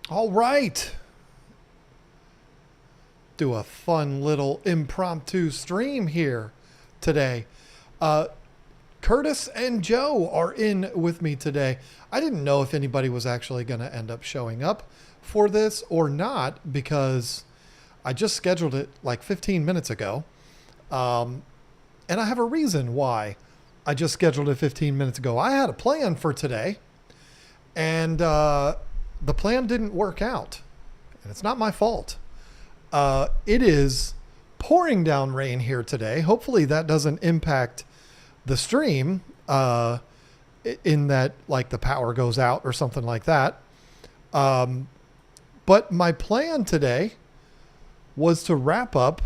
All right. Do a fun little impromptu stream here today. Uh, Curtis and Joe are in with me today. I didn't know if anybody was actually going to end up showing up for this or not because I just scheduled it like 15 minutes ago. And I have a reason why I just scheduled it 15 minutes ago. I had a plan for today, and the plan didn't work out. And it's not my fault. It is pouring down rain here today. Hopefully that doesn't impact the stream in that like the power goes out or something like that. But my plan today was to wrap up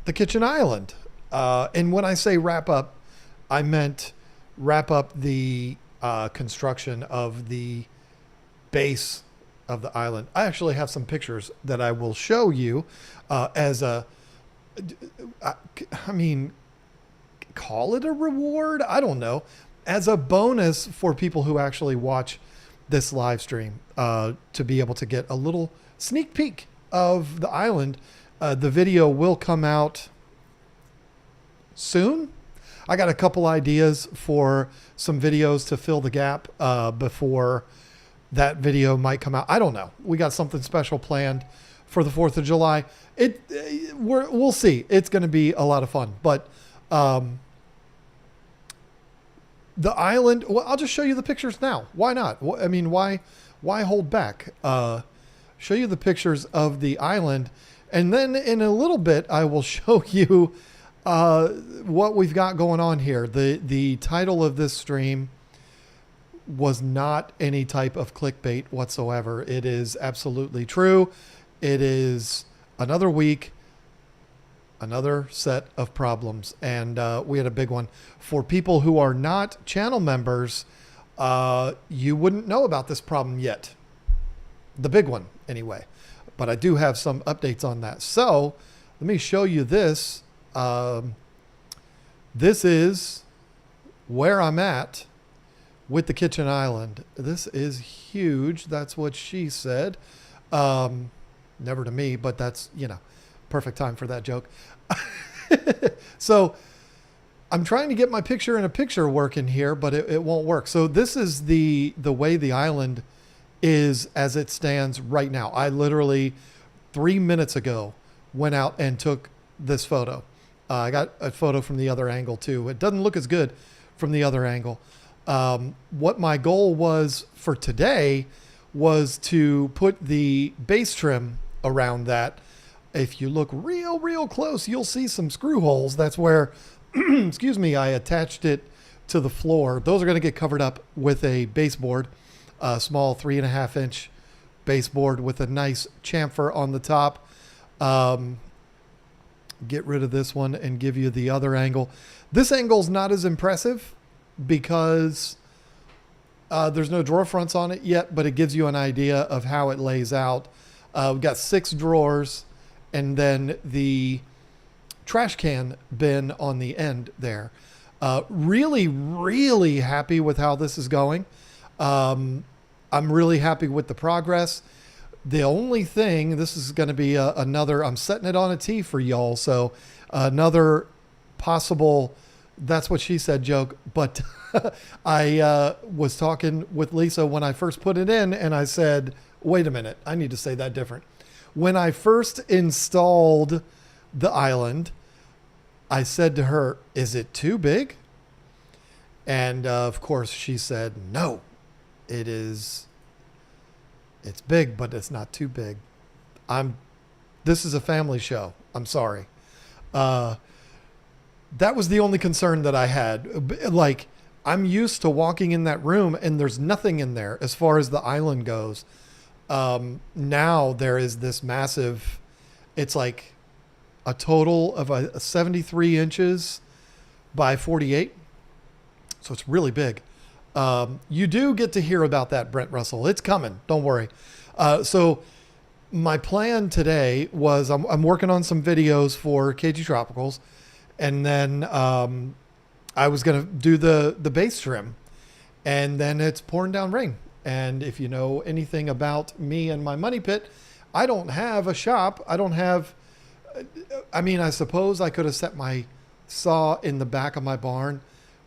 the kitchen island. And when I say wrap up, I meant wrap up the construction of the base of the island. I actually have some pictures that I will show you as a, I mean, call it a reward? I don't know. As a bonus for people who actually watch this live stream to be able to get a little sneak peek of the island. The video will come out soon. I got a couple ideas for some videos to fill the gap before that video might come out. I don't know. We got something special planned for the 4th of July. We'll see. It's going to be a lot of fun. But the island, well, I'll just show you the pictures now. Why not? I mean, why hold back? Show you the pictures of the island. And then in a little bit, I will show you what we've got going on here. The title of this stream was not any type of clickbait whatsoever. It is absolutely true. It is another week, another set of problems. And we had a big one. For people who are not channel members, you wouldn't know about this problem yet. The big one, anyway. But I do have some updates on that. So let me show you this. This is where I'm at with the kitchen island. This is huge. That's what she said. Never to me, but that's, perfect time for that joke. So I'm trying to get my picture in a picture working here, but it won't work. So this is the way the island is as it stands right now. I literally 3 minutes ago went out and took this photo. I got a photo from the other angle too. It doesn't look as good from the other angle. What my goal was for today was to put the base trim around that. If you look real close, you'll see some screw holes. That's where, excuse me, I attached it to the floor. Those are going to get covered up with a baseboard, a small 3.5 inch baseboard with a nice chamfer on the top. Get rid of this one and give you the other angle. This angle's not as impressive because there's no drawer fronts on it yet, but it gives you an idea of how it lays out. We've got 6 drawers and then the trash can bin on the end there. Really happy with how this is going. I'm really happy with the progress. The only thing, this is going to be another, I'm setting it on a tee for y'all. So another possible, that's what she said joke. But I was talking with Lisa when I first put it in and I said, wait a minute, I need to say that different. When I first installed the island, I said to her, is it too big? And of course she said, no, it is. It's big, but it's not too big. This is a family show. I'm sorry. That was the only concern that I had. Like, I'm used to walking in that room and there's nothing in there as far as the island goes. Now there is this massive, it's like a total of a 73 inches by 48. So it's really big. You do get to hear about that, Brent Russell. It's coming. Don't worry. So my plan today was I'm working on some videos for KG Tropicals. And then I was going to do the base trim. And then it's pouring down rain. And if you know anything about me and my money pit, I don't have a shop. I don't have, I mean, I suppose I could have set my saw in the back of my barn,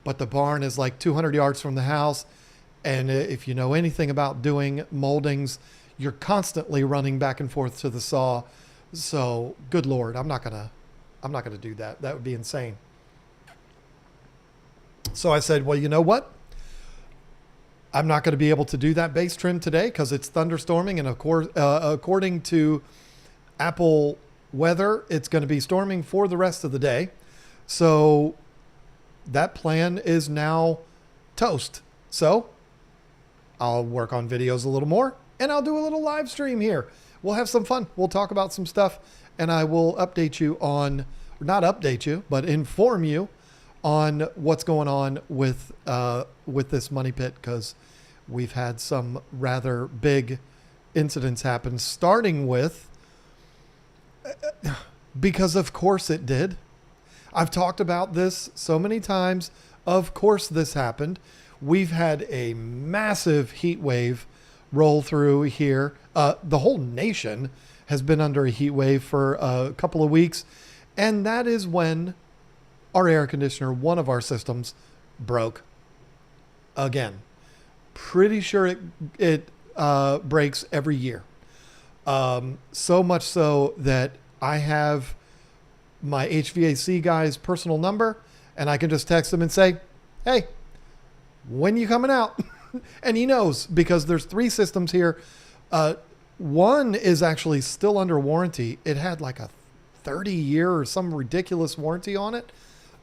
but the barn is like 200 yards from the house. And if you know anything about doing moldings, you're constantly running back and forth to the saw. So good Lord, I'm not gonna do that. That would be insane. So I said, well, you know what? I'm not going to be able to do that base trim today because it's thunderstorming. And of course, according to Apple weather, it's going to be storming for the rest of the day. So that plan is now toast. So I'll work on videos a little more and I'll do a little live stream here. We'll have some fun. We'll talk about some stuff and I will update you on, not update you, but inform you on what's going on with this money pit, because we've had some rather big incidents happen, starting with, because of course it did. I've talked about this so many times. Of course this happened. We've had a massive heat wave roll through here. The whole nation has been under a heat wave for a couple of weeks. And that is when our air conditioner, one of our systems, broke again. Pretty sure it breaks every year. So much so that I have my HVAC guy's personal number and I can just text him and say, hey, when you coming out? And he knows, because there's 3 systems here. One is actually still under warranty. It had like a 30-year or some ridiculous warranty on it.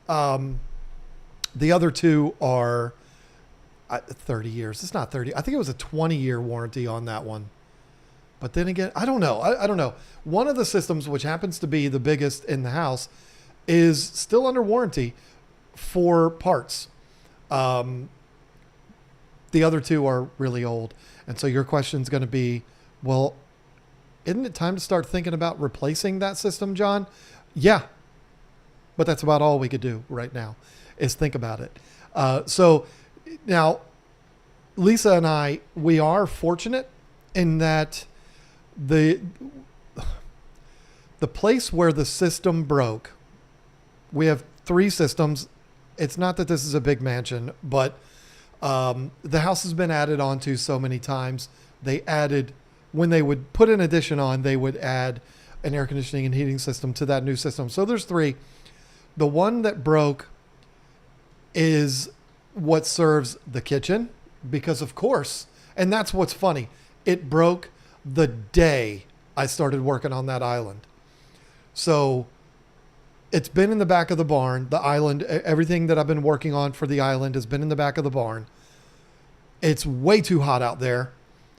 The other 2 are 30 years. It's not 30. I think it was a 20-year warranty on that one. But then again, I don't know. I don't know. One of the systems, which happens to be the biggest in the house, is still under warranty for parts. The other 2 are really old. And so your question is going to be, well, isn't it time to start thinking about replacing that system, John? Yeah. But that's about all we could do right now is think about it. So now, Lisa and I, we are fortunate in that the place where the system broke, we have 3 systems. It's not that this is a big mansion, but the house has been added onto so many times. They added, when they would put an addition on, they would add an air conditioning and heating system to that new system. So there's 3. The one that broke is what serves the kitchen, because of course, and that's what's funny, it broke the day I started working on that island. So it's been in the back of the barn, the island, everything that I've been working on for the island has been in the back of the barn. It's way too hot out there.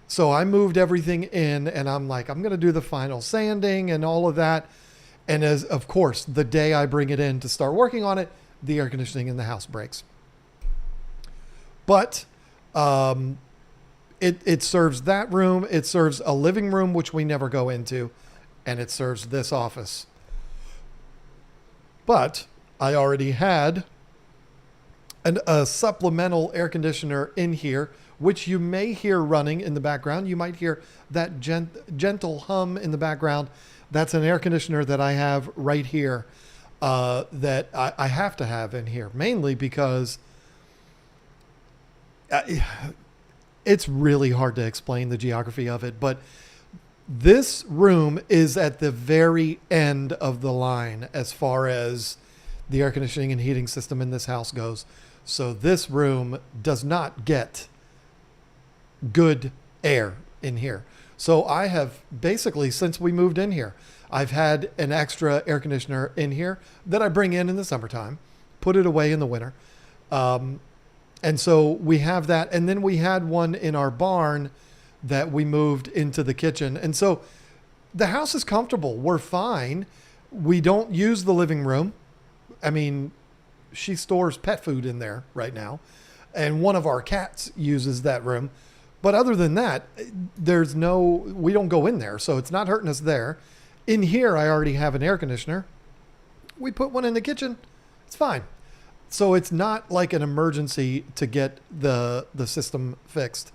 So I moved everything in and I'm like, I'm going to do the final sanding and all of that. And as of course, the day I bring it in to start working on it, the air conditioning in the house breaks. But it serves that room. It serves a living room, which we never go into. And it serves this office. But I already had a supplemental air conditioner in here, which you may hear running in the background. You might hear that gentle hum in the background. That's an air conditioner that I have right here that I have to have in here, mainly because it's really hard to explain the geography of it. But this room is at the very end of the line as far as the air conditioning and heating system in this house goes. So this room does not get good air in here. So I have basically, since we moved in here, I've had an extra air conditioner in here that I bring in the summertime, put it away in the winter. And so we have that. And then we had one in our barn that we moved into the kitchen. And so the house is comfortable. We're fine. We don't use the living room. I mean, she stores pet food in there right now. And one of our cats uses that room. But other than that, we don't go in there. So it's not hurting us there. In here, I already have an air conditioner. We put one in the kitchen. It's fine. So it's not like an emergency to get the system fixed.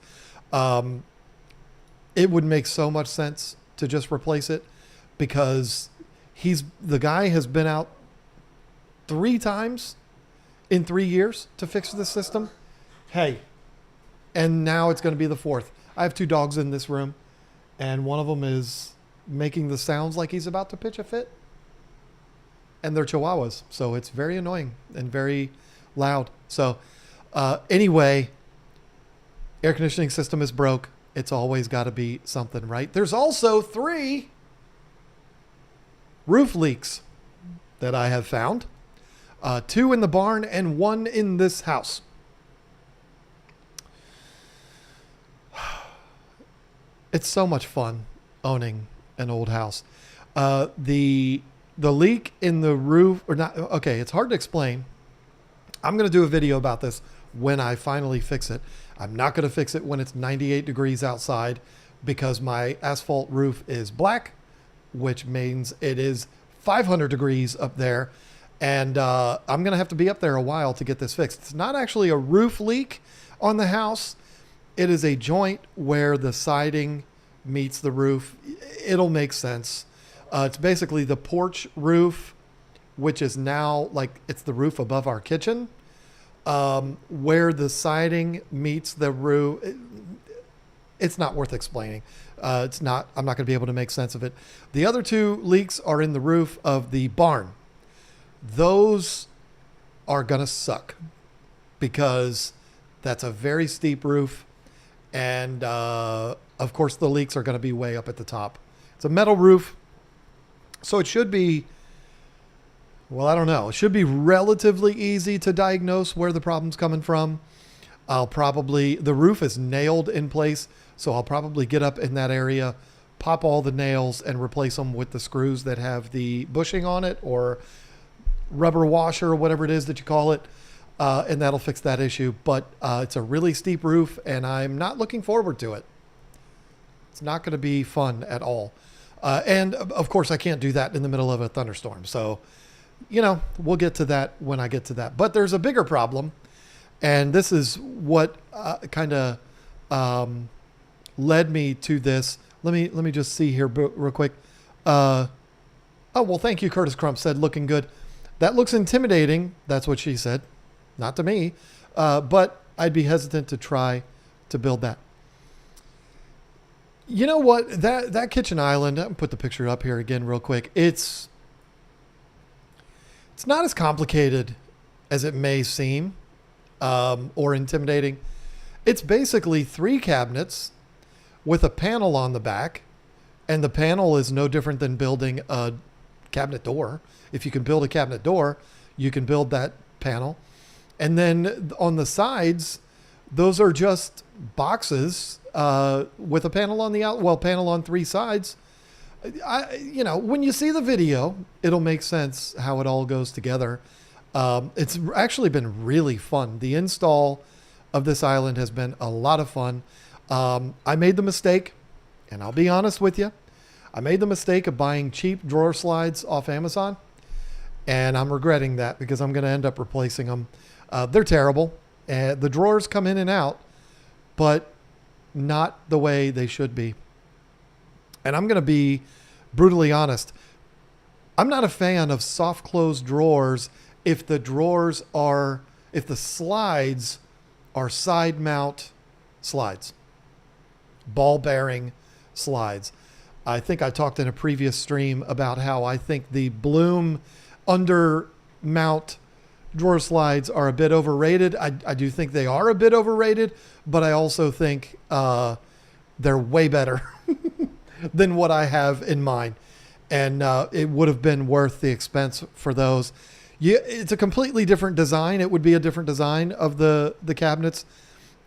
It would make so much sense to just replace it, because the guy has been out 3 times in 3 years to fix the system. Hey, and now it's going to be the 4th. I have 2 dogs in this room, and one of them is making the sounds like he's about to pitch a fit. And they're Chihuahuas, so it's very annoying and very loud. So anyway, air conditioning system is broke. It's always got to be something, right? There's also 3 roof leaks that I have found. 2 in the barn and 1 in this house. It's so much fun owning an old house. The leak in the roof, or not, okay, it's hard to explain. I'm going to do a video about this when I finally fix it. I'm not going to fix it when it's 98 degrees outside, because my asphalt roof is black, which means it is 500 degrees up there. And I'm going to have to be up there a while to get this fixed. It's not actually a roof leak on the house. It is a joint where the siding meets the roof. It'll make sense. It's basically the porch roof, which is now like it's the roof above our kitchen, where the siding meets the roof. It's not worth explaining. I'm not going to be able to make sense of it. The other 2 leaks are in the roof of the barn. Those are going to suck, because that's a very steep roof. And of course, the leaks are going to be way up at the top. It's a metal roof, so it should be, well, I don't know. It should be relatively easy to diagnose where the problem's coming from. The roof is nailed in place, so I'll probably get up in that area, pop all the nails, and replace them with the screws that have the bushing on it, or rubber washer, or whatever it is that you call it. And that'll fix that issue. But it's a really steep roof, and I'm not looking forward to it. It's not going to be fun at all. And of course, I can't do that in the middle of a thunderstorm. So, we'll get to that when I get to that. But there's a bigger problem. And this is what kind of led me to this. Let me just see here real quick. Oh, well, thank you. Curtis Crump said, looking good. That looks intimidating. That's what she said. Not to me, but I'd be hesitant to try to build that. You know what? That kitchen island, I'll put the picture up here again real quick. It's not as complicated as it may seem, or intimidating. It's basically 3 cabinets with a panel on the back, and the panel is no different than building a cabinet door. If you can build a cabinet door, you can build that panel. And then on the sides, those are just boxes with a panel on panel on 3 sides. When you see the video, it'll make sense how it all goes together. It's actually been really fun. The install of this island has been a lot of fun. I made the mistake, and I'll be honest with you, I made the mistake of buying cheap drawer slides off Amazon, and I'm regretting that, because I'm going to end up replacing them. They're terrible. The drawers come in and out, but not the way they should be. And I'm going to be brutally honest. I'm not a fan of soft close drawers if the slides are side mount slides, ball bearing slides. I think I talked in a previous stream about how I think the Bloom under mount drawer slides are a bit overrated. I do think they are a bit overrated, but I also think they're way better than what I have in mind. And it would have been worth the expense for those. It's a completely different design. It would be a different design of the cabinets,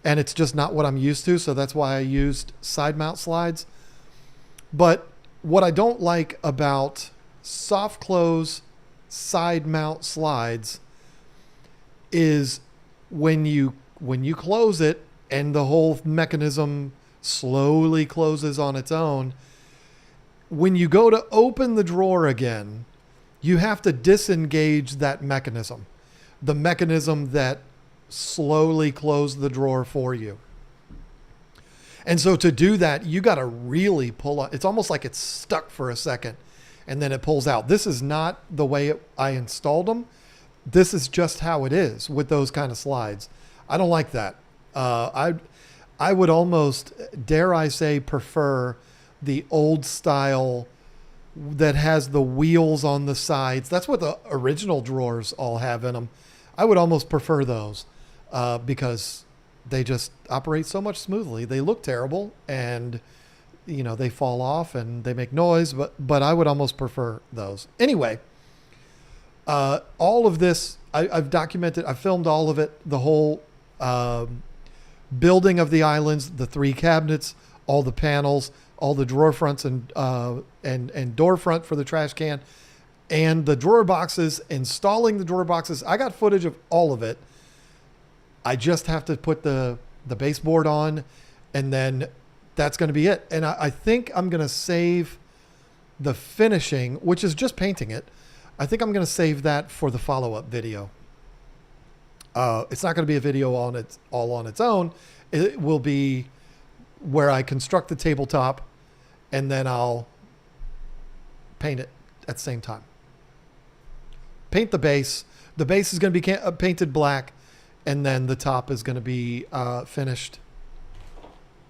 and it's just not what I'm used to. So that's why I used side mount slides. But what I don't like about soft close side mount slides is when you close it and the whole mechanism slowly closes on its own. When you go to open the drawer again, you have to disengage that mechanism, the mechanism that slowly closed the drawer for you. And so to do that, you got to really pull on. It's almost like it's stuck for a second and then it pulls out. This is not the way I installed them. This is just how it is with those kind of slides. I don't like that. I would almost, dare I say, prefer the old style that has the wheels on the sides. That's what the original drawers all have in them. I would almost prefer those because they just operate so much smoothly. They look terrible and they fall off and they make noise, but I would almost prefer those. Anyway, all of this, I've documented, I filmed all of it, the whole building of the islands, the 3 cabinets, all the panels, all the drawer fronts and door front for the trash can, and the drawer boxes, installing the drawer boxes. I got footage of all of it. I just have to put the baseboard on, and then that's going to be it. And I think I'm going to save the finishing, which is just painting it. I think I'm going to save that for the follow-up video. It's not going to be a video all on its own. It will be where I construct the tabletop and then I'll paint it at the same time. Paint the base. The base is going to be painted black, and then the top is going to be finished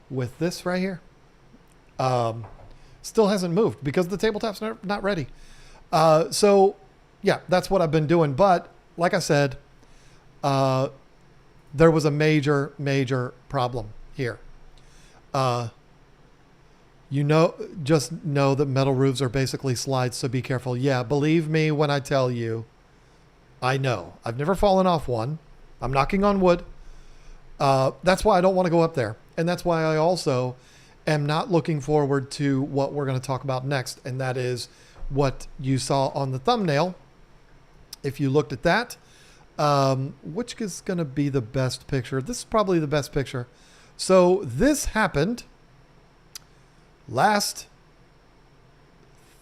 with this right here. Still hasn't moved because the tabletop's not ready. So yeah, that's what I've been doing. But like I said, there was a major problem here. Just know that metal roofs are basically slides, so be careful. Yeah, believe me when I tell you, I know. I've never fallen off one. I'm knocking on wood. That's why I don't want to go up there. And that's why I also am not looking forward to what we're going to talk about next. And that is what you saw on the thumbnail. If you looked at that, which is going to be the best picture? This is probably the best picture. So this happened last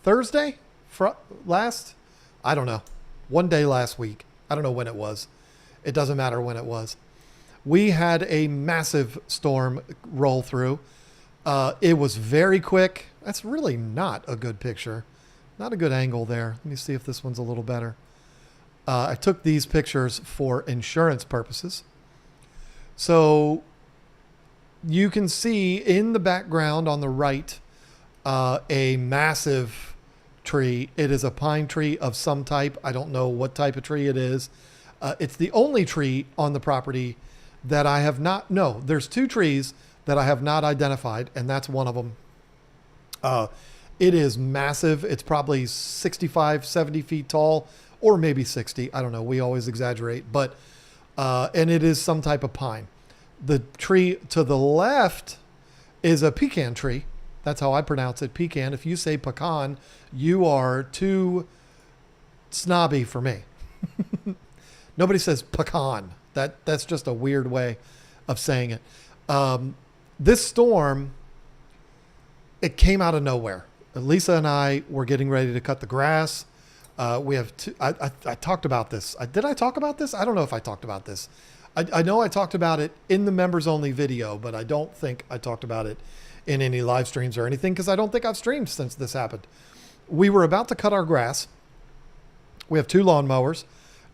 Thursday? I don't know. One day last week. I don't know when it was. It doesn't matter when it was. We had a massive storm roll through. It was very quick. That's really not a good picture. Not a good angle there. Let me see if this one's a little better. I took these pictures for insurance purposes. So you can see in the background on the right a massive tree. It is a pine tree of some type. I don't know what type of tree it is. It's the only tree on the property that I have not. No, there's 2 trees that I have not identified, and that's one of them. It is massive. It's probably 65, 70 feet tall, or maybe 60. I don't know. We always exaggerate, but and it is some type of pine. The tree to the left is a pecan tree. That's how I pronounce it, pecan. If you say pecan, you are too snobby for me. Nobody says pecan. That's just a weird way of saying it. This storm, it came out of nowhere. Lisa and I were getting ready to cut the grass. We have I talked about this. Did I talk about this? I don't know if I talked about this. I know I talked about it in the members only video, but I don't think I talked about it in any live streams or anything because I don't think I've streamed since this happened. We were about to cut our grass. We have 2 lawnmowers,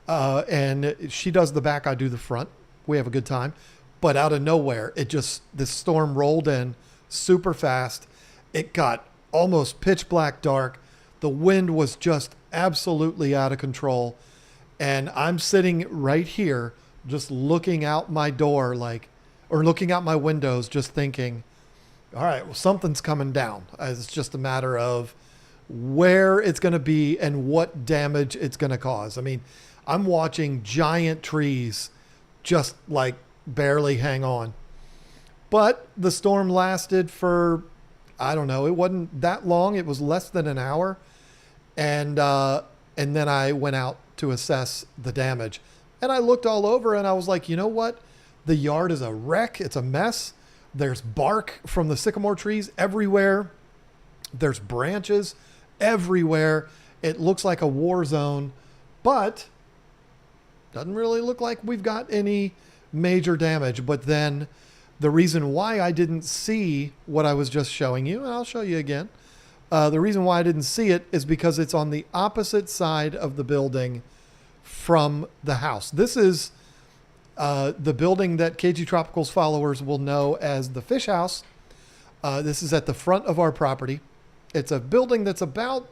and she does the back, I do the front. We have a good time. But out of nowhere, this storm rolled in super fast. It got almost pitch black dark. The wind was just absolutely out of control. And I'm sitting right here just looking out my door or looking out my windows just thinking, all right, well, something's coming down. It's just a matter of where it's going to be and what damage it's going to cause. I mean, I'm watching giant trees just barely hang on. But the storm lasted for, I don't know, it wasn't that long. It was less than an hour. And then I went out to assess the damage. And I looked all over and I was like, you know what? The yard is a wreck. It's a mess. There's bark from the sycamore trees everywhere. There's branches everywhere. It looks like a war zone, but doesn't really look like we've got any major damage. But then The reason why I didn't see what I was just showing you, and I'll show you again. The reason why I didn't see it is because it's on the opposite side of the building from the house. This is the building that KG Tropicals followers will know as the Fish House. This is at the front of our property. It's a building that's about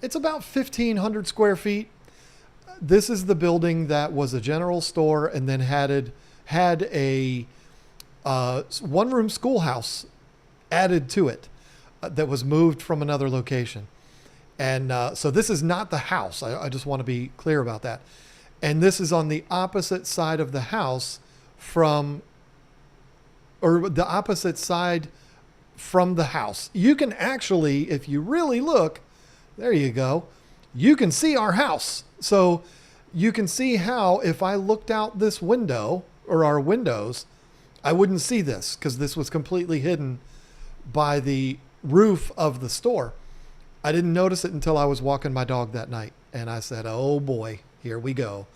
1,500 square feet. This is the building that was a general store and then had a one-room schoolhouse added to it that was moved from another location. And so this is not the house. I just want to be clear about that. And this is on the opposite side of the house from the house. You can actually, if you really look, there you go, you can see our house. So you can see how if I looked out this window or our windows, I wouldn't see this because this was completely hidden by the roof of the store. I didn't notice it until I was walking my dog that night. And I said, oh boy, here we go.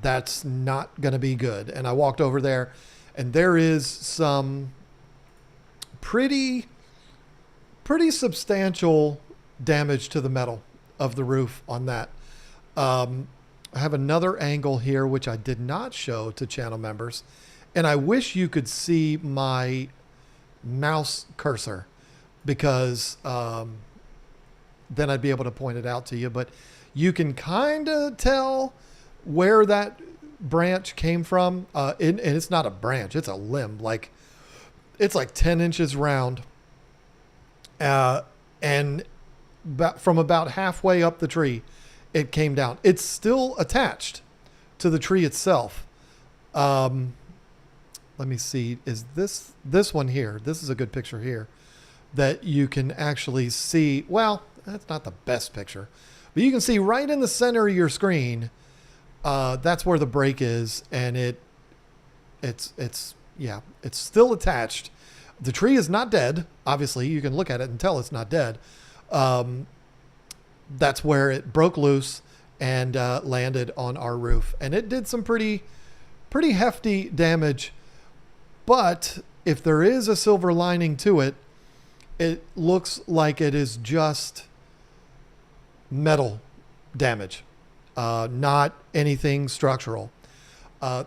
That's not going to be good. And I walked over there and there is some pretty substantial damage to the metal of the roof on that. I have another angle here, which I did not show to channel members. And I wish you could see my mouse cursor because then I'd be able to point it out to you. But you can kind of tell where that branch came from. And it's not a branch, it's a limb. Like it's like 10 inches round. And from about halfway up the tree, it came down. It's still attached to the tree itself. Let me see. Is this one here? This is a good picture here that you can actually see. Well, that's not the best picture, but you can see right in the center of your screen. That's where the break is. And it's still attached. The tree is not dead. Obviously you can look at it and tell it's not dead. That's where it broke loose and landed on our roof. And it did some pretty hefty damage. But if there is a silver lining to it, it looks like it is just metal damage, not anything structural.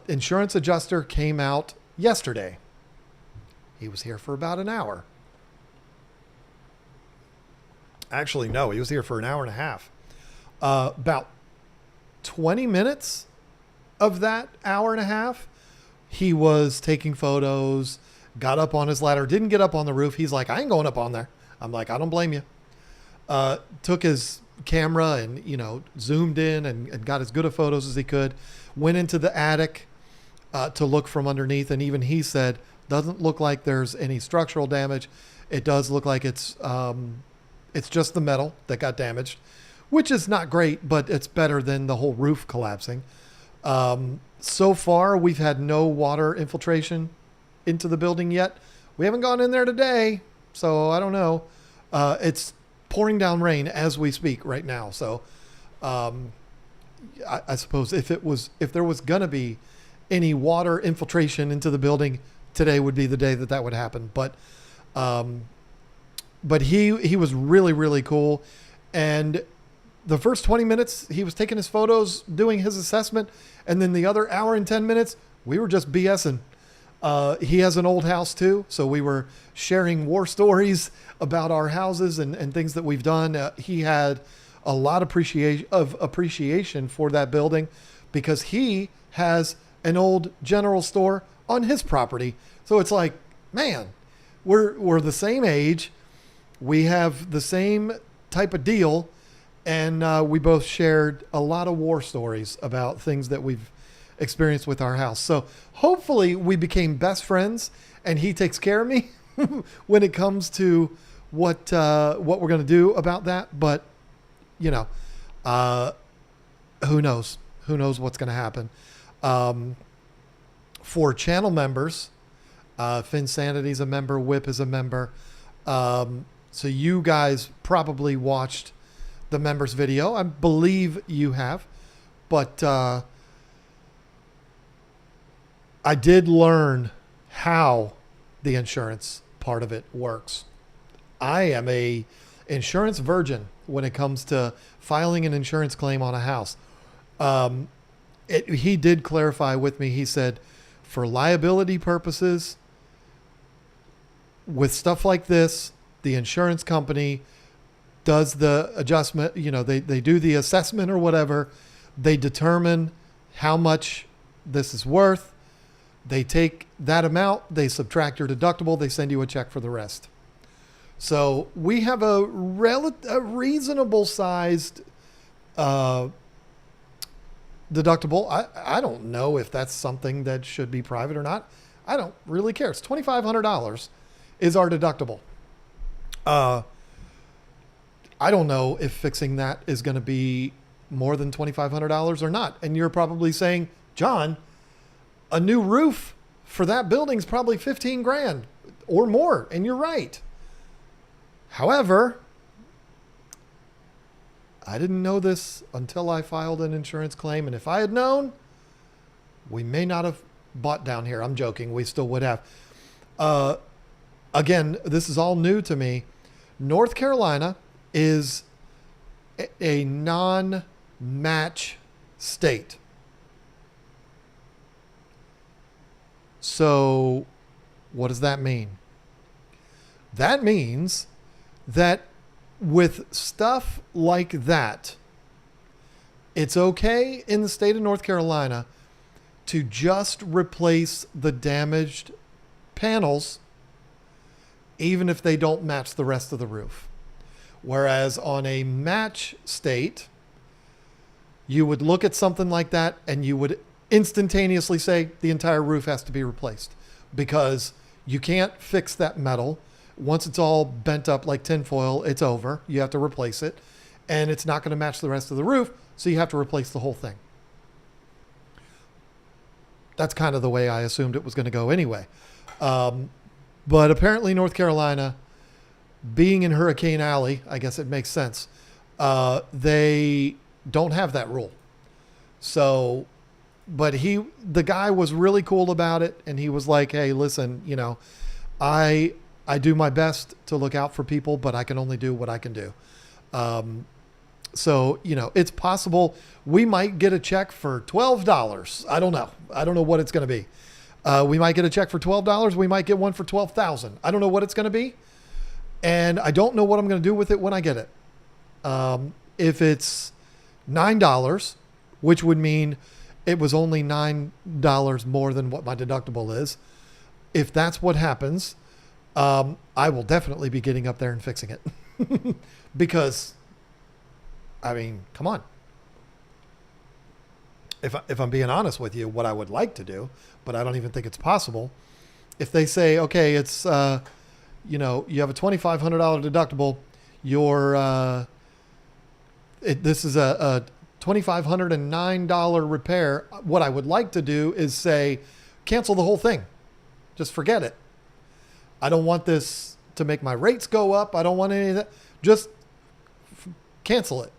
Insurance adjuster came out yesterday. He was here for about an hour. Actually, no, he was here for an hour and a half. About 20 minutes of that hour and a half, he was taking photos, got up on his ladder, didn't get up on the roof. He's like, I ain't going up on there. I'm like, I don't blame you. Took his camera and, zoomed in and got as good of photos as he could. Went into the attic to look from underneath. And even he said, doesn't look like there's any structural damage. It does look like it's just the metal that got damaged, which is not great, but it's better than the whole roof collapsing. So far, we've had no water infiltration into the building yet. We haven't gone in there today, so I don't know. It's pouring down rain as we speak right now. So I suppose if there was going to be any water infiltration into the building, today would be the day that would happen. But he was really, really cool. And the first 20 minutes, he was taking his photos, doing his assessment. And then the other hour and 10 minutes, we were just BSing. He has an old house too. So we were sharing war stories about our houses and things that we've done. He had a lot of appreciation for that building because he has an old general store on his property. So it's like, man, we're the same age. We have the same type of deal. And we both shared a lot of war stories about things that we've experienced with our house. So hopefully we became best friends and he takes care of me when it comes to what we're going to do about that. But, who knows? Who knows what's going to happen? For channel members, Finsanity's a member, Whip is a member. So you guys probably watched the members video. I believe you have, but I did learn how the insurance part of it works. I am a insurance virgin when it comes to filing an insurance claim on a house. Um, he did clarify with me. He said, for liability purposes, with stuff like this, the insurance company does the adjustment. They do the assessment or whatever. They determine how much this is worth. They take that amount, they subtract your deductible, they send you a check for the rest. So we have a reasonable sized deductible. I don't know if that's something that should be private or not. I don't really care. It's $2,500 is our deductible. I don't know if fixing that is going to be more than $2,500 or not. And you're probably saying, John, a new roof for that building is probably 15 grand or more. And you're right. However, I didn't know this until I filed an insurance claim. And if I had known, we may not have bought down here. I'm joking. We still would have. Again, this is all new to me. North Carolina is a non-match state. So what does that mean? That means that with stuff like that, it's okay in the state of North Carolina to just replace the damaged panels, even if they don't match the rest of the roof. Whereas on a match state, you would look at something like that and you would instantaneously say the entire roof has to be replaced, because you can't fix that metal. Once it's all bent up like tinfoil, it's over. You have to replace it, and it's not going to match the rest of the roof, so you have to replace the whole thing. That's kind of the way I assumed it was going to go anyway. But apparently North Carolina, being in Hurricane Alley, I guess it makes sense. They don't have that rule. So, but the guy was really cool about it. And he was like, hey, listen, I do my best to look out for people, but I can only do what I can do. So, it's possible we might get a check for $12. I don't know. I don't know what it's going to be. We might get a check for $12. We might get one for $12,000. I don't know what it's going to be. And I don't know what I'm going to do with it when I get it. If it's $9, which would mean it was only $9 more than what my deductible is. If that's what happens, I will definitely be getting up there and fixing it. Because, I mean, come on. If I'm being honest with you, what I would like to do, but I don't even think it's possible. If they say, okay, it's, you have a $2,500 deductible, this is a $2,509 repair. What I would like to do is say, cancel the whole thing. Just forget it. I don't want this to make my rates go up. I don't want any of that. Just cancel it.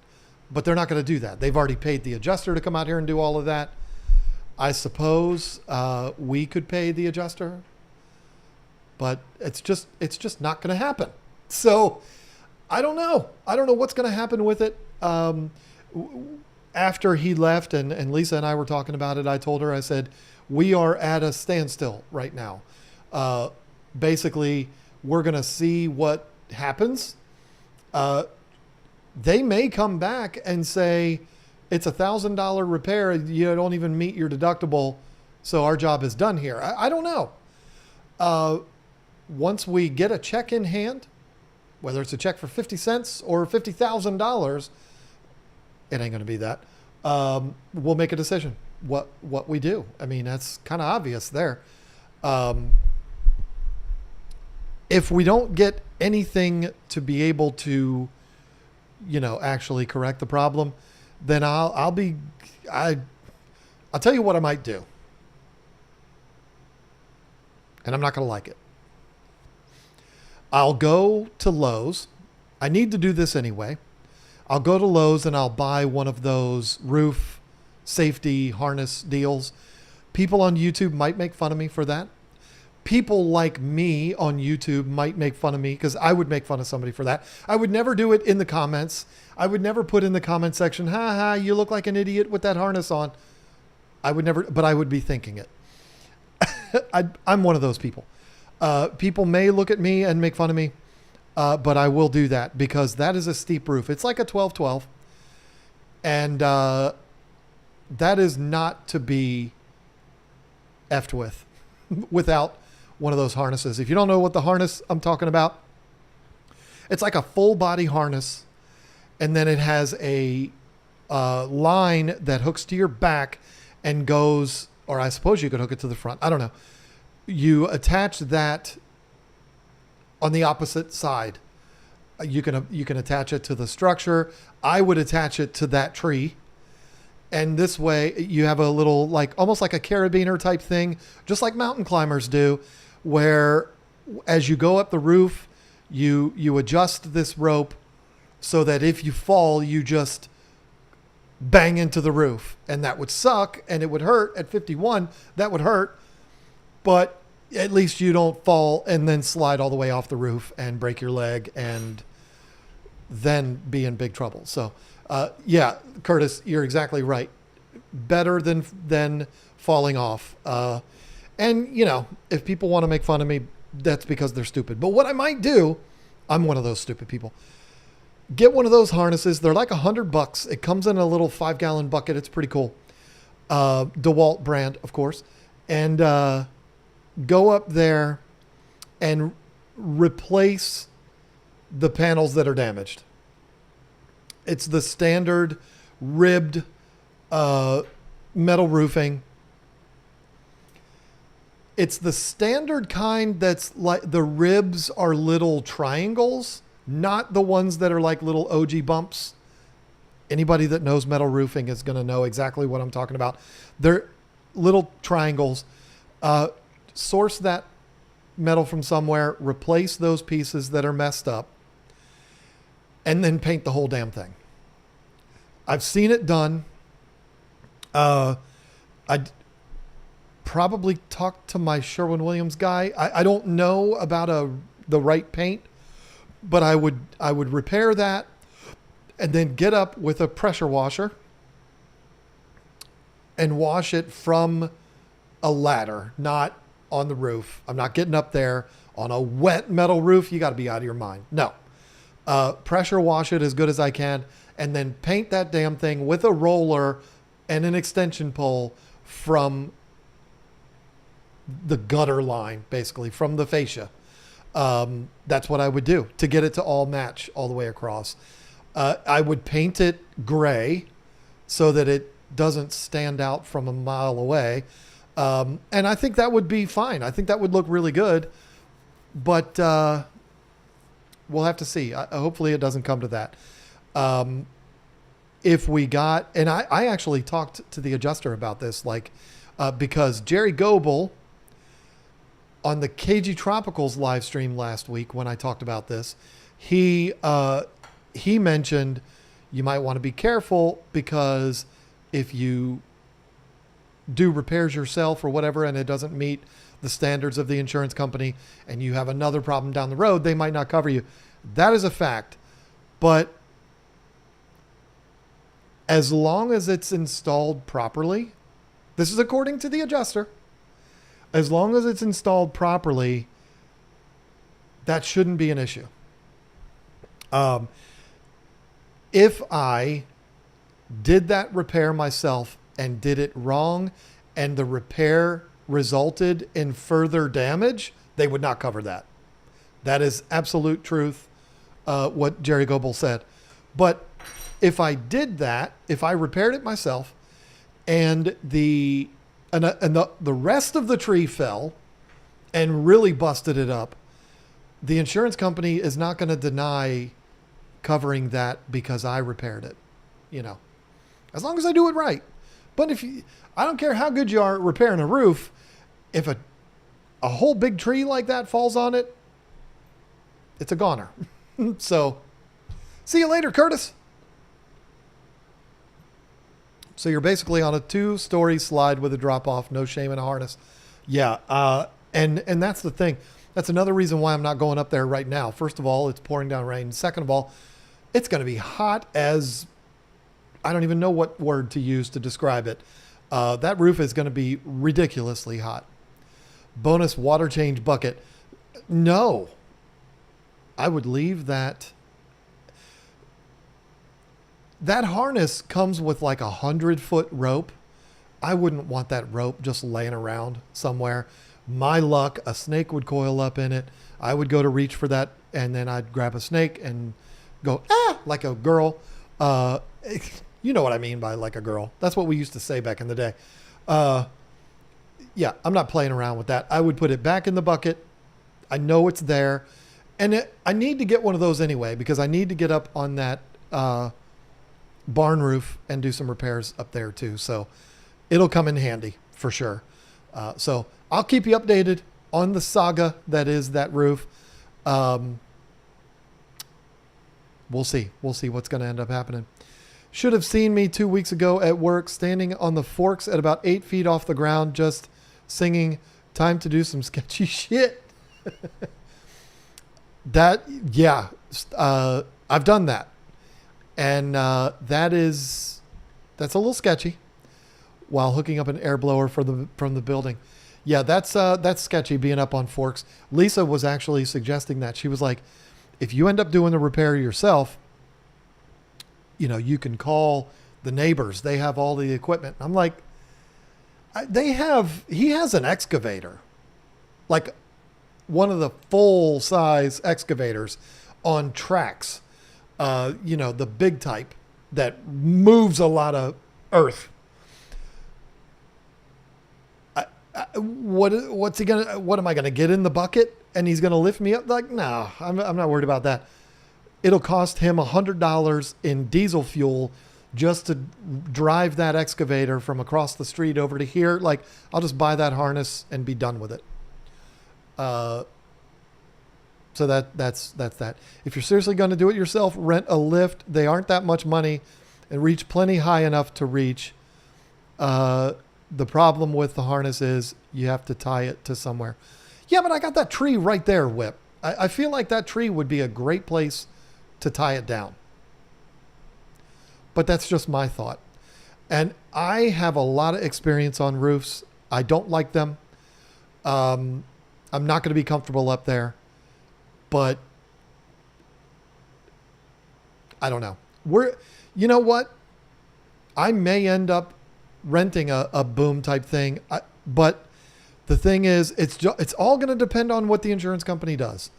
But they're not going to do that. They've already paid the adjuster to come out here and do all of that. I suppose we could pay the adjuster, but it's just not going to happen. So I don't know. I don't know what's going to happen with it. After he left and Lisa and I were talking about it, I told her, I said, we are at a standstill right now. Basically, we're going to see what happens. They may come back and say, it's $1,000 repair. You don't even meet your deductible. So our job is done here. I don't know. Once we get a check in hand, whether it's a check for 50 cents or $50,000, it ain't going to be that. We'll make a decision what we do. I mean, that's kind of obvious there. If we don't get anything to be able to, actually correct the problem, then I'll tell you what I might do. And I'm not going to like it. I'll go to Lowe's. I need to do this anyway. I'll go to Lowe's and I'll buy one of those roof safety harness deals. People on YouTube might make fun of me for that. People like me on YouTube might make fun of me because I would make fun of somebody for that. I would never do it in the comments. I would never put in the comment section, ha ha, you look like an idiot with that harness on. I would never, but I would be thinking it. I'm one of those people. People may look at me and make fun of me, but I will do that because that is a steep roof. It's like a 12-12. And that is not to be effed with without one of those harnesses. If you don't know what the harness I'm talking about, it's like a full body harness. And then it has a line that hooks to your back and goes, or I suppose you could hook it to the front. I don't know. You attach that on the opposite side. You can attach it to the structure. I would attach it to that tree. And this way you have a little, like almost like a carabiner type thing, just like mountain climbers do, where as you go up the roof, you adjust this rope so that if you fall, you just bang into the roof. And that would suck and it would hurt at 51. That would hurt. But at least you don't fall and then slide all the way off the roof and break your leg and then be in big trouble. So, yeah, Curtis, you're exactly right. Better than falling off. And, you know, if people want to make fun of me, that's because they're stupid. But what I might do, I'm one of those stupid people. Get one of those harnesses. They're like $100. It comes in a little 5-gallon bucket. It's pretty cool. DeWalt brand, of course. And go up there and replace the panels that are damaged. It's the standard ribbed metal roofing. It's the standard kind that's like the ribs are little triangles, not the ones that are like little OG bumps. Anybody that knows metal roofing is going to know exactly what I'm talking about. They're little triangles. Source that metal from somewhere, replace those pieces that are messed up, and then paint the whole damn thing. I've seen it done. I'd probably talk to my Sherwin-Williams guy. I don't know about the right paint, but I would repair that and then get up with a pressure washer and wash it from a ladder, not on the roof. I'm not getting up there on a wet metal roof. You got to be out of your mind. No. Pressure wash it as good as I can and then paint that damn thing with a roller and an extension pole from the gutter line, basically from the fascia. That's what I would do to get it to all match all the way across. I would paint it gray so that it doesn't stand out from a mile away. And I think that would be fine. I think that would look really good, but we'll have to see. Hopefully it doesn't come to that. If we got, and I actually talked to the adjuster about this, like, because Jerry Goebel on the KG Tropicals live stream last week, when I talked about this, he mentioned you might want to be careful because if you do repairs yourself or whatever, and it doesn't meet the standards of the insurance company and you have another problem down the road, they might not cover you. That is a fact. But as long as it's installed properly, this is according to the adjuster, as long as it's installed properly, that shouldn't be an issue. If I did that repair myself and did it wrong and the repair resulted in further damage, they would not cover that. That is absolute truth, what Jerry Goebel said. But if I did that, if I repaired it myself and the rest of the tree fell and really busted it up, the insurance company is not going to deny covering that because I repaired it, you know, as long as I do it right. But I don't care how good you are at repairing a roof, if a whole big tree like that falls on it, it's a goner. So see you later, Curtis. So you're basically on a 2-story slide with a drop off, no shame in a harness. Yeah. And that's the thing. That's another reason why I'm not going up there right now. First of all, it's pouring down rain. Second of all, it's going to be hot as I don't even know what word to use to describe it. That roof is going to be ridiculously hot. Bonus water change bucket. No, I would leave that. That harness comes with like 100-foot rope. I wouldn't want that rope just laying around somewhere. My luck, a snake would coil up in it. I would go to reach for that, and then I'd grab a snake and go, like a girl. You know what I mean by like a girl. That's what we used to say back in the day. Yeah, I'm not playing around with that. I would put it back in the bucket. I know it's there. And I need to get one of those anyway, because I need to get up on that barn roof and do some repairs up there too. So it'll come in handy for sure. So I'll keep you updated on the saga that is that roof. We'll see. We'll see what's going to end up happening. Should have seen me 2 weeks ago at work standing on the forks at about 8 feet off the ground, just singing "Time to Do Some Sketchy Shit." I've done that. And that's a little sketchy while hooking up an air blower from the building. Yeah, that's sketchy being up on forks. Lisa was actually suggesting that. She was like, if you end up doing the repair yourself, you can call the neighbors. They have all the equipment. I'm like, he has an excavator, like one of the full size excavators on tracks. The big type that moves a lot of earth. What am I going to get in the bucket and he's going to lift me up? Like, no, I'm not worried about that. It'll cost him $100 in diesel fuel just to drive that excavator from across the street over to here. Like, I'll just buy that harness and be done with it. So that's that. If you're seriously going to do it yourself, rent a lift. They aren't that much money and reach plenty high enough to reach. The problem with the harness is you have to tie it to somewhere. Yeah, but I got that tree right there, Whip. I feel like that tree would be a great place to tie it down. But that's just my thought. And I have a lot of experience on roofs. I don't like them. I'm not going to be comfortable up there. But I don't know. You know what? I may end up renting a boom type thing. But the thing is, it's all going to depend on what the insurance company does.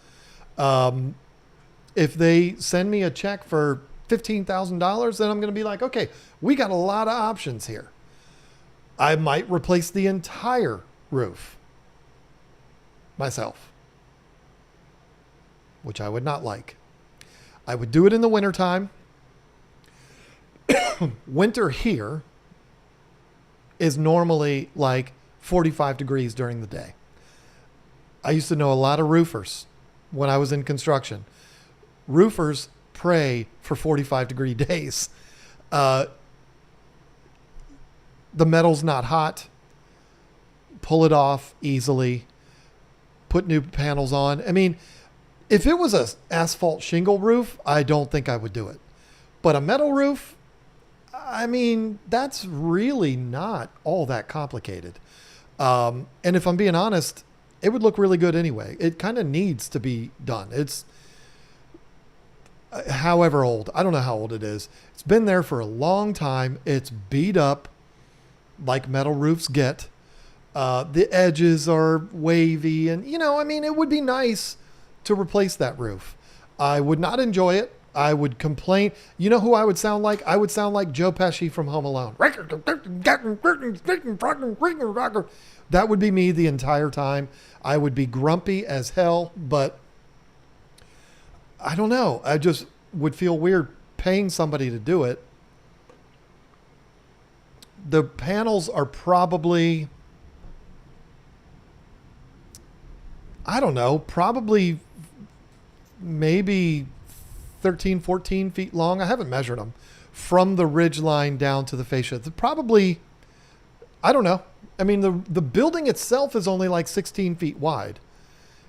If they send me a check for $15,000, then I'm going to be like, okay, we got a lot of options here. I might replace the entire roof myself, which I would not like. I would do it in the wintertime. Winter here is normally like 45 degrees during the day. I used to know a lot of roofers when I was in construction. Roofers pray for 45-degree days. The metal's not hot. Pull it off easily. Put new panels on. I mean, if it was an asphalt shingle roof, I don't think I would do it. But a metal roof, I mean, that's really not all that complicated. And if I'm being honest, it would look really good anyway. It kind of needs to be done. It's however old. I don't know how old it is. It's been there for a long time. It's beat up like metal roofs get. The edges are wavy and, it would be nice to replace that roof. I would not enjoy it. I would complain. You know who I would sound like? I would sound like Joe Pesci from Home Alone. That would be me the entire time. I would be grumpy as hell, but I don't know. I just would feel weird paying somebody to do it. The panels are probably, I don't know, probably maybe 13, 14 feet long. I haven't measured them. from the ridge line down to the fascia. Probably, I don't know. I mean, the building itself is only like 16 feet wide.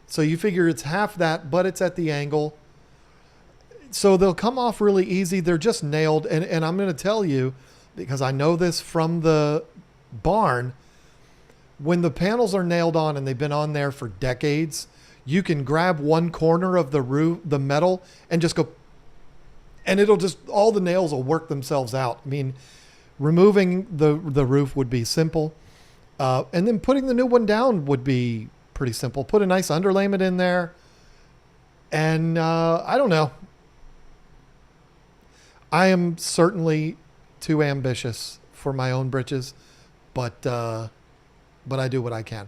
So you figure it's half that, but it's at the angle. So they'll come off really easy. They're just nailed. And I'm going to tell you, because I know this from the barn, when the panels are nailed on and they've been on there for decades, you can grab one corner of the roof, the metal, and just go, and it'll just, all the nails will work themselves out. I mean, removing the roof would be simple. And then putting the new one down would be pretty simple. Put a nice underlayment in there. And I don't know. I am certainly too ambitious for my own britches, but I do what I can.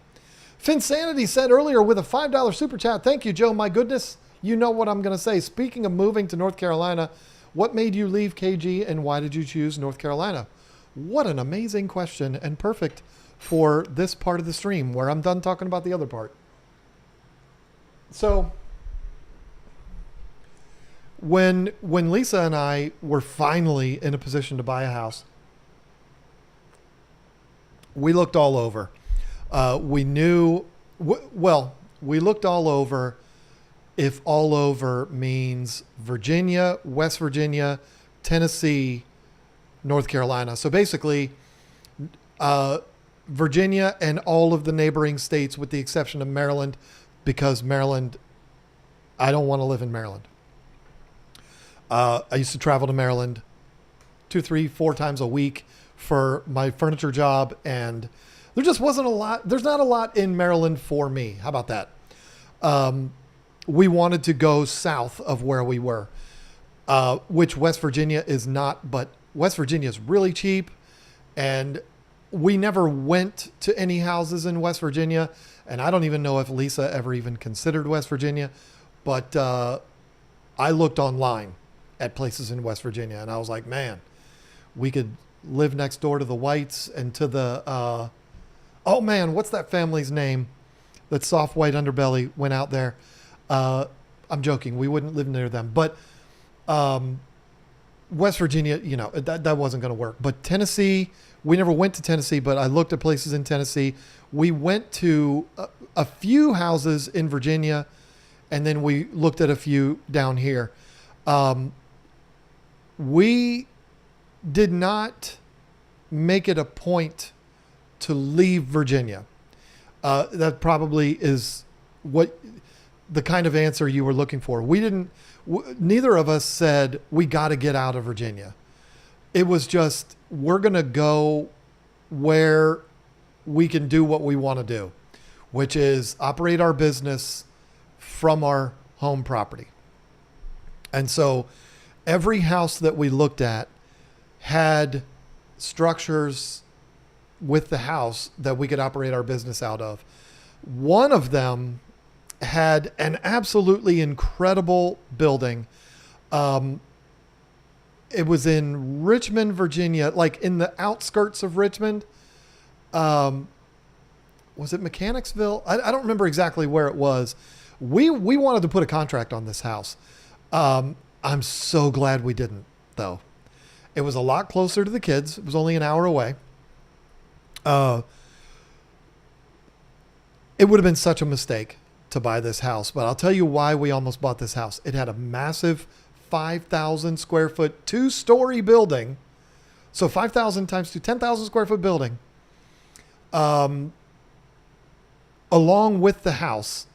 Finsanity said earlier with a $5 super chat, thank you, Joe. My goodness, you know what I'm going to say. Speaking of moving to North Carolina, what made you leave KG and why did you choose North Carolina? What an amazing question and perfect for this part of the stream where I'm done talking about the other part. So when Lisa and I were finally in a position to buy a house, we looked all over. We looked all over, if all over means Virginia, West Virginia, Tennessee, North Carolina. So basically, Virginia and all of the neighboring states with the exception of Maryland, because Maryland, I don't want to live in Maryland. I used to travel to Maryland 2, 3, 4 times a week for my furniture job, and there just wasn't a lot. There's not a lot in Maryland for me. How about that? We wanted to go south of where we were, which West Virginia is not, but West Virginia is really cheap. And we never went to any houses in West Virginia. And I don't even know if Lisa ever even considered West Virginia, but I looked online at places in West Virginia and I was like, man, we could live next door to the Whites and to the, oh man, what's that family's name? That soft white underbelly went out there. I'm joking. We wouldn't live near them, but West Virginia, you know, that wasn't going to work. But Tennessee, we never went to Tennessee, but I looked at places in Tennessee. We went to a few houses in Virginia, and then we looked at a few down here. We did not make it a point to leave Virginia. That probably is what the kind of answer you were looking for. We didn't, neither of us said we got to get out of Virginia. It was just, we're going to go where we can do what we want to do, which is operate our business from our home property. And so every house that we looked at had structures with the house that we could operate our business out of. One of them had an absolutely incredible building. It was in Richmond, Virginia, like in the outskirts of Richmond. Was it Mechanicsville? I don't remember exactly where it was. We wanted to put a contract on this house. I'm so glad we didn't, though. It was a lot closer to the kids. It was only an hour away. It would have been such a mistake to buy this house, but I'll tell you why we almost bought this house. It had a massive 5,000 square foot, 2-story building. So 5,000 times 2, 10,000 square foot building. Along with the house.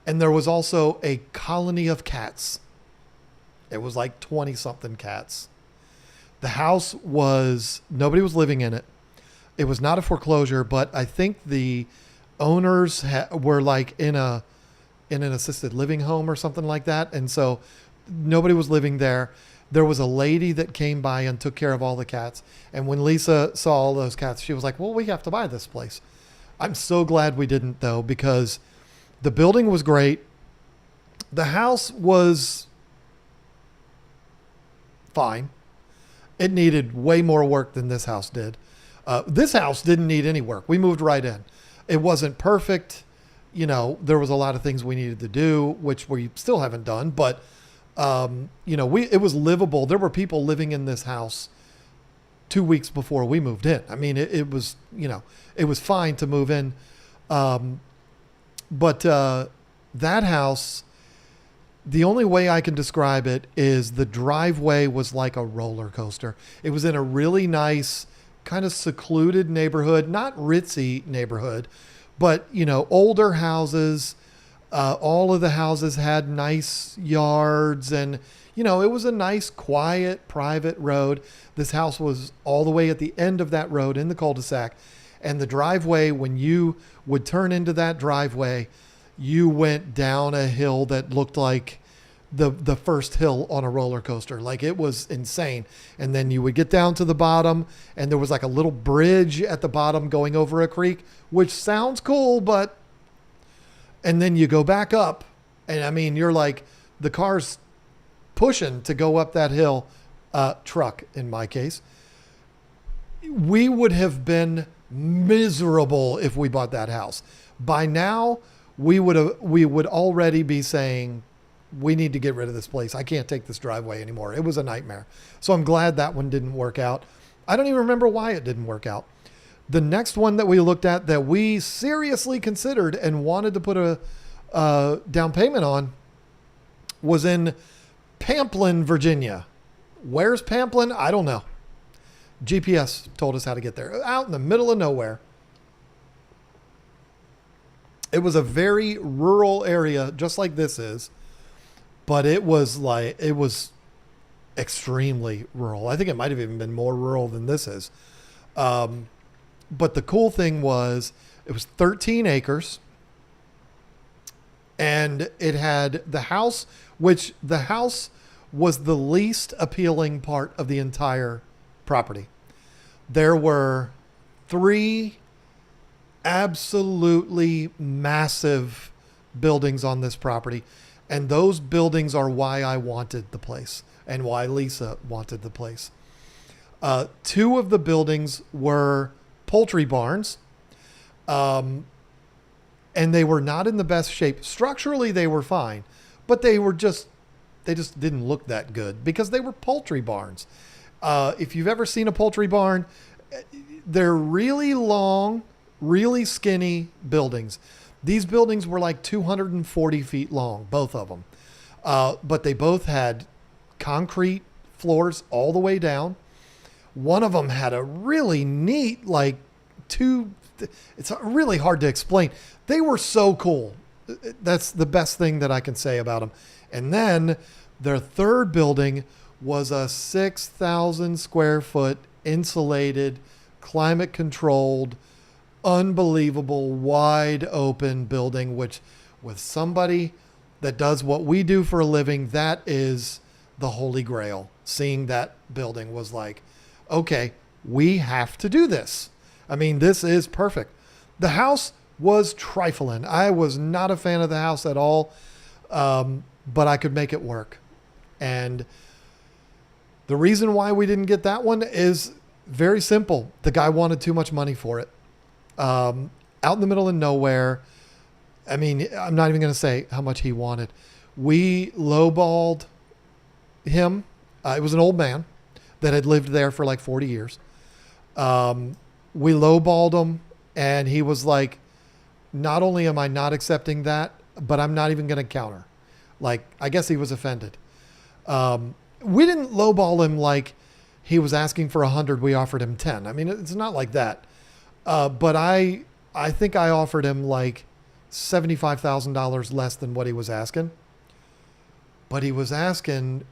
And there was also a colony of cats. It was like 20 something cats. The house was, nobody was living in it. It was not a foreclosure, but I think the owners were like in an assisted living home or something like that. And so nobody was living there. There was a lady that came by and took care of all the cats. And when Lisa saw all those cats, she was like, well, we have to buy this place. I'm so glad we didn't, though, because the building was great. The house was fine. It needed way more work than this house did. This house didn't need any work. We moved right in. It wasn't perfect. You know, there was a lot of things we needed to do, which we still haven't done, but It was livable. There were people living in this house 2 weeks before we moved in. I mean, it was, it was fine to move in. But that house, the only way I can describe it is the driveway was like a roller coaster. It was in a really nice, kind of secluded neighborhood, not ritzy neighborhood, but, older houses. All of the houses had nice yards and, it was a nice, quiet, private road. This house was all the way at the end of that road in the cul-de-sac. And the driveway, when you would turn into that driveway, you went down a hill that looked like the first hill on a roller coaster. Like, it was insane. And then you would get down to the bottom and there was like a little bridge at the bottom going over a creek, which sounds cool, and then you go back up and I mean, you're like, the car's pushing to go up that hill, truck in my case. We would have been miserable if we bought that house. By now, we would already be saying, we need to get rid of this place. I can't take this driveway anymore. It was a nightmare. So I'm glad that one didn't work out. I don't even remember why it didn't work out. The next one that we looked at that we seriously considered and wanted to put a down payment on was in Pamplin, Virginia. Where's Pamplin? I don't know. GPS told us how to get there. Out in the middle of nowhere. It was a very rural area, just like this is, but it was extremely rural. I think it might have even been more rural than this is. But the cool thing was it was 13 acres and it had the house, which the house was the least appealing part of the entire property. There were 3 absolutely massive buildings on this property. And those buildings are why I wanted the place and why Lisa wanted the place. 2 of the buildings were poultry barns. And they were not in the best shape. Structurally, they were fine, but they just didn't look that good because they were poultry barns. If you've ever seen a poultry barn, they're really long, really skinny buildings. These buildings were like 240 feet long, both of them. But they both had concrete floors all the way down. One of them had a really neat, it's really hard to explain. They were so cool. That's the best thing that I can say about them. And then their third building was a 6,000 square foot insulated, climate controlled, unbelievable, wide open building, which with somebody that does what we do for a living, that is the holy grail. Seeing that building was like, okay, we have to do this. I mean, this is perfect. The house was trifling. I was not a fan of the house at all, but I could make it work. And the reason why we didn't get that one is very simple. The guy wanted too much money for it. Out in the middle of nowhere. I mean, I'm not even going to say how much he wanted. We lowballed him. It was an old man that had lived there for like 40 years. We lowballed him and he was like, not only am I not accepting that, but I'm not even going to counter. Like, I guess he was offended. We didn't lowball him like he was asking for 100. We offered him 10. I mean, it's not like that. But I think I offered him like $75,000 less than what he was asking. But he was asking,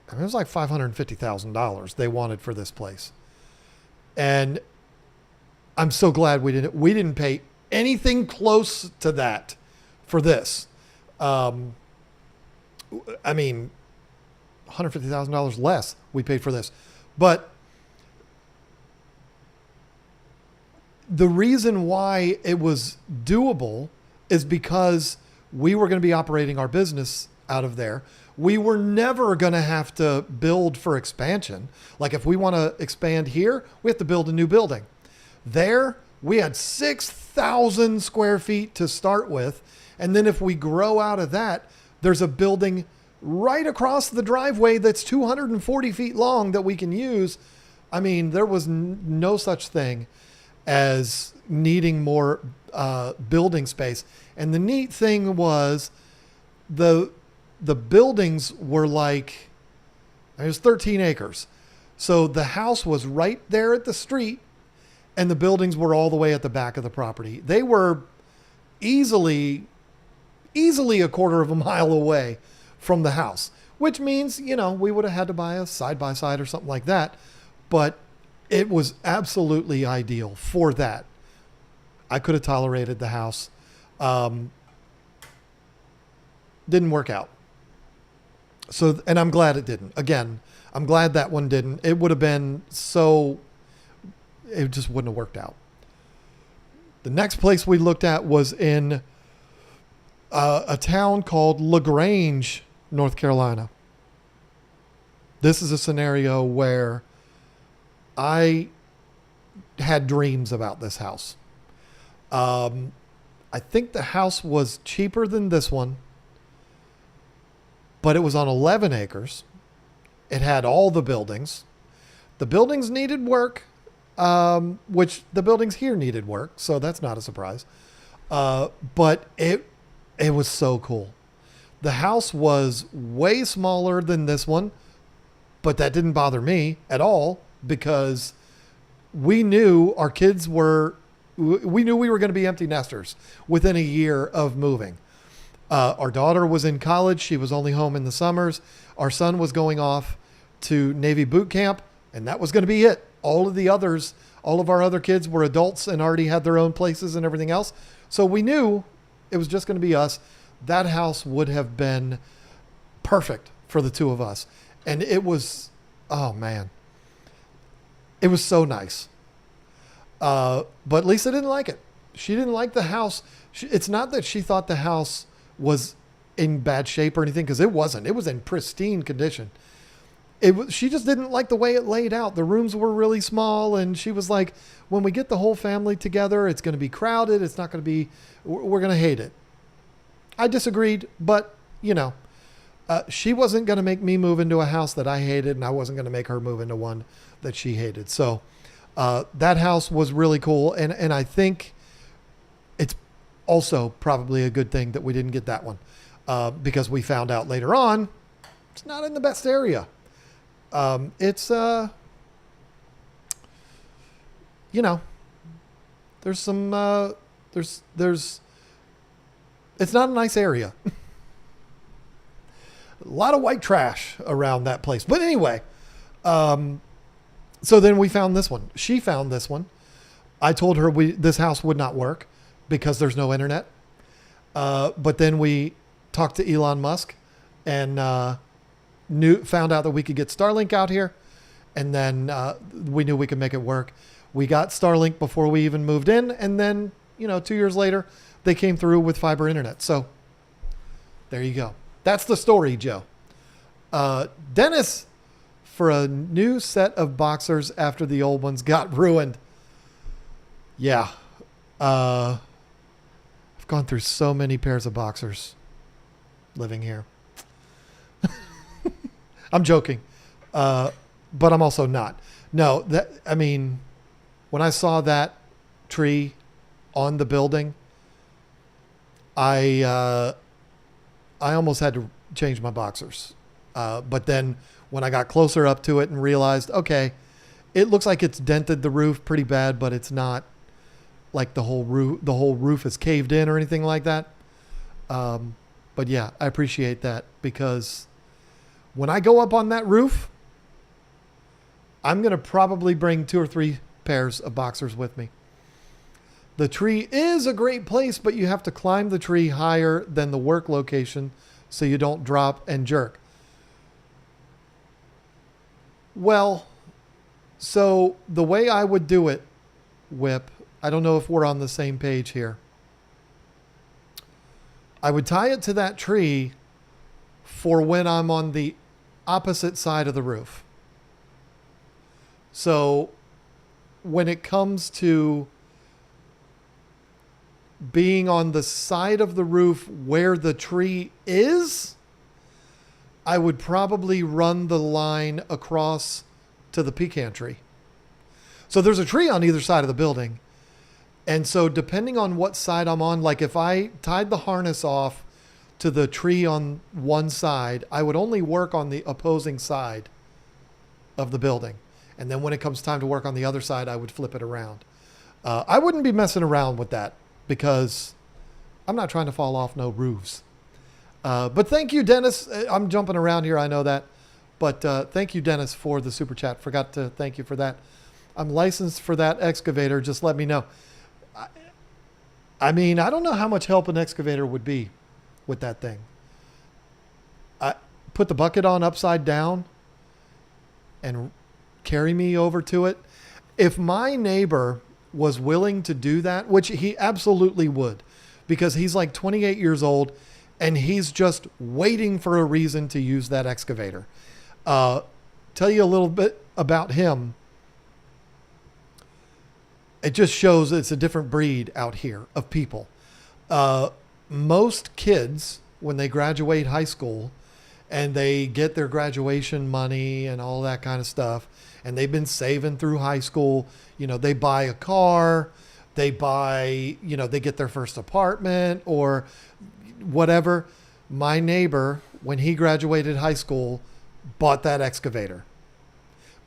I mean, it was like $550,000 they wanted for this place. And I'm so glad we didn't pay anything close to that for this. I mean, $150,000 less we paid for this. But the reason why it was doable is because we were going to be operating our business out of there. We were never going to have to build for expansion. Like if we want to expand here, we have to build a new building. There, we had 6,000 square feet to start with. And then if we grow out of that, there's a building right across the driveway that's 240 feet long that we can use. I mean, there was no such thing as needing more building space. And the neat thing was the buildings were like, it was 13 acres. So the house was right there at the street and the buildings were all the way at the back of the property. They were easily a quarter of a mile away from the house, which means, we would have had to buy a side by side or something like that. But it was absolutely ideal for that. I could have tolerated the house. Didn't work out. So, and I'm glad it didn't. Again, I'm glad that one didn't. It would have been it just wouldn't have worked out. The next place we looked at was in a town called LaGrange, North Carolina. This is a scenario where I had dreams about this house. I think the house was cheaper than this one, but it was on 11 acres. It had all the buildings. The buildings needed work, which the buildings here needed work, so that's not a surprise. But it was so cool. The house was way smaller than this one, but that didn't bother me at all because we knew we knew we were going to be empty nesters within a year of moving. Our daughter was in college. She was only home in the summers. Our son was going off to Navy boot camp, and that was going to be it. All of our other kids were adults and already had their own places and everything else. So we knew it was just going to be us. That house would have been perfect for the two of us. And it was, oh man, it was so nice. But Lisa didn't like it. She didn't like the house. It's not that she thought the house was in bad shape or anything, because it wasn't. It was in pristine condition. She just didn't like the way it laid out. The rooms were really small, and she was like, when we get the whole family together, it's going to be crowded. It's not going to be, we're going to hate it. I disagreed, but she wasn't going to make me move into a house that I hated, and I wasn't going to make her move into one that she hated. So that house was really cool. And I think it's also probably a good thing that we didn't get that one because we found out later on it's not in the best area. It's, there's some, it's not a nice area. A lot of white trash around that place. But anyway, so then we found this one. She found this one. I told her this house would not work because there's no internet. But then we talked to Elon Musk and found out that we could get Starlink out here. And then we knew we could make it work. We got Starlink before we even moved in. And then, 2 years later, they came through with fiber internet. So there you go. That's the story, Joe. Dennis, for a new set of boxers after the old ones got ruined. Yeah. I've gone through so many pairs of boxers living here. I'm joking. But I'm also not. No, when I saw that tree on the building, I almost had to change my boxers. But then when I got closer up to it and realized, okay, it looks like it's dented the roof pretty bad, but it's not like the whole roof is caved in or anything like that. But yeah, I appreciate that because when I go up on that roof, I'm going to probably bring 2 or 3 pairs of boxers with me. The tree is a great place, but you have to climb the tree higher than the work location so you don't drop and jerk. Well, so the way I would do it, Whip, I don't know if we're on the same page here. I would tie it to that tree for when I'm on the opposite side of the roof. So when it comes to being on the side of the roof where the tree is, I would probably run the line across to the pecan tree. So there's a tree on either side of the building. And so depending on what side I'm on, like if I tied the harness off to the tree on one side, I would only work on the opposing side of the building. And then when it comes time to work on the other side, I would flip it around. I wouldn't be messing around with that because I'm not trying to fall off no roofs. But thank you, Dennis. I'm jumping around here. I know that. But thank you, Dennis, for the super chat. Forgot to thank you for that. I'm licensed for that excavator. Just let me know. I mean, I don't know how much help an excavator would be with that thing. I put the bucket on upside down and carry me over to it. If my neighbor was willing to do that, which he absolutely would, because he's like 28 years old and he's just waiting for a reason to use that excavator. Tell you a little bit about him. It just shows it's a different breed out here of people. Most kids, when they graduate high school and they get their graduation money and all that kind of stuff, and they've been saving through high school, they buy a car, they get their first apartment or whatever. My neighbor, when he graduated high school, bought that excavator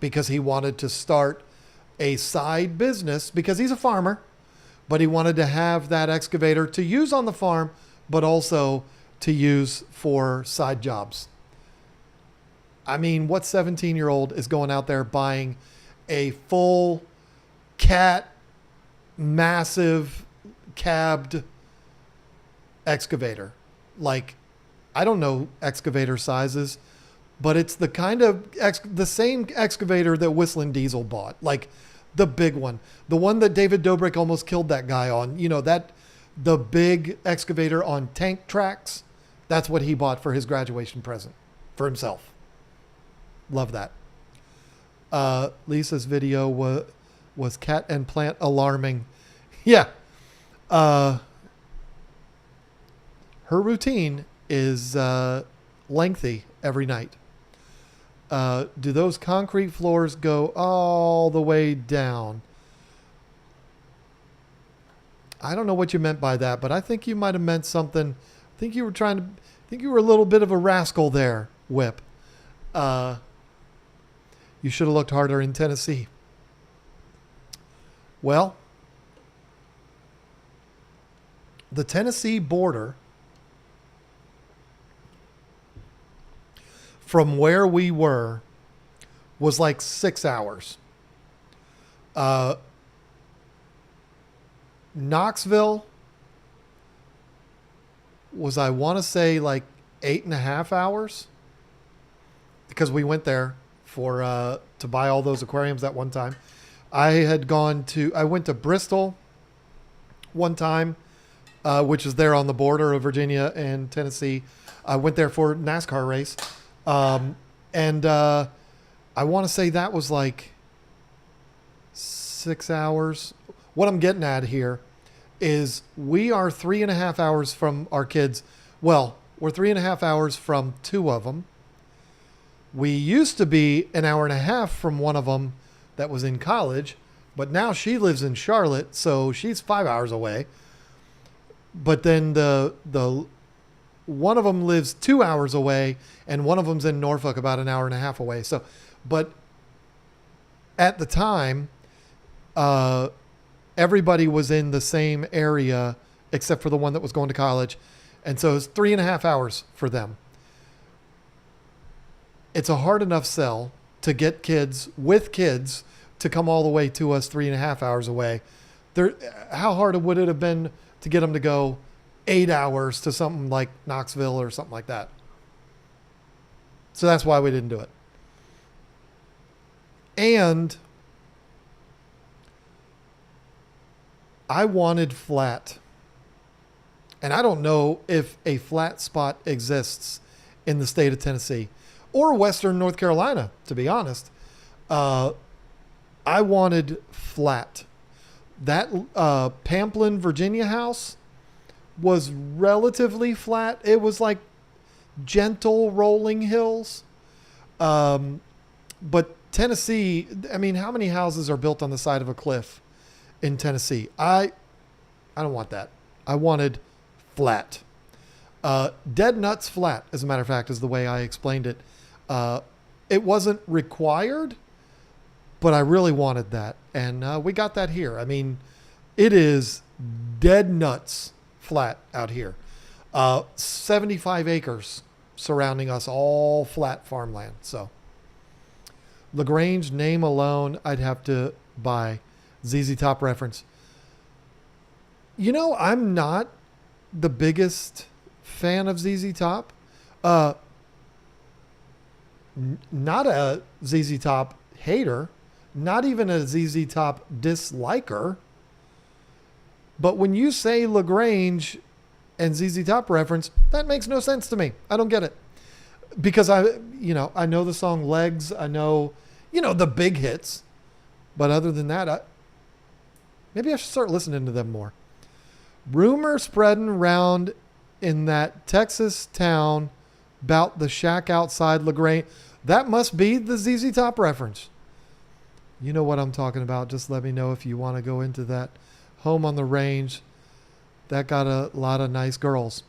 because he wanted to start a side business because he's a farmer, but he wanted to have that excavator to use on the farm, but also to use for side jobs. I mean, what 17-year-old is going out there buying a full cat, massive cabbed excavator? Like, I don't know excavator sizes, but it's the kind of the same excavator that Whistling Diesel bought, like the big one, the one that David Dobrik almost killed that guy on. The big excavator on tank tracks. That's what he bought for his graduation present for himself. Love that. Lisa's video was cat and plant alarming. Yeah. Her routine is lengthy every night. Do those concrete floors go all the way down? I don't know what you meant by that, but I think you might have meant something. I think you were a little bit of a rascal there, Whip. You should have looked harder in Tennessee. Well, the Tennessee border from where we were was like 6 hours. Knoxville was, I want to say, like 8.5 hours because we went there for to buy all those aquariums that one time. I went to Bristol one time, which is there on the border of Virginia and Tennessee. I went there for a NASCAR race. And I want to say that was like 6 hours. What I'm getting at here is we are 3.5 hours from our kids. Well, we're 3.5 hours from two of them. We used to be an hour and a half from one of them that was in college, but now she lives in Charlotte, so she's 5 hours away. But then the one of them lives 2 hours away, and one of them's in Norfolk about an hour and a half away. So, but at the time, everybody was in the same area except for the one that was going to college. And so it's 3.5 hours for them. It's a hard enough sell to get kids with kids to come all the way to us 3.5 hours away. How hard would it have been to get them to go 8 hours to something like Knoxville or something like that? So that's why we didn't do it. And I wanted flat. And I don't know if a flat spot exists in the state of Tennessee or Western North Carolina, to be honest. I wanted flat. That Pamplin, Virginia house was relatively flat. It was like gentle rolling hills. But Tennessee, I mean, how many houses are built on the side of a cliff in Tennessee? I don't want that. I wanted flat. Dead nuts flat, as a matter of fact, is the way I explained it. It wasn't required, but I really wanted that. And we got that here. I mean, it is dead nuts flat out here. 75 acres surrounding us, all flat farmland. So LaGrange name alone, I'd have to buy. ZZ Top reference. You know, I'm not the biggest fan of ZZ Top. Not a ZZ Top hater, not even a ZZ Top disliker. But when you say LaGrange and ZZ Top reference, that makes no sense to me. I don't get it. Because I know the song Legs. I know, the big hits. But other than that, maybe I should start listening to them more. Rumor spreading around in that Texas town about the shack outside LaGrange. That must be the ZZ Top reference. You know what I'm talking about. Just let me know if you want to go into that home on the range. That got a lot of nice girls.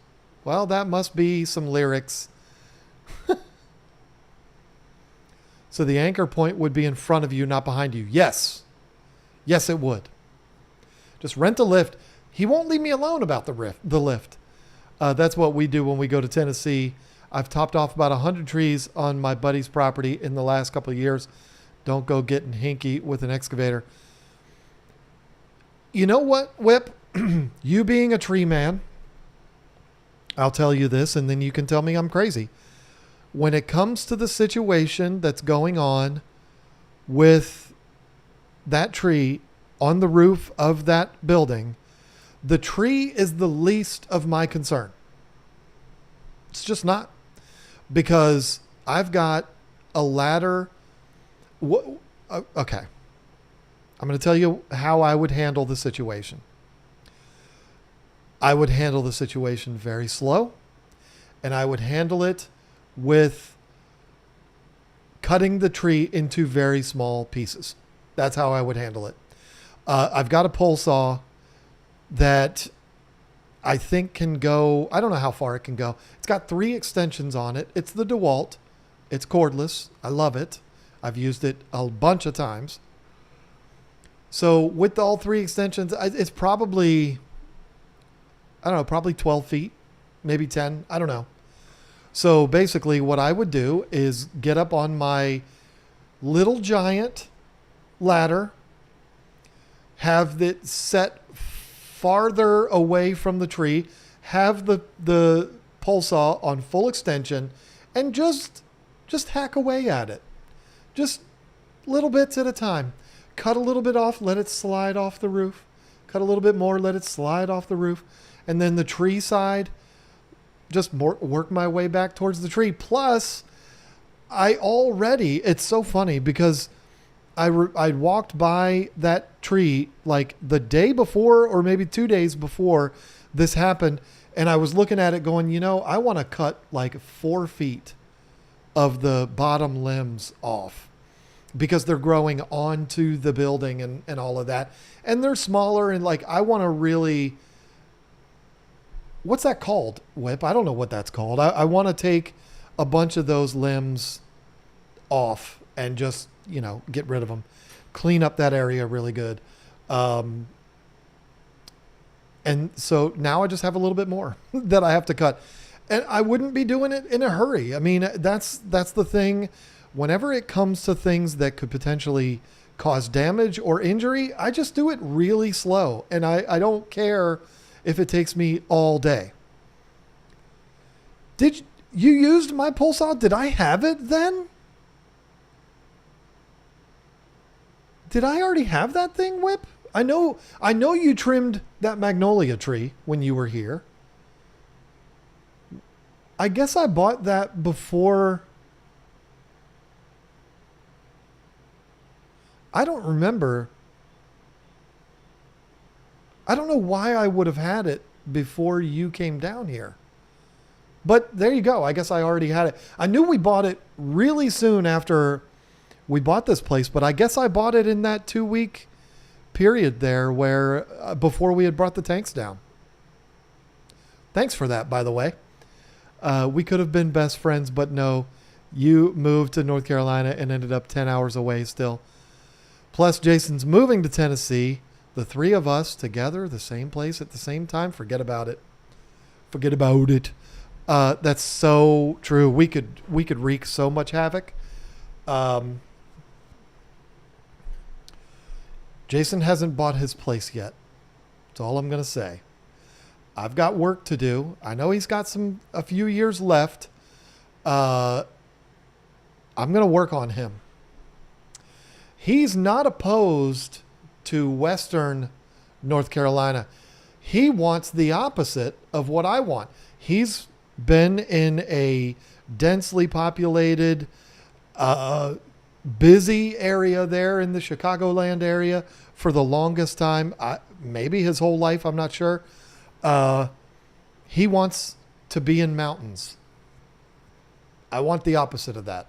Well, that must be some lyrics. So the anchor point would be in front of you, not behind you. Yes. Yes, it would. Just rent a lift. He won't leave me alone about the lift. That's what we do when we go to Tennessee. I've topped off about 100 trees on my buddy's property in the last couple of years. Don't go getting hinky with an excavator. You know what, Whip? You being a tree man, I'll tell you this, and then you can tell me I'm crazy. When it comes to the situation that's going on with that tree on the roof of that building, the tree is the least of my concern. It's just not. Because I've got a ladder. Okay. I'm going to tell you how I would handle the situation. I would handle the situation very slow, and I would handle it with cutting the tree into very small pieces. That's how I would handle it. I've got a pole saw that I think can go, I don't know how far it can go. It's got 3 extensions on it. It's the DeWalt. It's cordless. I love it. I've used it a bunch of times. So with all 3 extensions, it's probably, I don't know, probably 12 feet, maybe 10. I don't know. So basically what I would do is get up on my little giant ladder, have it set farther away from the tree, have the pole saw on full extension, and just hack away at it. Just little bits at a time. Cut a little bit off, let it slide off the roof. Cut a little bit more, let it slide off the roof. And then the tree side, just work my way back towards the tree. Plus, it's so funny because I walked by that tree like the day before or maybe 2 days before this happened. And I was looking at it going, I want to cut like 4 feet of the bottom limbs off because they're growing onto the building and all of that. And they're smaller and like, I want to really, what's that called, Whip? I don't know what that's called. I want to take a bunch of those limbs off and just, get rid of them. Clean up that area really good. And so now I just have a little bit more that I have to cut. And I wouldn't be doing it in a hurry. I mean, that's the thing. Whenever it comes to things that could potentially cause damage or injury, I just do it really slow. And I don't care if it takes me all day. Did you used my pole saw? Did I have it then? Did I already have that thing, Whip? I know you trimmed that magnolia tree when you were here. I guess I bought that before. I don't remember. I don't know why I would have had it before you came down here. But there you go. I guess I already had it. I knew we bought it really soon after we bought this place, but I guess I bought it in that 2-week period there where before we had brought the tanks down. Thanks for that, by the way. We could have been best friends, but no, you moved to North Carolina and ended up 10 hours away still. Plus, Jason's moving to Tennessee. The three of us together, the same place at the same time. Forget about it. Forget about it. That's so true. We could wreak so much havoc. Jason hasn't bought his place yet. That's all I'm going to say. I've got work to do. I know he's got a few years left. I'm going to work on him. He's not opposed to Western North Carolina. He wants the opposite of what I want. He's been in a densely populated, busy area there in the Chicagoland area for the longest time. Maybe his whole life, I'm not sure. He wants to be in mountains. I want the opposite of that.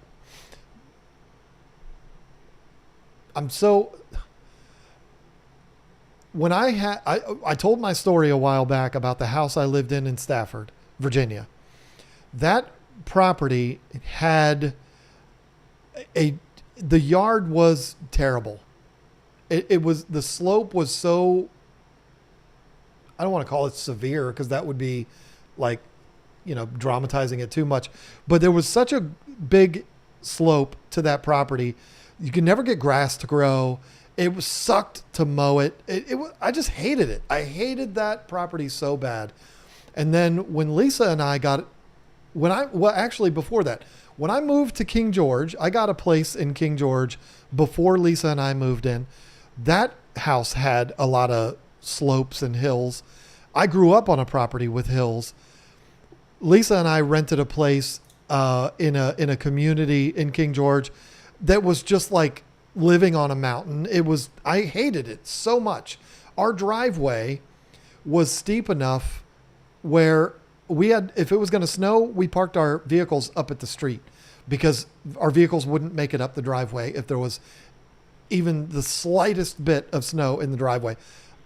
When I told my story a while back about the house I lived in Stafford, Virginia. That property had the yard was terrible. It was, the slope was so, I don't want to call it severe because that would be like, dramatizing it too much. But there was such a big slope to that property. You could never get grass to grow. It was sucked to mow it. I just hated it. I hated that property so bad. And then when Lisa and I actually before that, when I moved to King George, I got a place in King George before Lisa and I moved in. That house had a lot of slopes and hills. I grew up on a property with hills. Lisa and I rented a place in a community in King George that was just like living on a mountain. I hated it so much. Our driveway was steep enough where if it was going to snow, we parked our vehicles up at the street because our vehicles wouldn't make it up the driveway if there was even the slightest bit of snow in the driveway.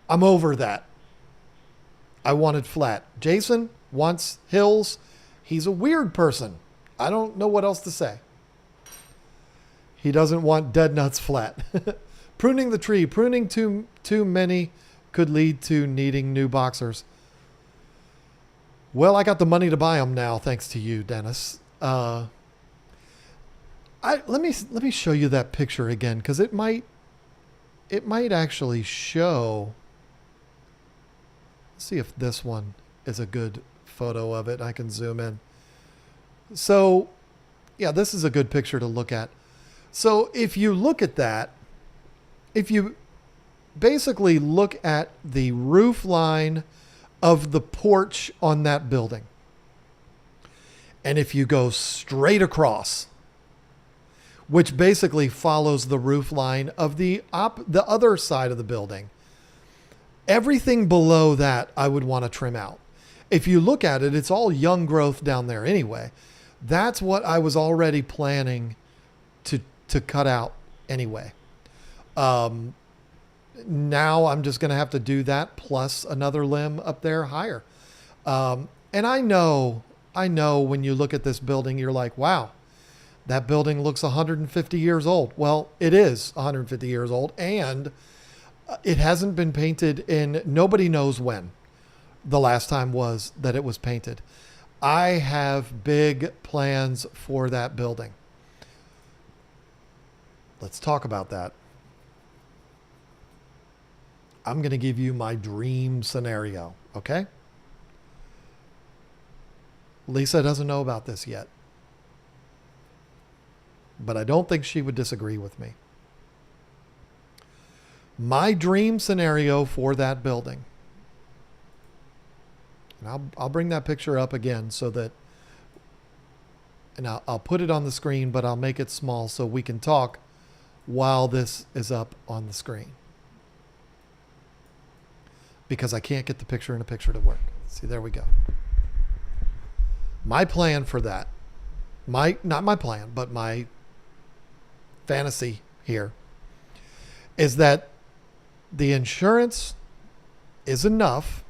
I'm over that. I wanted flat. Jason wants hills. He's a weird person. I don't know what else to say. He doesn't want dead nuts flat. Pruning the tree. Pruning too many could lead to needing new boxers. Well, I got the money to buy them now, thanks to you, Dennis. Let me show you that picture again, because it might actually show. Let's see if this one is a good photo of it. I can zoom in. So, yeah, this is a good picture to look at. So if you look at that, if you basically look at the roof line of the porch on that building, and if you go straight across, which basically follows the roof line of the other side of the building, everything below that I would want to trim out. If you look at it, it's all young growth down there anyway. That's what I was already planning to cut out anyway. Now I'm just going to have to do that plus another limb up there higher. And I know when you look at this building, you're like, wow, that building looks 150 years old. Well, it is 150 years old, and it hasn't been painted in nobody knows when the last time was that it was painted. I have big plans for that building. Let's talk about that. I'm going to give you my dream scenario, okay? Lisa doesn't know about this yet, but I don't think she would disagree with me. My dream scenario for that building, and I'll bring that picture up again so that, and I'll put it on the screen, but I'll make it small so we can talk while this is up on the screen, because I can't get the picture in a picture to work. See, there we go. My plan for that, not my plan, but my fantasy here is that the insurance is enough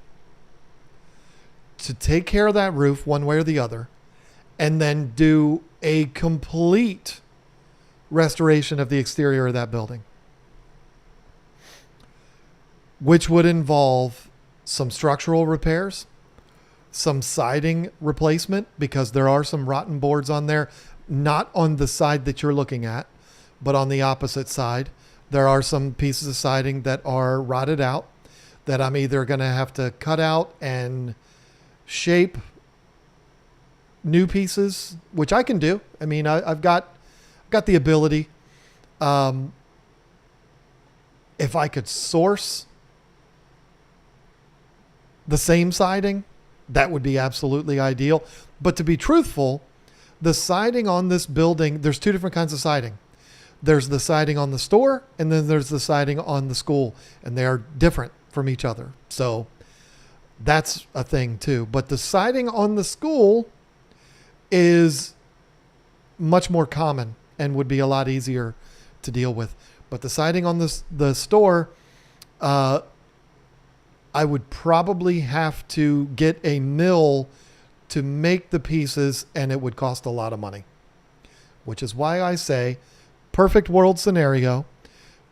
to take care of that roof one way or the other, and then do a complete restoration of the exterior of that building, which would involve some structural repairs, some siding replacement, because there are some rotten boards on there, not on the side that you're looking at, but on the opposite side. There are some pieces of siding that are rotted out that I'm either going to have to cut out and shape new pieces, which I can do. I mean, I've got the ability. If I could source the same siding, that would be absolutely ideal. But to be truthful, the siding on this building, there's two different kinds of siding. There's the siding on the store, and then there's the siding on the school, and they are different from each other. So that's a thing too. But the siding on the school is much more common and would be a lot easier to deal with. But the siding on the store, I would probably have to get a mill to make the pieces, and it would cost a lot of money, which is why I say perfect world scenario,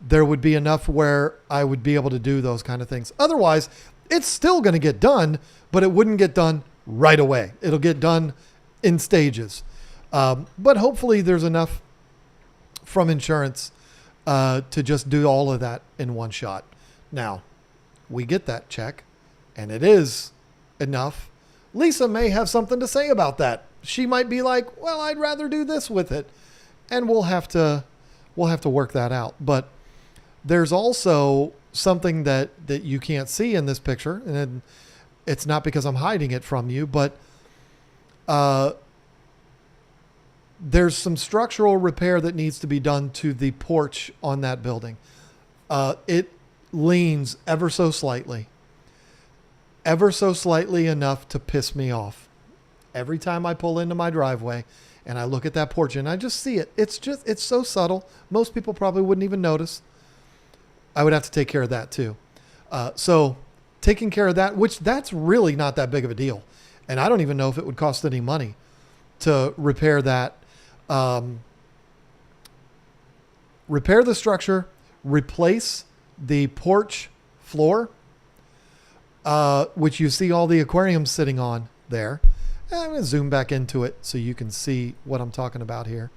there would be enough where I would be able to do those kind of things. Otherwise, it's still going to get done, but it wouldn't get done right away. It'll get done in stages. But hopefully there's enough from insurance to just do all of that in one shot. Now, we get that check, and it is enough. Lisa may have something to say about that. She might be like, well, I'd rather do this with it. And we'll have to work that out. But there's also something that you can't see in this picture, and it's not because I'm hiding it from you, but there's some structural repair that needs to be done to the porch on that building. It leans ever so slightly enough to piss me off. Every time I pull into my driveway and I look at that porch and I just see it, it's so subtle. Most people probably wouldn't even notice. I would have to take care of that too. So taking care of that, which that's really not that big of a deal. And I don't even know if it would cost any money to repair that. Repair the structure, replace the porch floor, which you see all the aquariums sitting on there. And I'm going to zoom back into it so you can see what I'm talking about here.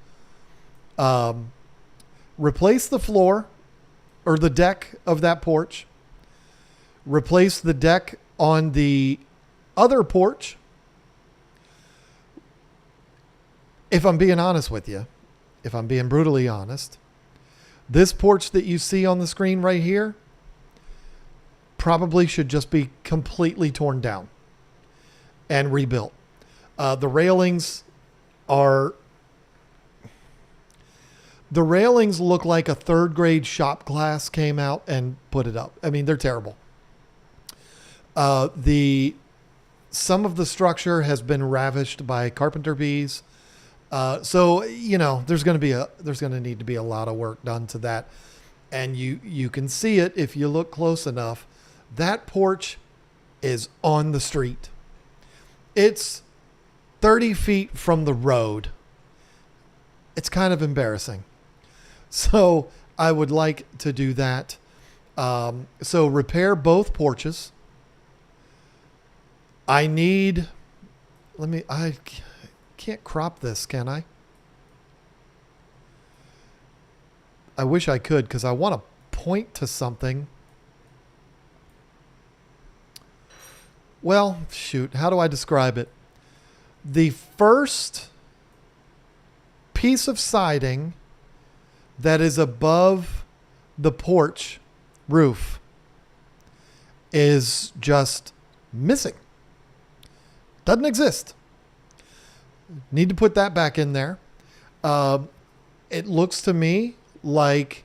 Replace the floor or the deck of that porch. Replace the deck on the other porch. If I'm being honest with you, if I'm being brutally honest, this porch that you see on the screen right here probably should just be completely torn down and rebuilt. The railings look like a third grade shop class came out and put it up. I mean, they're terrible. Some of the structure has been ravished by carpenter bees. So, you know, there's going to need to be a lot of work done to that. And you can see it if you look close enough. That porch is on the street. It's 30 feet from the road. It's kind of embarrassing. So I would like to do that. So repair both porches. I can't crop this, can I? I wish I could, because I want to point to something. Well, shoot, how do I describe it? The first piece of siding that is above the porch roof is just missing. Doesn't exist. Need to put that back in there. It looks to me like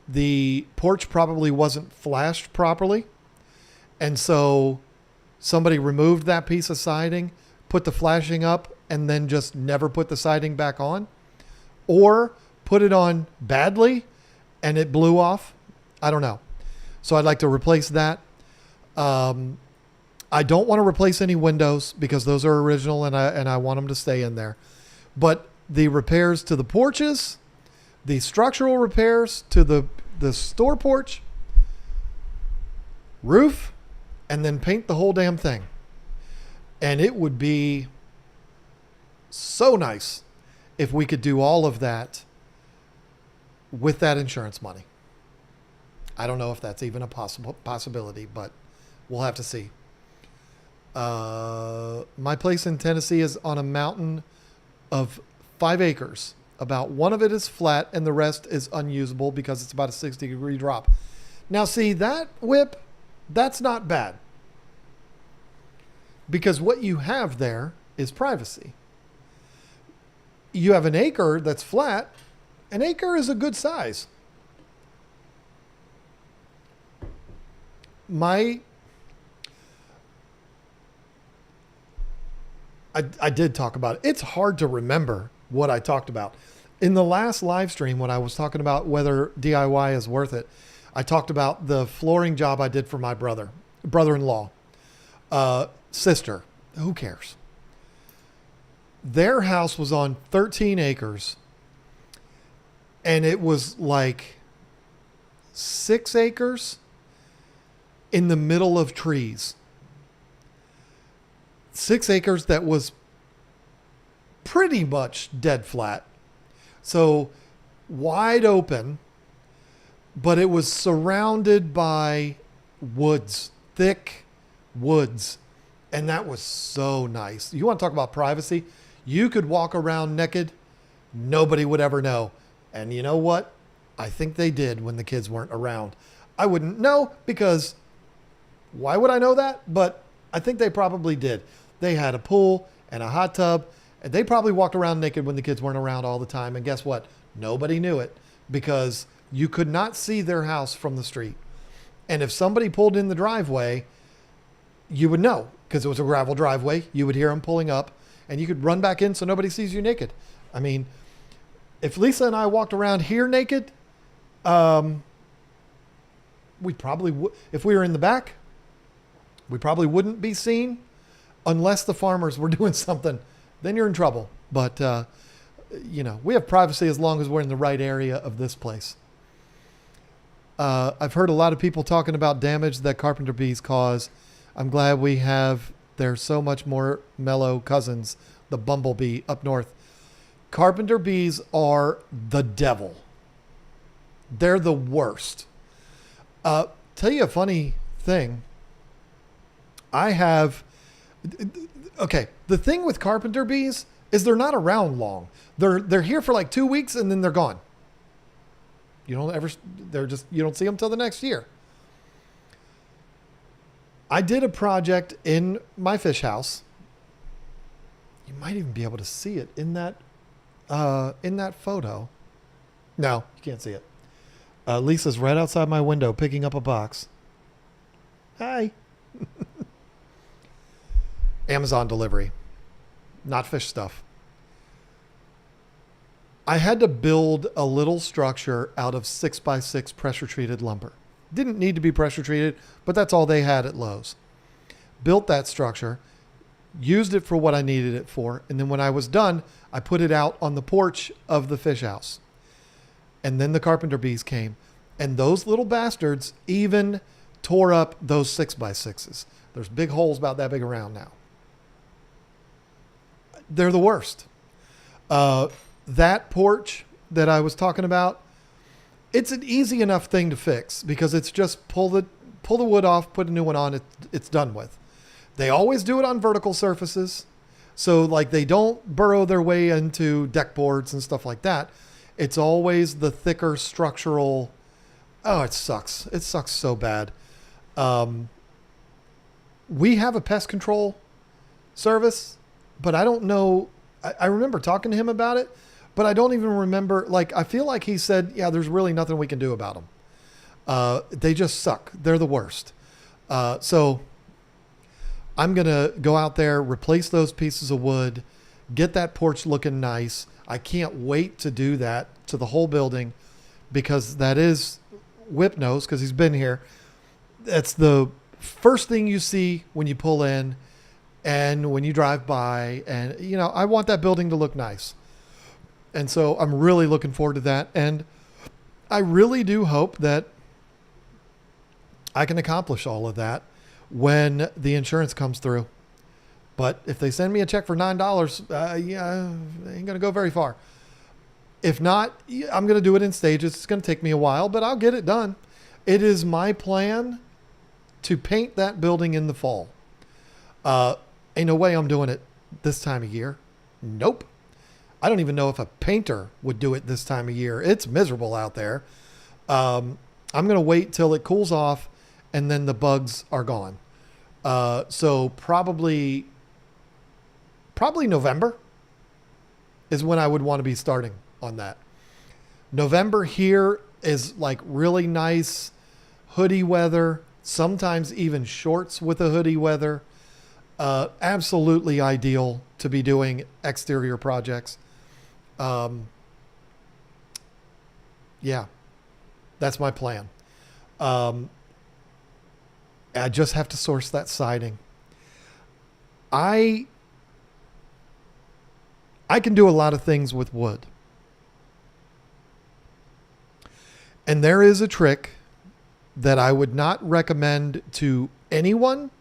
the porch probably wasn't flashed properly. And so somebody removed that piece of siding, put the flashing up and then just never put the siding back on, or put it on badly and it blew off. I don't know. So I'd like to replace that. I don't want to replace any windows because those are original and I want them to stay in there. But the repairs to the porches, the structural repairs to the store porch, roof, and then paint the whole damn thing. And it would be so nice if we could do all of that with that insurance money. I don't know if that's even a possibility, but we'll have to see. My place in Tennessee is on a mountain of 5 acres. About one of it is flat and the rest is unusable because it's about a 60-degree drop. Now, see, that whip, that's not bad. Because what you have there is privacy. You have an acre that's flat. An acre is a good size. I did talk about it. It's hard to remember what I talked about. In the last live stream, when I was talking about whether DIY is worth it, I talked about the flooring job I did for my brother-in-law, sister, who cares? Their house was on 13 acres and it was like 6 acres in the middle of trees. 6 acres that was pretty much dead flat. So wide open, but it was surrounded by woods, thick woods. And that was so nice. You want to talk about privacy? You could walk around naked. Nobody would ever know. And you know what? I think they did when the kids weren't around. I wouldn't know because why would I know that? But I think they probably did. They had a pool and a hot tub, and they probably walked around naked when the kids weren't around all the time. And guess what? Nobody knew it because you could not see their house from the street. And if somebody pulled in the driveway, you would know because it was a gravel driveway. You would hear them pulling up and you could run back in so nobody sees you naked. I mean, if Lisa and I walked around here naked, we probably would, if we were in the back, we probably wouldn't be seen unless the farmers were doing something. Then you're in trouble. But, we have privacy as long as we're in the right area of this place. I've heard a lot of people talking about damage that carpenter bees cause. I'm glad we have their so much more mellow cousins, the bumblebee up north. Carpenter bees are the devil. They're the worst. Tell you a funny thing. The thing with carpenter bees is they're not around long. They're here for like 2 weeks and then they're gone. You don't see them till the next year. I did a project in my fish house. You might even be able to see it in that photo. No, you can't see it. Lisa's right outside my window picking up a box. Hi. Amazon delivery, not fish stuff. I had to build a little structure out of 6x6 pressure treated lumber. Didn't need to be pressure treated, but that's all they had at Lowe's. Built that structure, used it for what I needed it for, and then when I was done, I put it out on the porch of the fish house. And then the carpenter bees came, and those little bastards even tore up those 6x6s. There's big holes about that big around now. They're the worst. That porch that I was talking about, it's an easy enough thing to fix because it's just pull the wood off, put a new one on, it's done with. They always do it on vertical surfaces. So like they don't burrow their way into deck boards and stuff like that. It's always the thicker structural. Oh, it sucks. It sucks so bad. We have a pest control service, but I don't know. I remember talking to him about it, but I don't even remember. Like, I feel like he said, yeah, there's really nothing we can do about them. They just suck. They're the worst. So I'm going to go out there, replace those pieces of wood, get that porch looking nice. I can't wait to do that to the whole building because that is Whip knows because he's been here. That's the first thing you see when you pull in and when you drive by. And, you know, I want that building to look nice. And so I'm really looking forward to that. And I really do hope that I can accomplish all of that when the insurance comes through. But if they send me a check for $9, yeah, it ain't going to go very far. If not, I'm going to do it in stages. It's going to take me a while, but I'll get it done. It is my plan to paint that building in the fall. Ain't no way I'm doing it this time of year. Nope. I don't even know if a painter would do it this time of year. It's miserable out there. I'm going to wait till it cools off and then the bugs are gone. So probably November is when I would want to be starting on that. November here is like really nice hoodie weather, sometimes even shorts with a hoodie weather. Absolutely ideal to be doing exterior projects. Yeah, that's my plan. I just have to source that siding. I can do a lot of things with wood. And there is a trick that I would not recommend to anyone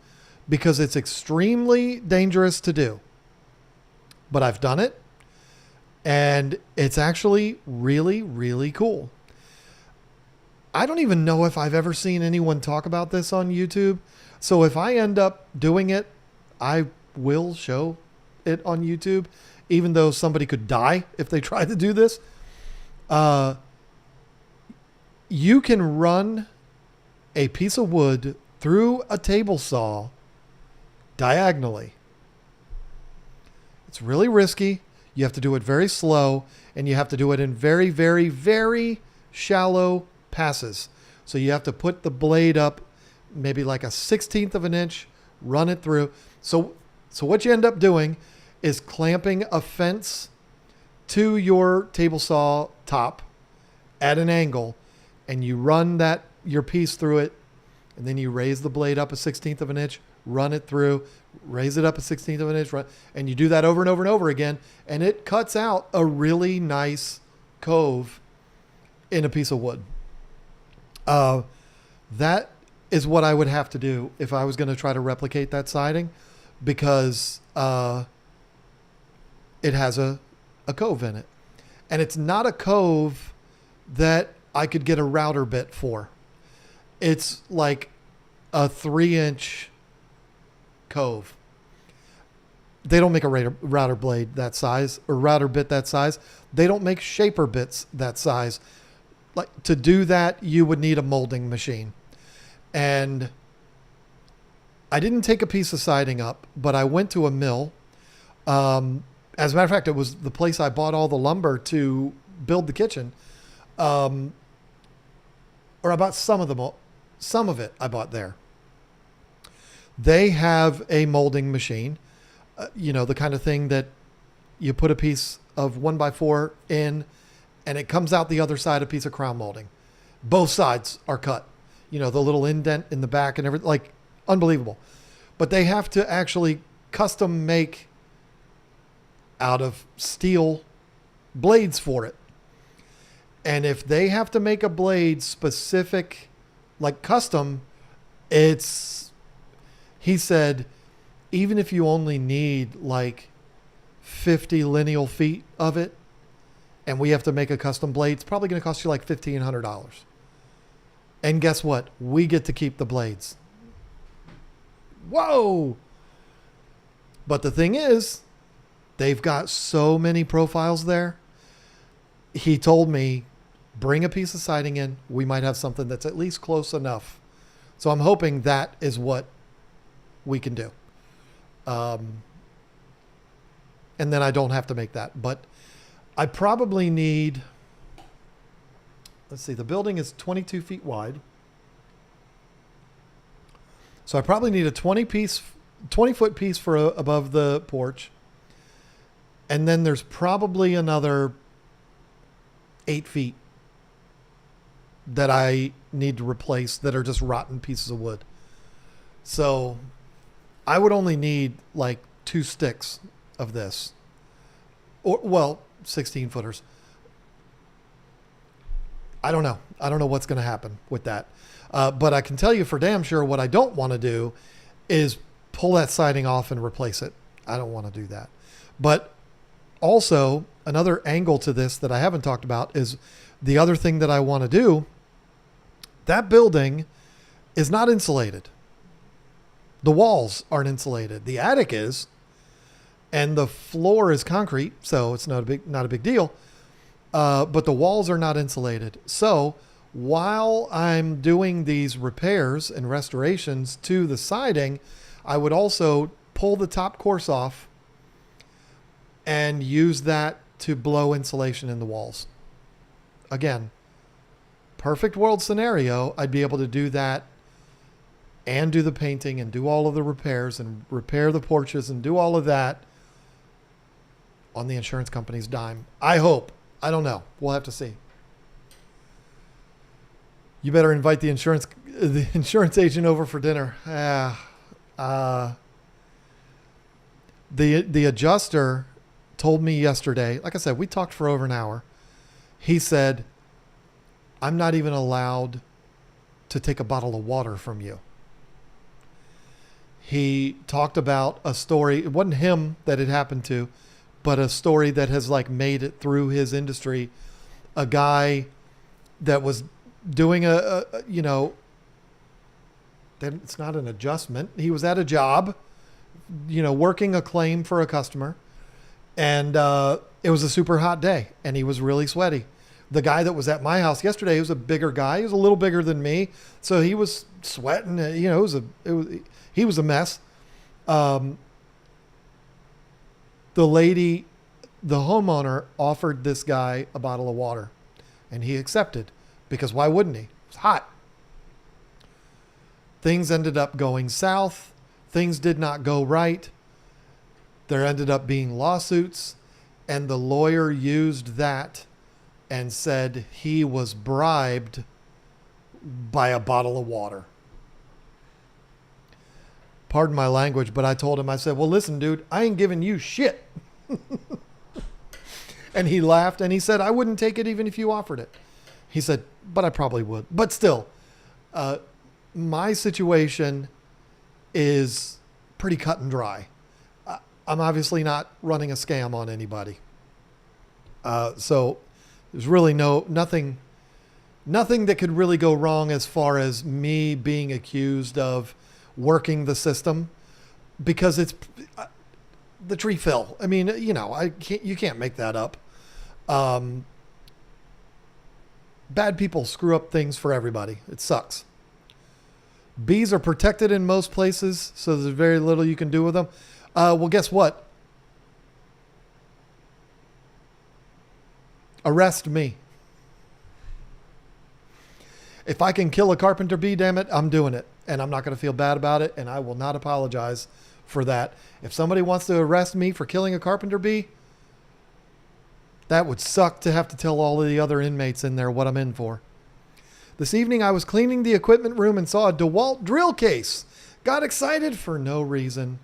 because it's extremely dangerous to do. But I've done it and it's actually really, really cool. I don't even know if I've ever seen anyone talk about this on YouTube. So if I end up doing it, I will show it on YouTube, even though somebody could die if they try to do this. You can run a piece of wood through a table saw diagonally. It's really risky. You have to do it very slow, and you have to do it in very, very, very shallow passes. So you have to put the blade up maybe like a 1/16 of an inch, run it through. So what you end up doing is clamping a fence to your table saw top at an angle, and you run your piece through it, and then you raise the blade up a 1/16 of an inch, run it through, raise it up a 1/16 of an inch, and you do that over and over and over again, and it cuts out a really nice cove in a piece of wood. That is what I would have to do if I was going to try to replicate that siding, because it has a cove in it. And it's not a cove that I could get a router bit for. It's like a 3-inch cove. They don't make a router blade that size or router bit that size. They don't make shaper bits that size. Like, to do that, you would need a molding machine. And I didn't take a piece of siding up, but I went to a mill. As a matter of fact, it was the place I bought all the lumber to build the kitchen. Or I bought some of it I bought there. They have a molding machine, the kind of thing that you put a piece of 1x4 in, and it comes out the other side a piece of crown molding. Both sides are cut. The little indent in the back and everything, like, unbelievable. But they have to actually custom make out of steel blades for it. And if they have to make a blade specific, like custom, he said, even if you only need like 50 lineal feet of it, and we have to make a custom blade, it's probably going to cost you like $1,500. And guess what? We get to keep the blades. Whoa! But the thing is, they've got so many profiles there. He told me, bring a piece of siding in. We might have something that's at least close enough. So I'm hoping that is what we can do. And then I don't have to make that. But I probably need, let's see, the building is 22 feet wide. So I probably need a 20-piece 20-foot piece for above the porch. And then there's probably another 8 feet that I need to replace that are just rotten pieces of wood. So I would only need like 2 sticks of this, or, well, 16 footers. I don't know. I don't know what's going to happen with that. But I can tell you for damn sure what I don't want to do is pull that siding off and replace it. I don't want to do that. But also, another angle to this that I haven't talked about is the other thing that I want to do. That building is not insulated. The walls aren't insulated. The attic is, and the floor is concrete, so it's not a big deal. But the walls are not insulated. So while I'm doing these repairs and restorations to the siding, I would also pull the top course off and use that to blow insulation in the walls. Again, perfect world scenario. I'd be able to do that and do the painting and do all of the repairs and repair the porches and do all of that on the insurance company's dime. I hope. I don't know. We'll have to see. You better invite the insurance agent over for dinner. The adjuster told me yesterday, like I said, we talked for over an hour. He said, I'm not even allowed to take a bottle of water from you. He talked about a story. It wasn't him that it happened to, but a story that has like made it through his industry. A guy that was doing it's not an adjustment. He was at a job, working a claim for a customer, and it was a super hot day and he was really sweaty. The guy that was at my house yesterday, he was a bigger guy. He was a little bigger than me. So he was sweating, he was a mess. The homeowner offered this guy a bottle of water and he accepted because why wouldn't he? It was hot. Things ended up going south. Things did not go right. There ended up being lawsuits, and the lawyer used that and said he was bribed by a bottle of water. Pardon my language, but I told him, I said, well, listen, dude, I ain't giving you shit. And he laughed and he said, I wouldn't take it even if you offered it. He said, but I probably would. But still, my situation is pretty cut and dry. I'm obviously not running a scam on anybody. So there's really nothing that could really go wrong as far as me being accused of working the system, because it's the tree fell. I mean, you can't make that up. Bad people screw up things for everybody. It sucks. Bees are protected in most places, so there's very little you can do with them. Well, guess what? Arrest me. If I can kill a carpenter bee, damn it, I'm doing it. And I'm not going to feel bad about it, and I will not apologize for that. If somebody wants to arrest me for killing a carpenter bee, that would suck to have to tell all of the other inmates in there what I'm in for. This evening, I was cleaning the equipment room and saw a DeWalt drill case. Got excited for no reason.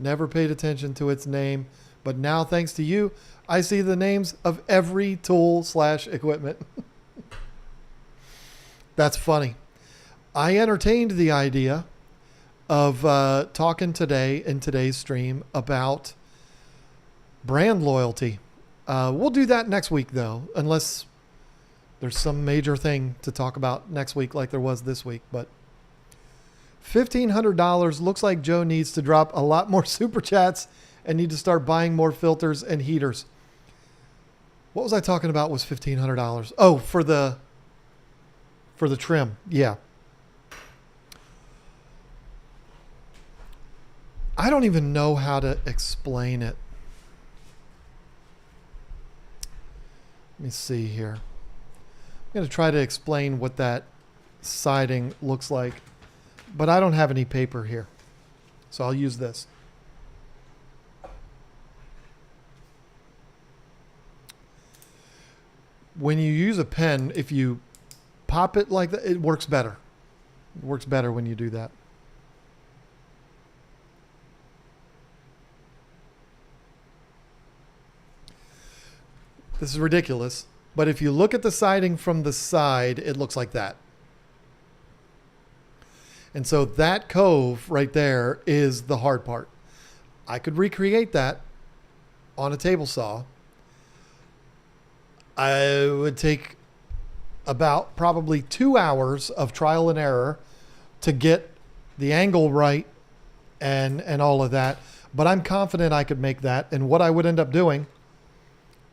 Never paid attention to its name. But now, thanks to you, I see the names of every tool/equipment. That's funny. I entertained the idea of talking today in today's stream about brand loyalty. We'll do that next week, though, unless there's some major thing to talk about next week like there was this week. But $1,500 looks like Joe needs to drop a lot more super chats and need to start buying more filters and heaters. What was I talking about was $1,500? Oh, for the trim. Yeah. I don't even know how to explain it. Let me see here. I'm going to try to explain what that siding looks like, but I don't have any paper here. So I'll use this. When you use a pen, if you pop it like that, it works better. It works better when you do that. This is ridiculous, but if you look at the siding from the side, it looks like that. And so that cove right there is the hard part. I could recreate that on a table saw. I would take about probably 2 hours of trial and error to get the angle right and all of that. But I'm confident I could make that. And what I would end up doing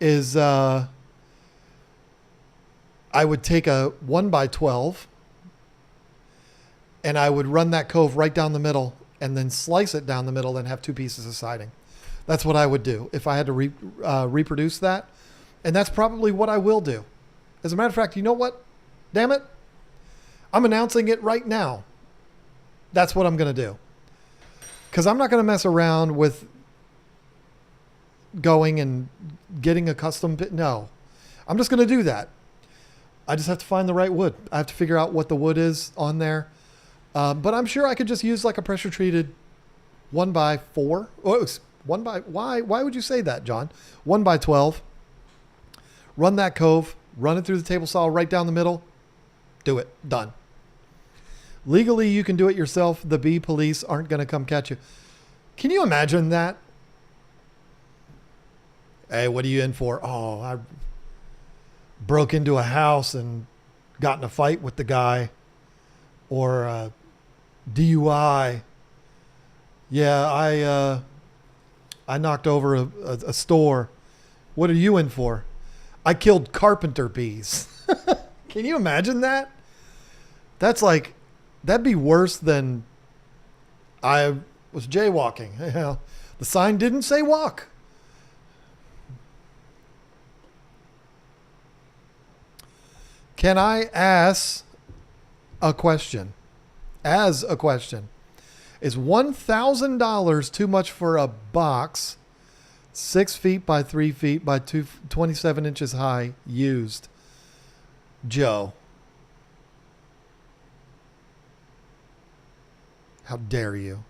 is I would take a 1x12 and I would run that cove right down the middle and then slice it down the middle and have 2 pieces of siding. That's what I would do if I had to reproduce that. And that's probably what I will do. As a matter of fact, you know what? Damn it. I'm announcing it right now. That's what I'm going to do. Because I'm not going to mess around with going and getting a custom bit. No. I'm just going to do that. I just have to find the right wood. I have to figure out what the wood is on there. But I'm sure I could just use like a pressure treated 1x4. Oh, why would you say that, John? 1x12. Run that cove, run it through the table saw right down the middle. Do it. Done. Legally, you can do it yourself. The bee police aren't going to come catch you. Can you imagine that? Hey, what are you in for? Oh, I broke into a house and got in a fight with the guy. Or DUI. Yeah, I knocked over a store. What are you in for? I killed carpenter bees. Can you imagine that? That'd be worse than I was jaywalking. The sign didn't say walk. Can I ask a question? As a question. Is $1,000 too much for a box 6 feet by 3 feet by 27 inches high used? Joe. How dare you?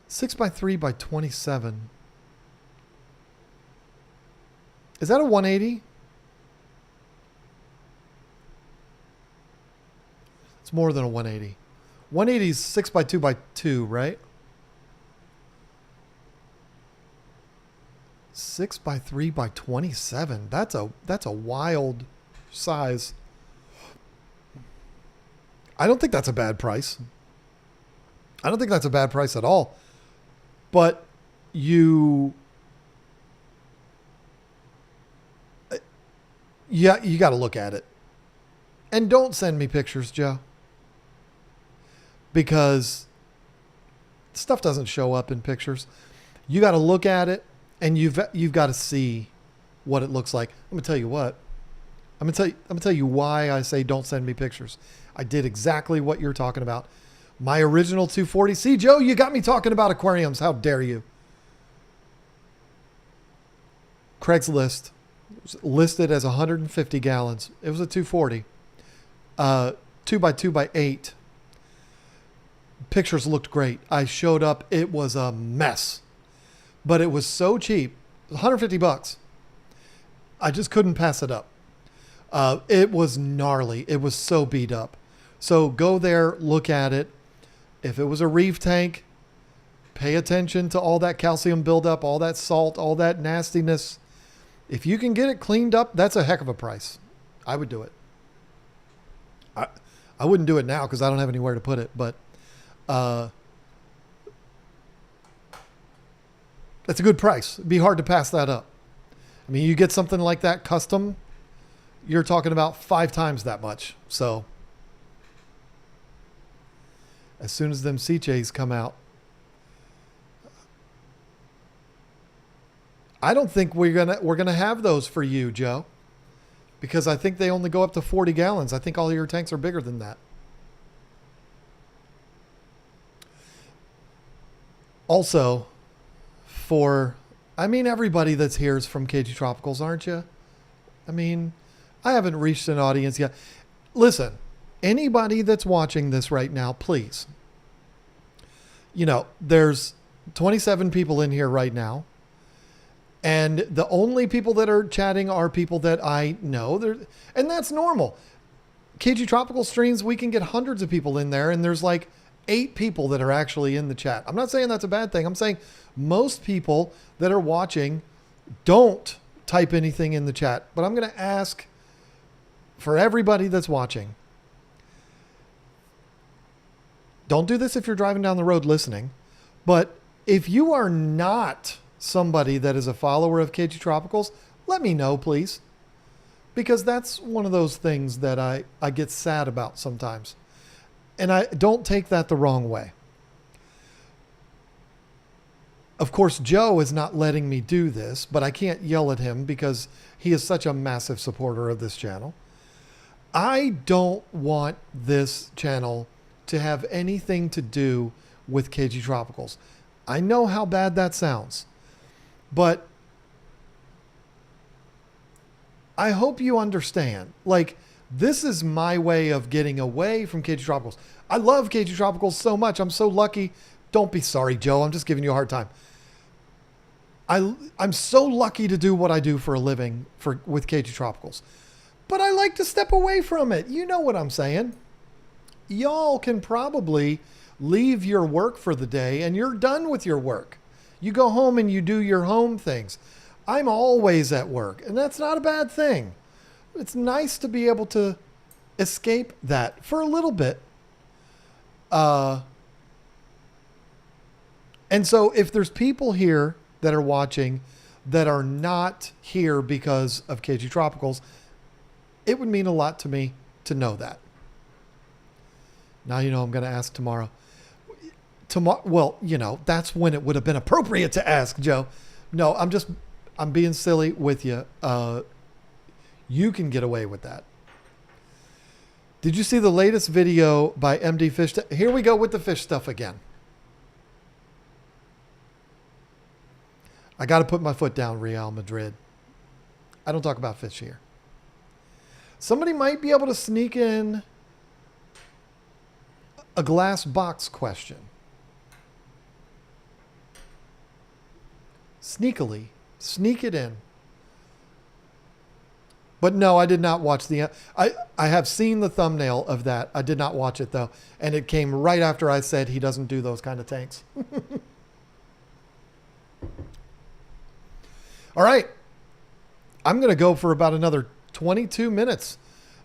6 by 3 by 27. Is that a 180? It's more than a 180. 180 is 6 by 2 by 2, right? 6 by 3 by 27. That's a wild size. I don't think that's a bad price. I don't think that's a bad price at all. But you got to look at it. And don't send me pictures, Joe. Because stuff doesn't show up in pictures. You got to look at it and you've got to see what it looks like. I'm going to tell you what. I'm going to tell you why I say don't send me pictures. I did exactly what you're talking about. My original 240. See, Joe, you got me talking about aquariums. How dare you? Craigslist. It was listed as 150 gallons. It was a 240. 2 by 2 by 8. Pictures looked great. I showed up. It was a mess. But it was so cheap. It was 150 bucks. I just couldn't pass it up. It was gnarly. It was so beat up. So go there, look at it. If it was a reef tank, pay attention to all that calcium buildup, all that salt, all that nastiness. If you can get it cleaned up, that's a heck of a price. I would do it. I wouldn't do it now because I don't have anywhere to put it, but that's a good price. It'd be hard to pass that up. I mean, you get something like that custom, you're talking about 5 times that much. So as soon as them CJs come out, I don't think we're gonna have those for you, Joe, because I think they only go up to 40 gallons. I think all your tanks are bigger than that. Also, everybody that's here is from KG Tropicals, aren't you? I mean, I haven't reached an audience yet. Listen, anybody that's watching this right now, please. There's 27 people in here right now. And the only people that are chatting are people that I know. And that's normal. KG Tropical streams, we can get hundreds of people in there, and there's like 8 people that are actually in the chat. I'm not saying that's a bad thing. I'm saying most people that are watching don't type anything in the chat. But I'm going to ask for everybody that's watching. Don't do this if you're driving down the road listening. But if you are not somebody that is a follower of KG Tropicals, let me know, please. Because that's one of those things that I get sad about sometimes. And I don't take that the wrong way. Of course, Joe is not letting me do this, but I can't yell at him because he is such a massive supporter of this channel. I don't want this channel to have anything to do with KG Tropicals. I know how bad that sounds, but I hope you understand. Like, this is my way of getting away from KG Tropicals. I love KG Tropicals so much. I'm so lucky. Don't be sorry, Joe. I'm just giving you a hard time. I'm so lucky to do what I do for a living with KG Tropicals. But I like to step away from it. You know what I'm saying? Y'all can probably leave your work for the day and you're done with your work. You go home and you do your home things. I'm always at work, and that's not a bad thing. It's nice to be able to escape that for a little bit. And so if there's people here that are watching that are not here because of KG Tropicals, it would mean a lot to me to know that. Now you know I'm going to ask tomorrow. Well, that's when it would have been appropriate to ask, Joe. No, I'm being silly with you. You can get away with that. Did you see the latest video by MD Fish? Here we go with the fish stuff again. I got to put my foot down, Real Madrid. I don't talk about fish here. Somebody might be able to sneak in a glass box question. Sneakily. Sneak it in. But no, I did not watch I have seen the thumbnail of that. I did not watch it though. And it came right after I said he doesn't do those kind of tanks. All right. I'm going to go for about another 22 minutes.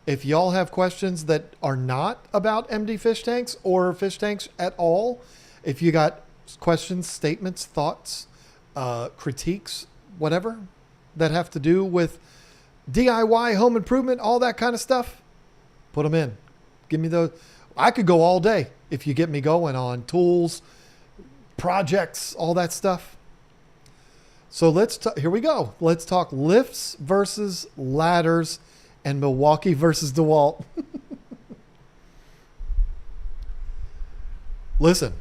If y'all have questions that are not about MD fish tanks or fish tanks at all, if you got questions, statements, thoughts, critiques, whatever that have to do with DIY, home improvement, all that kind of stuff, put them in. Give me those. I could go all day if you get me going on tools, projects, all that stuff. So here we go. Let's talk lifts versus ladders and Milwaukee versus DeWalt. Listen,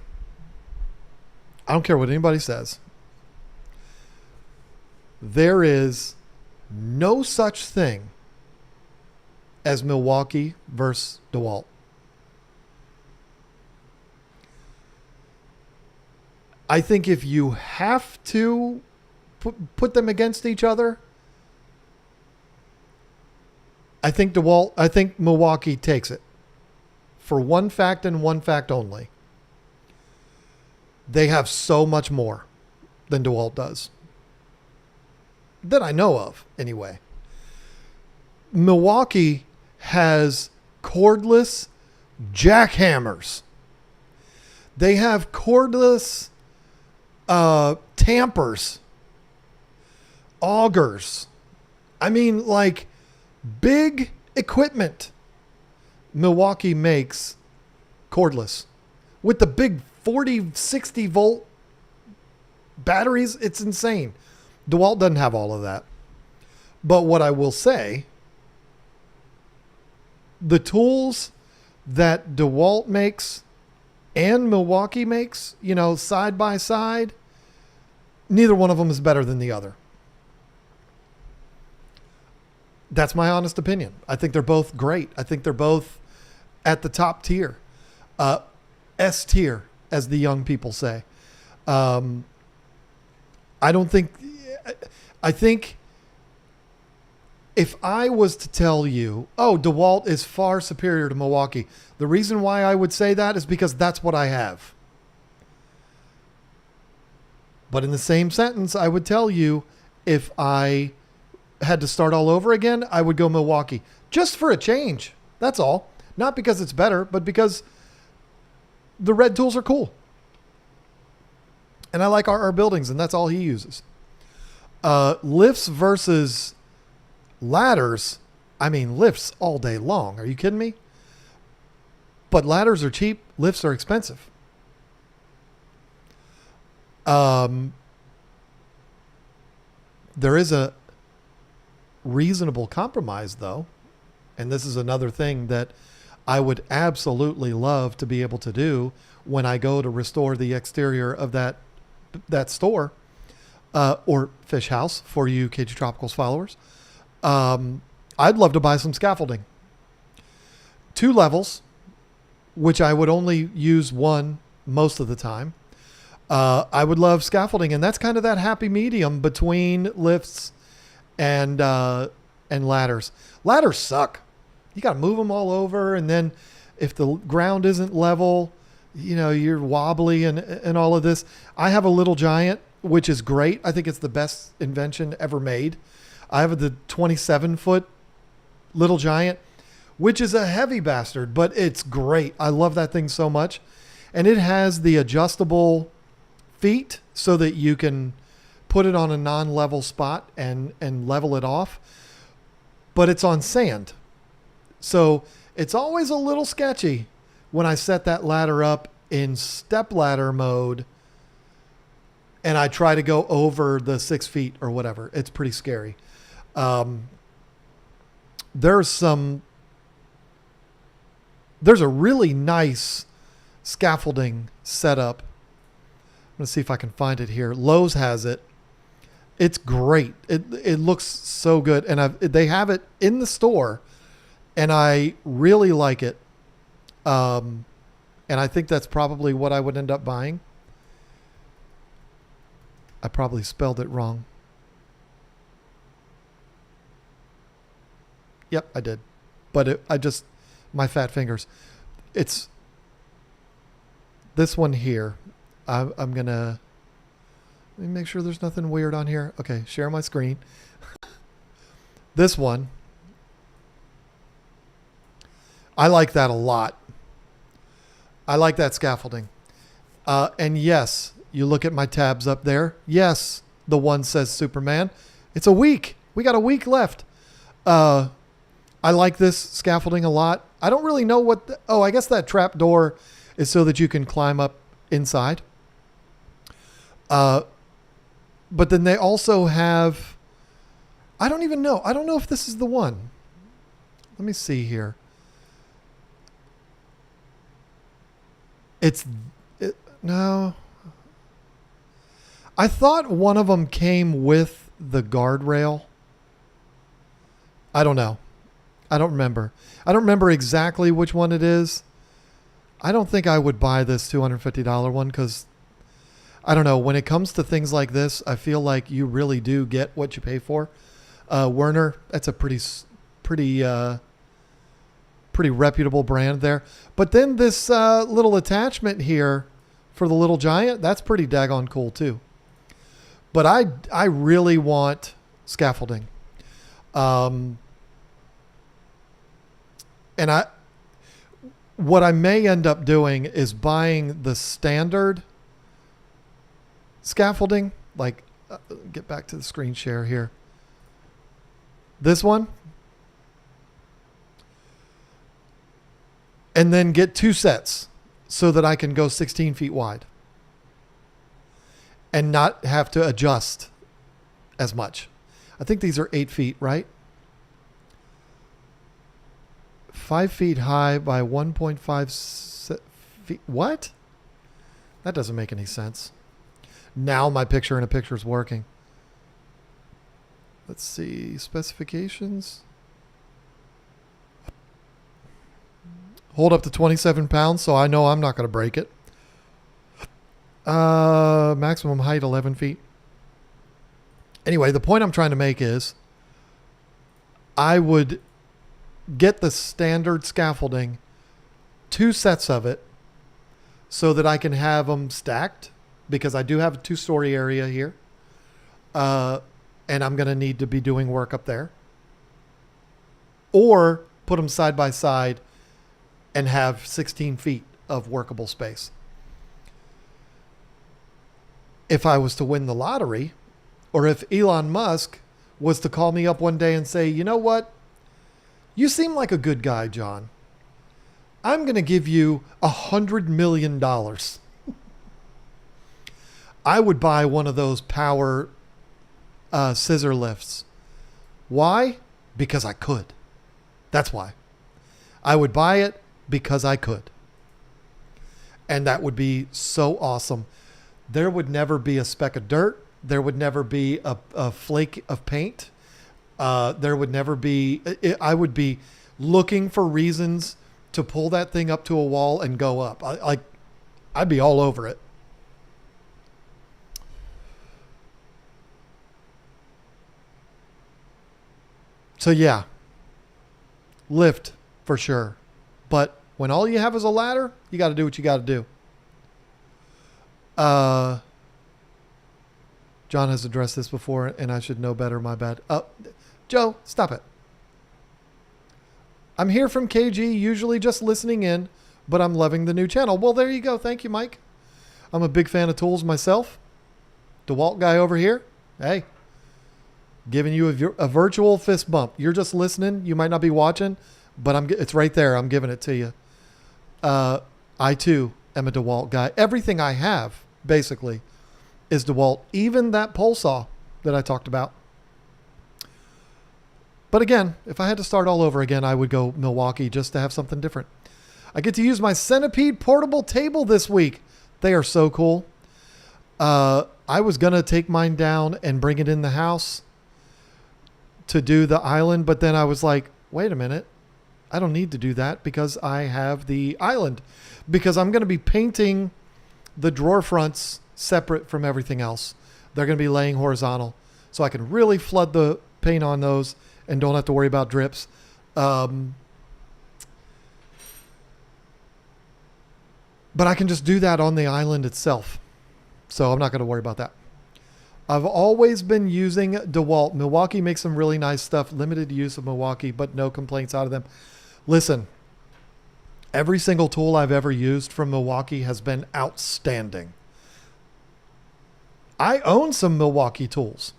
I don't care what anybody says. There is no such thing as Milwaukee versus DeWalt. I think if you have to put them against each other, I think Milwaukee takes it for one fact and one fact only. They have so much more than DeWalt does. That I know of, anyway. Milwaukee has cordless jackhammers. They have cordless tampers, augers. I mean, like big equipment. Milwaukee makes cordless with the big 40, 60 volt batteries. It's insane. DeWalt doesn't have all of that. But what I will say, the tools that DeWalt makes and Milwaukee makes, side by side, neither one of them is better than the other. That's my honest opinion. I think they're both great. I think they're both at the top tier, S tier, as the young people say. I think if I was to tell you, DeWalt is far superior to Milwaukee, the reason why I would say that is because that's what I have. But in the same sentence, I would tell you, if I had to start all over again, I would go Milwaukee, just for a change. That's all. Not because it's better, but because the red tools are cool. And I like our buildings, and that's all he uses. Lifts versus ladders. I mean, lifts all day long. Are you kidding me? But ladders are cheap. Lifts are expensive. There is a reasonable compromise, though. And this is another thing that I would absolutely love to be able to do when I go to restore the exterior of that store, or fish house for you KG Tropicals followers. I'd love to buy some scaffolding. 2 levels, which I would only use one most of the time. I would love scaffolding, and that's kind of that happy medium between lifts and ladders. Ladders suck. You got to move them all over, and then if the ground isn't level, you're wobbly and all of this. I have a Little Giant, which is great. I think it's the best invention ever made. I have the 27-foot Little Giant, which is a heavy bastard, but it's great. I love that thing so much. And it has the adjustable feet so that you can put it on a non-level spot and level it off. But it's on sand. So it's always a little sketchy when I set that ladder up in step ladder mode and I try to go over the 6 feet or whatever. It's pretty scary. There's a really nice scaffolding setup. I'm going to see if I can find it here. Lowe's has it. It's great. It looks so good. And they have it in the store, and I really like it. And I think that's probably what I would end up buying. I probably spelled it wrong. Yep, I did. But my fat fingers. It's this one here. I'm going to let me make sure there's nothing weird on here. Okay, share my screen. This one. I like that a lot. I like that scaffolding. And yes, you look at my tabs up there. Yes, the one says Superman. It's a week. We got a week left. I like this scaffolding a lot. I don't really know what... I guess that trap door is so that you can climb up inside. But then they also have... I don't even know. I don't know if this is the one. Let me see here. No. I thought one of them came with the guardrail. I don't know. I don't remember. I don't remember exactly which one it is. I don't think I would buy this $250 one because, I don't know, when it comes to things like this, I feel like you really do get what you pay for. Werner, that's a pretty reputable brand there. But then this little attachment here for the Little Giant, that's pretty daggone cool too. But I really want scaffolding. And what I may end up doing is buying the standard scaffolding. Like, get back to the screen share here. This one. And then get 2 sets so that I can go 16 feet wide and not have to adjust as much. I think these are 8 feet, right? 5 feet high by 1.5 feet. What? That doesn't make any sense. Now my picture in a picture is working. Let's see. Specifications. Hold up to 27 pounds, so I know I'm not going to break it. Maximum height 11 feet. Anyway, the point I'm trying to make is I would get the standard scaffolding, 2 sets of it, so that I can have them stacked, because I do have a 2-story area here. And I'm going to need to be doing work up there. Or put them side by side and have 16 feet of workable space. If I was to win the lottery, or if Elon Musk was to call me up one day and say, you know what? You seem like a good guy, John. I'm going to give you $100 million. I would buy one of those power scissor lifts. Why? Because I could. That's why. I would buy it because I could. And that would be so awesome. There would never be a speck of dirt. There would never be a flake of paint. There would never be... I would be looking for reasons to pull that thing up to a wall and go up. I'd be all over it. So yeah, lift for sure. But when all you have is a ladder, you got to do what you got to do. John has addressed this before, and I should know better. My bad. Joe, stop it. I'm here from KG, usually just listening in, but I'm loving the new channel. Well, there you go. Thank you, Mike. I'm a big fan of tools myself. DeWalt guy over here. Hey, giving you a virtual fist bump. You're just listening. You might not be watching, but it's right there. I'm giving it to you. I too am a DeWalt guy. Everything I have basically is DeWalt, even that pole saw that I talked about. But again, if I had to start all over again, I would go Milwaukee just to have something different. I get to use my Centipede portable table this week. They are so cool. I was going to take mine down and bring it in the house to do the island, but then I was like, wait a minute. I don't need to do that because I have the island, because I'm going to be painting the drawer fronts separate from everything else. They're going to be laying horizontal, so I can really flood the paint on those and don't have to worry about drips. But I can just do that on the island itself. So I'm not going to worry about that. I've always been using DeWalt. Milwaukee makes some really nice stuff. Limited use of Milwaukee, but no complaints out of them. Listen, every single tool I've ever used from Milwaukee has been outstanding. I own some Milwaukee tools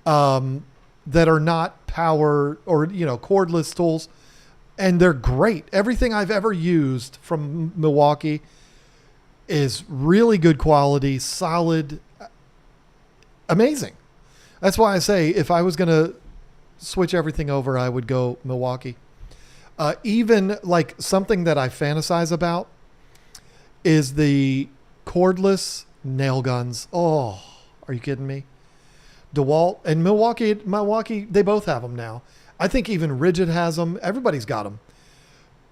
that are not power or, cordless tools, and they're great. Everything I've ever used from Milwaukee is really good quality, solid, amazing. That's why I say if I was going to switch everything over, I would go Milwaukee. Even like something that I fantasize about is the cordless nail guns. Oh, are you kidding me? DeWalt and Milwaukee, they both have them now. I think even Rigid has them. Everybody's got them.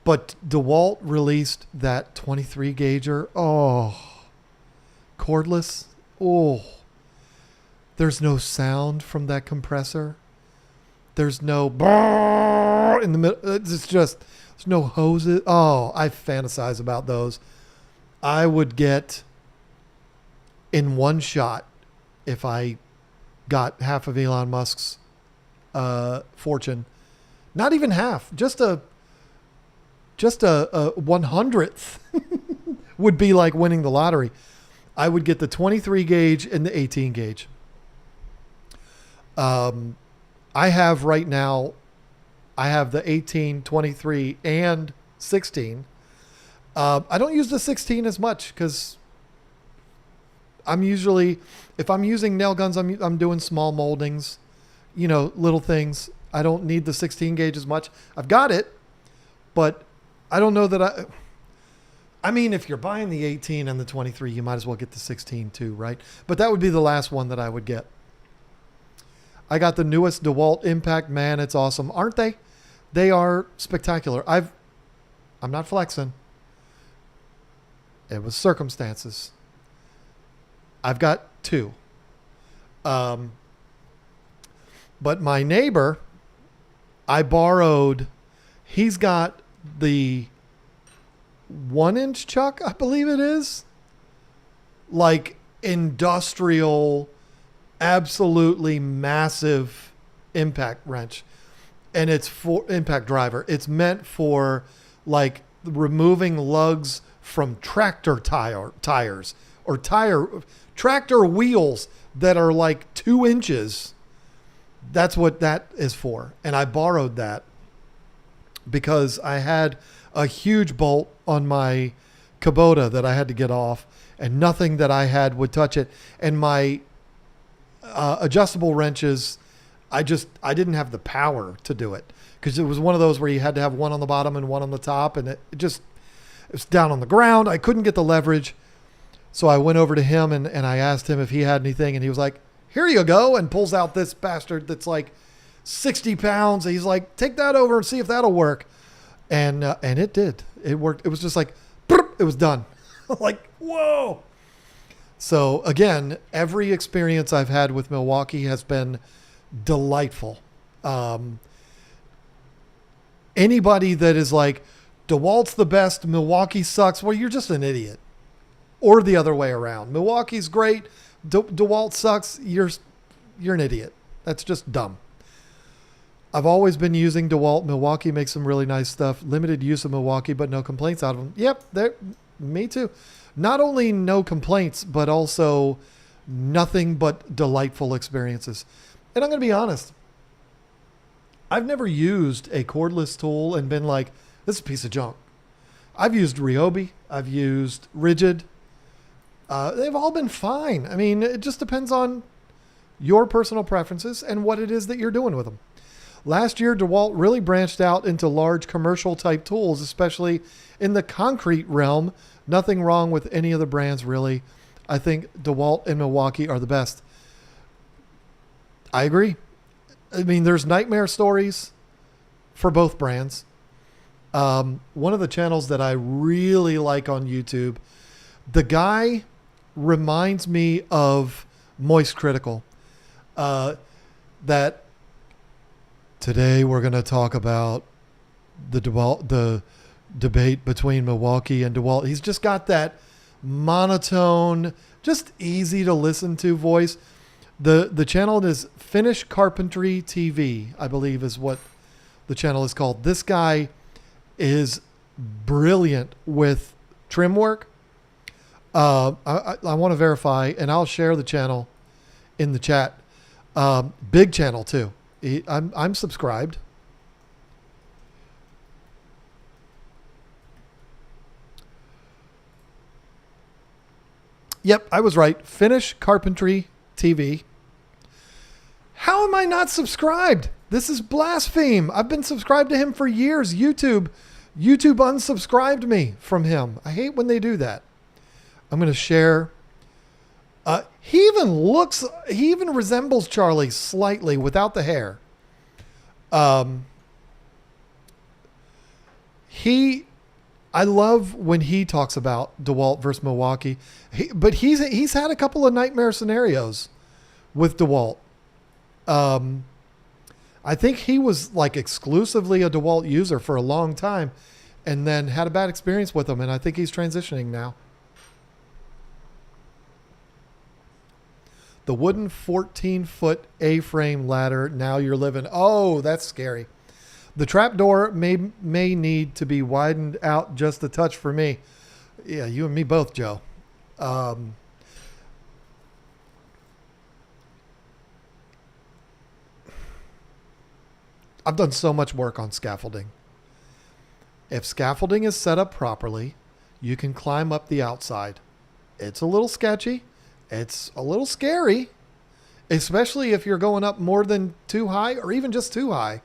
But DeWalt released that 23 gauger. Oh, cordless. Oh, there's no sound from that compressor. There's no brrr in the middle. It's just, there's no hoses. Oh, I fantasize about those. I would get in one shot, if I got half of Elon Musk's fortune, not even half, just a 100th would be like winning the lottery. I would get the 23 gauge and the 18 gauge. I have right now, I have the 18, 23, and 16. I don't use the 16 as much because I'm usually, if I'm using nail guns, I'm doing small moldings, little things. I don't need the 16 gauge as much. I've got it, but I don't know that I mean, if you're buying the 18 and the 23, you might as well get the 16 too, right? But that would be the last one that I would get. I got the newest DeWalt Impact. Man, it's awesome. Aren't they? They are spectacular. I'm not flexing. It was circumstances. I've got two. But my neighbor, I borrowed, he's got the 1-inch chuck, I believe it is. Like industrial, absolutely massive impact wrench. And it's for impact driver. It's meant for like removing lugs from tractor tires or tractor wheels that are like 2 inches. That's what that is for. And I borrowed that because I had a huge bolt on my Kubota that I had to get off, and nothing that I had would touch it. And my adjustable wrenches, I didn't have the power to do it, because it was one of those where you had to have one on the bottom and one on the top, and it was down on the ground. I couldn't get the leverage. So I went over to him and I asked him if he had anything, and he was like, here you go, and pulls out this bastard that's like 60 pounds. He's like, take that over and see if that'll work. And it did. It worked. It was just like, it was done. Like, whoa. So again, every experience I've had with Milwaukee has been delightful. Anybody that is like, DeWalt's the best, Milwaukee sucks, well, you're just an idiot. Or the other way around. Milwaukee's great, DeWalt sucks, you're an idiot. That's just dumb. I've always been using DeWalt. Milwaukee makes some really nice stuff. Limited use of Milwaukee, but no complaints out of them. Yep, me too. Not only no complaints, but also nothing but delightful experiences. And I'm going to be honest. I've never used a cordless tool and been like, this is a piece of junk. I've used Ryobi. I've used Rigid. They've all been fine. I mean, it just depends on your personal preferences and what it is that you're doing with them. Last year, DeWalt really branched out into large commercial type tools, especially in the concrete realm. Nothing wrong with any of the brands, really. I think DeWalt and Milwaukee are the best. I agree. I mean, there's nightmare stories for both brands. One of the channels that I really like on YouTube, the guy reminds me of Moist Critical. That today we're going to talk about the debate between Milwaukee and DeWalt. He's just got that monotone, just easy to listen to voice. The channel is Finnish Carpentry TV, I believe is what the channel is called. This guy is brilliant with trim work. I want to verify, and I'll share the channel in the chat. Big channel too. I'm subscribed. Yep, I was right. Finnish Carpentry TV. How am I not subscribed? This is blaspheme. I've been subscribed to him for years. YouTube unsubscribed me from him. I hate when they do that. I'm going to share. He even resembles Charlie slightly without the hair. I love when he talks about DeWalt versus Milwaukee, but he's had a couple of nightmare scenarios with DeWalt. I think he was like exclusively a DeWalt user for a long time and then had a bad experience with them. And I think he's transitioning now. The wooden 14-foot A-frame ladder. Now you're living. Oh, that's scary. The trapdoor may need to be widened out just a touch for me. Yeah, you and me both, Joe. I've done so much work on scaffolding. If scaffolding is set up properly, you can climb up the outside. It's a little sketchy. It's a little scary, especially if you're going up more than too high or even just too high.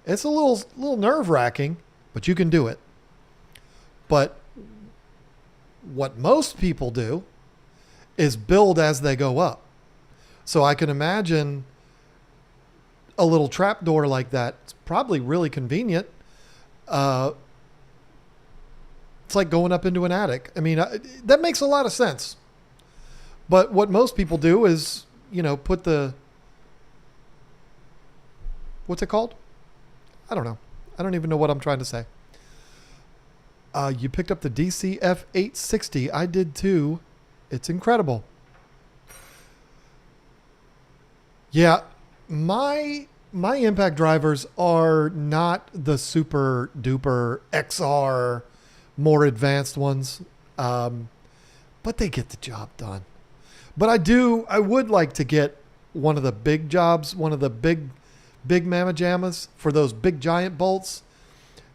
It's a little nerve-wracking, but you can do it. But What most people do is build as they go up. So I can imagine a little trap door like that. It's probably really convenient. It's like going up into an attic. I mean, that makes a lot of sense. But what most people do is, put what's it called? I don't know. I don't even know what I'm trying to say. You picked up the DCF 860. I did too. It's incredible. Yeah, my impact drivers are not the super duper XR, more advanced ones, but they get the job done. But I would like to get one of the big jobs, one of the big mamma jammas for those big giant bolts,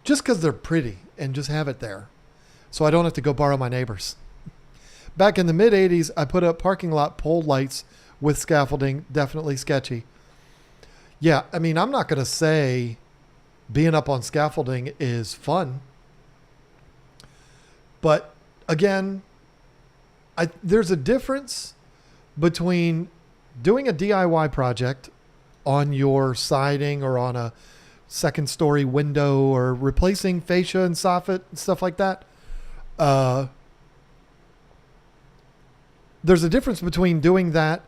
just because they're pretty, and just have it there so I don't have to go borrow my neighbor's. Back in the mid 80s, I put up parking lot pole lights with scaffolding. Definitely sketchy. Yeah, I mean, I'm not going to say being up on scaffolding is fun. But again, there's a difference between doing a DIY project on your siding or on a second story window or replacing fascia and soffit and stuff like that. There's a difference between doing that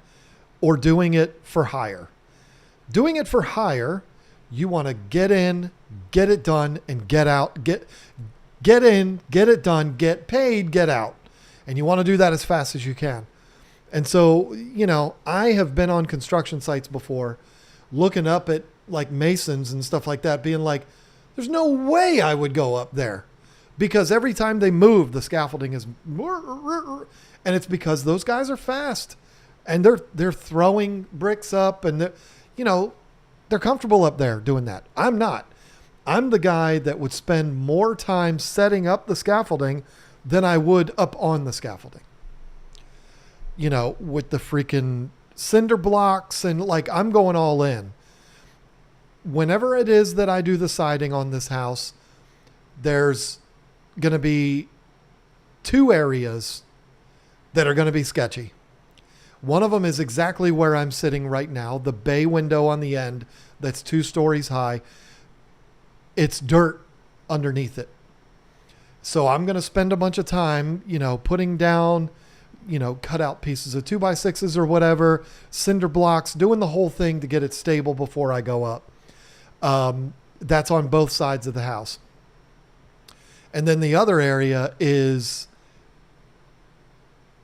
or doing it for hire. Doing it for hire, you want to get in, get it done, and get out. Get in, get it done, get paid, get out. And you want to do that as fast as you can. And so, I have been on construction sites before looking up at like masons and stuff like that, being like, there's no way I would go up there, because every time they move, the scaffolding is, and it's because those guys are fast and they're throwing bricks up and they're comfortable up there doing that. I'm not. I'm the guy that would spend more time setting up the scaffolding than I would up on the scaffolding. With the freaking cinder blocks and I'm going all in. Whenever it is that I do the siding on this house, there's going to be 2 areas that are going to be sketchy. One of them is exactly where I'm sitting right now, the bay window on the end that's 2 stories high. It's dirt underneath it. So I'm going to spend a bunch of time, putting down, cut out pieces of 2x6s or whatever, cinder blocks, doing the whole thing to get it stable before I go up. That's on both sides of the house. And then the other area is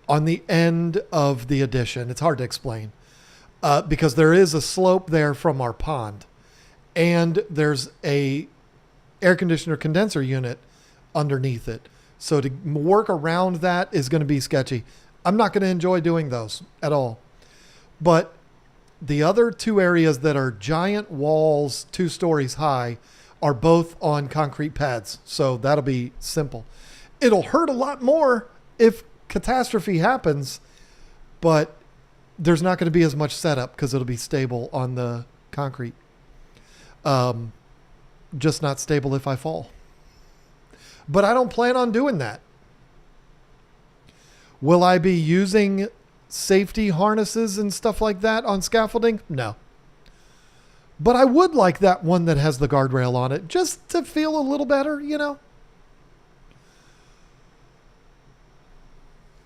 on the end of the addition. It's hard to explain because there is a slope there from our pond, and there's a air conditioner condenser unit underneath it. So to work around that is going to be sketchy. I'm not going to enjoy doing those at all. But the other 2 areas that are giant walls, 2 stories high, are both on concrete pads. So that'll be simple. It'll hurt a lot more if catastrophe happens, but there's not going to be as much setup because it'll be stable on the concrete. Just not stable if I fall. But I don't plan on doing that. Will I be using safety harnesses and stuff like that on scaffolding? No. But I would like that one that has the guardrail on it just to feel a little better,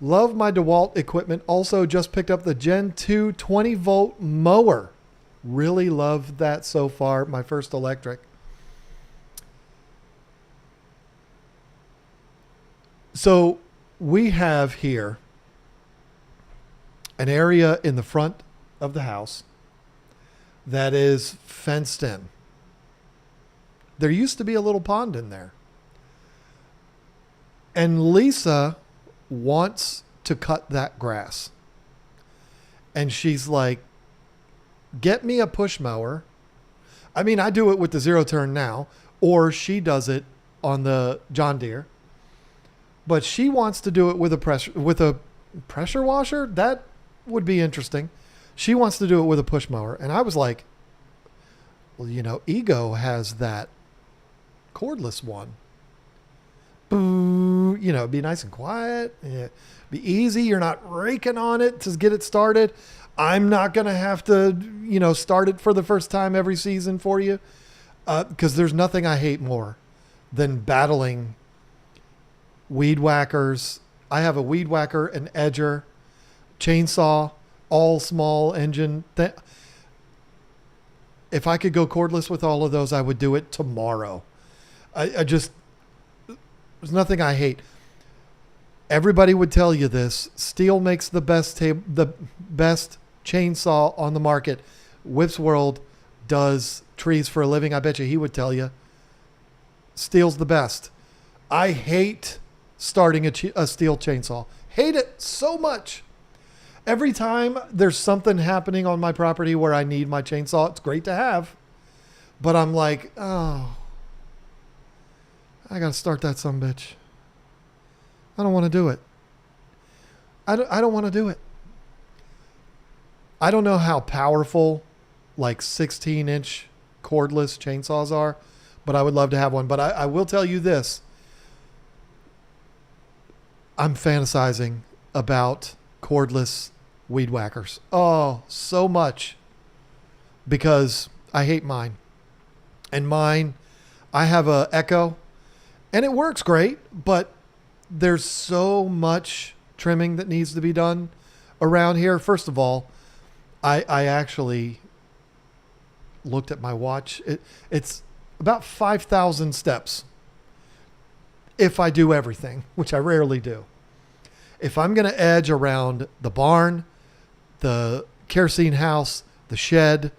Love my DeWalt equipment. Also just picked up the Gen 2 20 volt mower. Really love that so far. My first electric. So we have here an area in the front of the house that is fenced in. There used to be a little pond in there. And Lisa wants to cut that grass. And she's like, get me a push mower. I mean, I do it with the 0-turn now, or she does it on the John Deere. But she wants to do it with a pressure washer. That would be interesting. She wants to do it with a push mower. And I was like, well, Ego has that cordless one. Boo, be nice and quiet. Yeah, be easy. You're not raking on it to get it started. I'm not going to have to, start it for the first time every season for you. Because there's nothing I hate more than battling weed whackers. I have a weed whacker, an edger, chainsaw, all small engine. If I could go cordless with all of those, I would do it tomorrow. There's nothing I hate. Everybody would tell you this. Stihl makes the best chainsaw on the market. Whips World does trees for a living. I bet you he would tell you Stihl's the best. I hate starting a Stihl chainsaw. Hate it so much. Every time there's something happening on my property where I need my chainsaw, it's great to have, but I'm like, oh, I got to start that sumbitch. I don't want to do it. I don't want to do it. I don't know how powerful like 16-inch cordless chainsaws are, but I would love to have one. But I will tell you this. I'm fantasizing about cordless weed whackers. Oh, so much. Because I hate mine. And mine, I have a Echo, and it works great, but there's so much trimming that needs to be done around here. First of all, I actually looked at my watch. It's about 5,000 steps if I do everything, which I rarely do. If I'm going to edge around the barn, the kerosene house, the shed,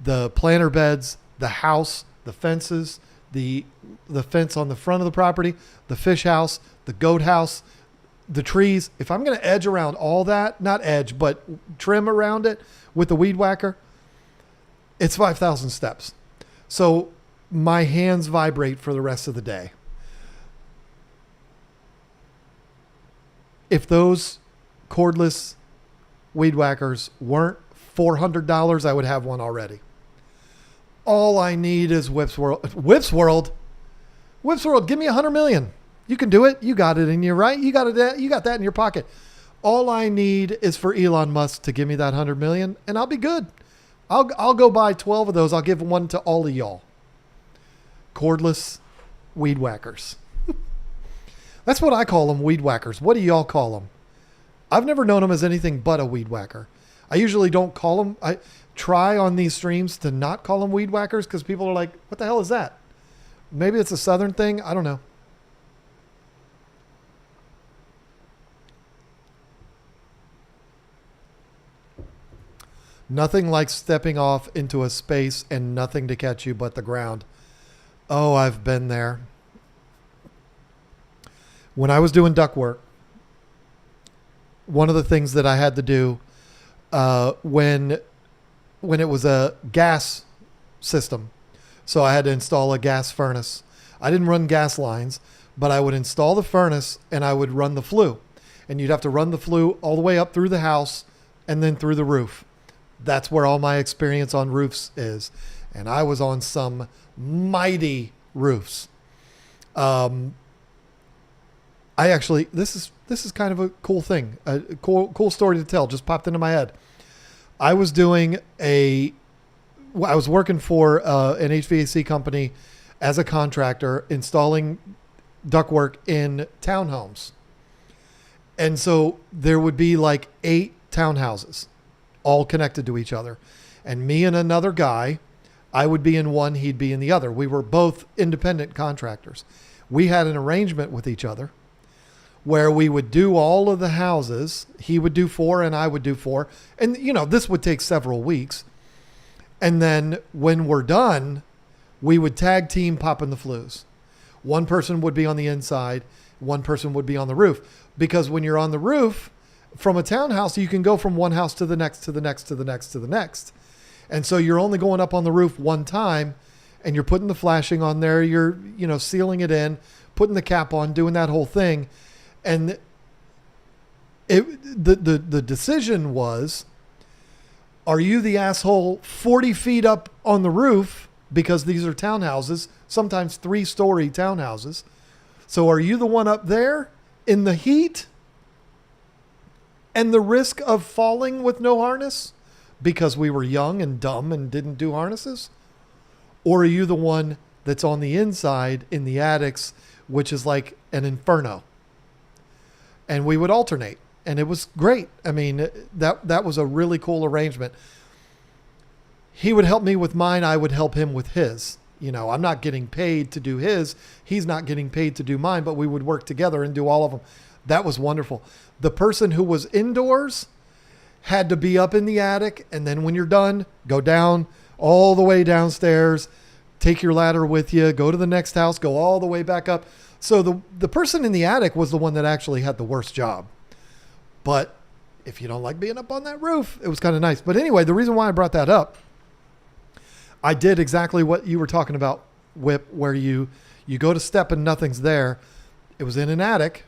the planter beds, the house, the fences, the fence on the front of the property, the fish house, the goat house, the trees, if I'm going to edge around all that, not edge, but trim around it with the weed whacker, it's 5,000 steps. So my hands vibrate for the rest of the day. If those cordless weed whackers weren't $400, I would have one already. All I need is Whips World. Whips World, give me $100 million. You can do it. You got it in you, right? You got it. You got that in your pocket. All I need is for Elon Musk to give me that $100 million, and I'll be good. I'll go buy 12 of those. I'll give one to all of y'all. Cordless weed whackers. That's what I call them, weed whackers. What do y'all call them? I've never known them as anything but a weed whacker. I usually don't call them. I try on these streams to not call them weed whackers because people are like, what the hell is that? Maybe it's a Southern thing. I don't know. Nothing like stepping off into a space and nothing to catch you but the ground. Oh, I've been there. When I was doing duct work, one of the things that I had to do when it was a gas system, so I had to install a gas furnace. I didn't run gas lines, but I would install the furnace and I would run the flue. And you'd have to run the flue all the way up through the house and then through the roof. That's where all my experience on roofs is. And I was on some mighty roofs. This is kind of a cool thing, a cool story to tell. Just popped into my head. I was working for an HVAC company as a contractor installing ductwork in townhomes. And so there would be like 8 townhouses all connected to each other. And me and another guy, I would be in one, he'd be in the other. We were both independent contractors. We had an arrangement with each other where we would do all of the houses. He would do 4 and I would do 4. And, this would take several weeks. And then when we're done, we would tag team popping the flues. One person would be on the inside. One person would be on the roof. Because when you're on the roof from a townhouse, you can go from one house to the next, to the next, to the next, to the next. And so you're only going up on the roof one time and you're putting the flashing on there. You're, sealing it in, putting the cap on, doing that whole thing. And the decision was, are you the asshole 40 feet up on the roof? Because these are townhouses, sometimes 3-story townhouses. So are you the one up there in the heat and the risk of falling with no harness because we were young and dumb and didn't do harnesses? Or are you the one that's on the inside in the attics, which is like an inferno? And we would alternate, and it was great. I mean, that was a really cool arrangement. He would help me with mine. I would help him with his. You know, I'm not getting paid to do his. He's not getting paid to do mine, but we would work together and do all of them. That was wonderful. The person who was indoors had to be up in the attic. And then when you're done, go down all the way downstairs, take your ladder with you, go to the next house, go all the way back up. So the person in the attic was the one that actually had the worst job. But if you don't like being up on that roof, it was kind of nice. But anyway, the reason why I brought that up, I did exactly what you were talking about, Whip, where you go to step and nothing's there. It was in an attic,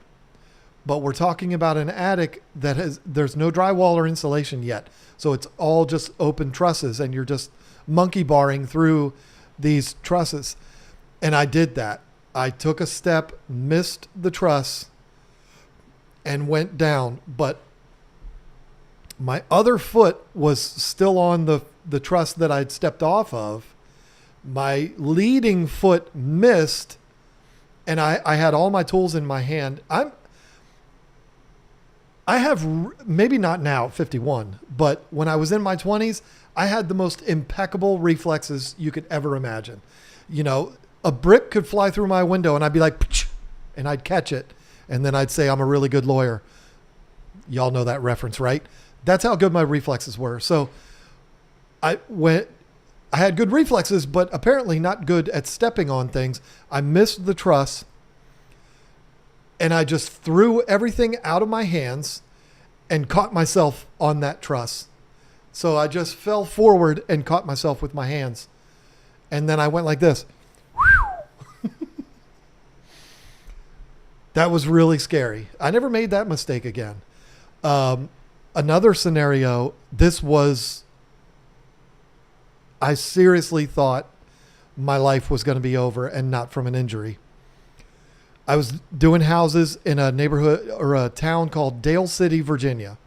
but we're talking about an attic that there's no drywall or insulation yet. So it's all just open trusses and you're just monkey barring through these trusses. And I did that. I took a step, missed the truss, and went down. But my other foot was still on the truss that I'd stepped off of. My leading foot missed, and I had all my tools in my hand. I have, maybe not now at 51, but when I was in my 20s, I had the most impeccable reflexes you could ever imagine. You know, a brick could fly through my window and I'd be like, pch, and I'd catch it. And then I'd say, I'm a really good lawyer. Y'all know that reference, right? That's how good my reflexes were. So I had good reflexes, but apparently not good at stepping on things. I missed the truss and I just threw everything out of my hands and caught myself on that truss. So I just fell forward and caught myself with my hands. And then I went like this. That was really scary. I never made that mistake again. Another scenario, I seriously thought my life was going to be over and not from an injury. I was doing houses in a neighborhood or a town called Dale City, Virginia.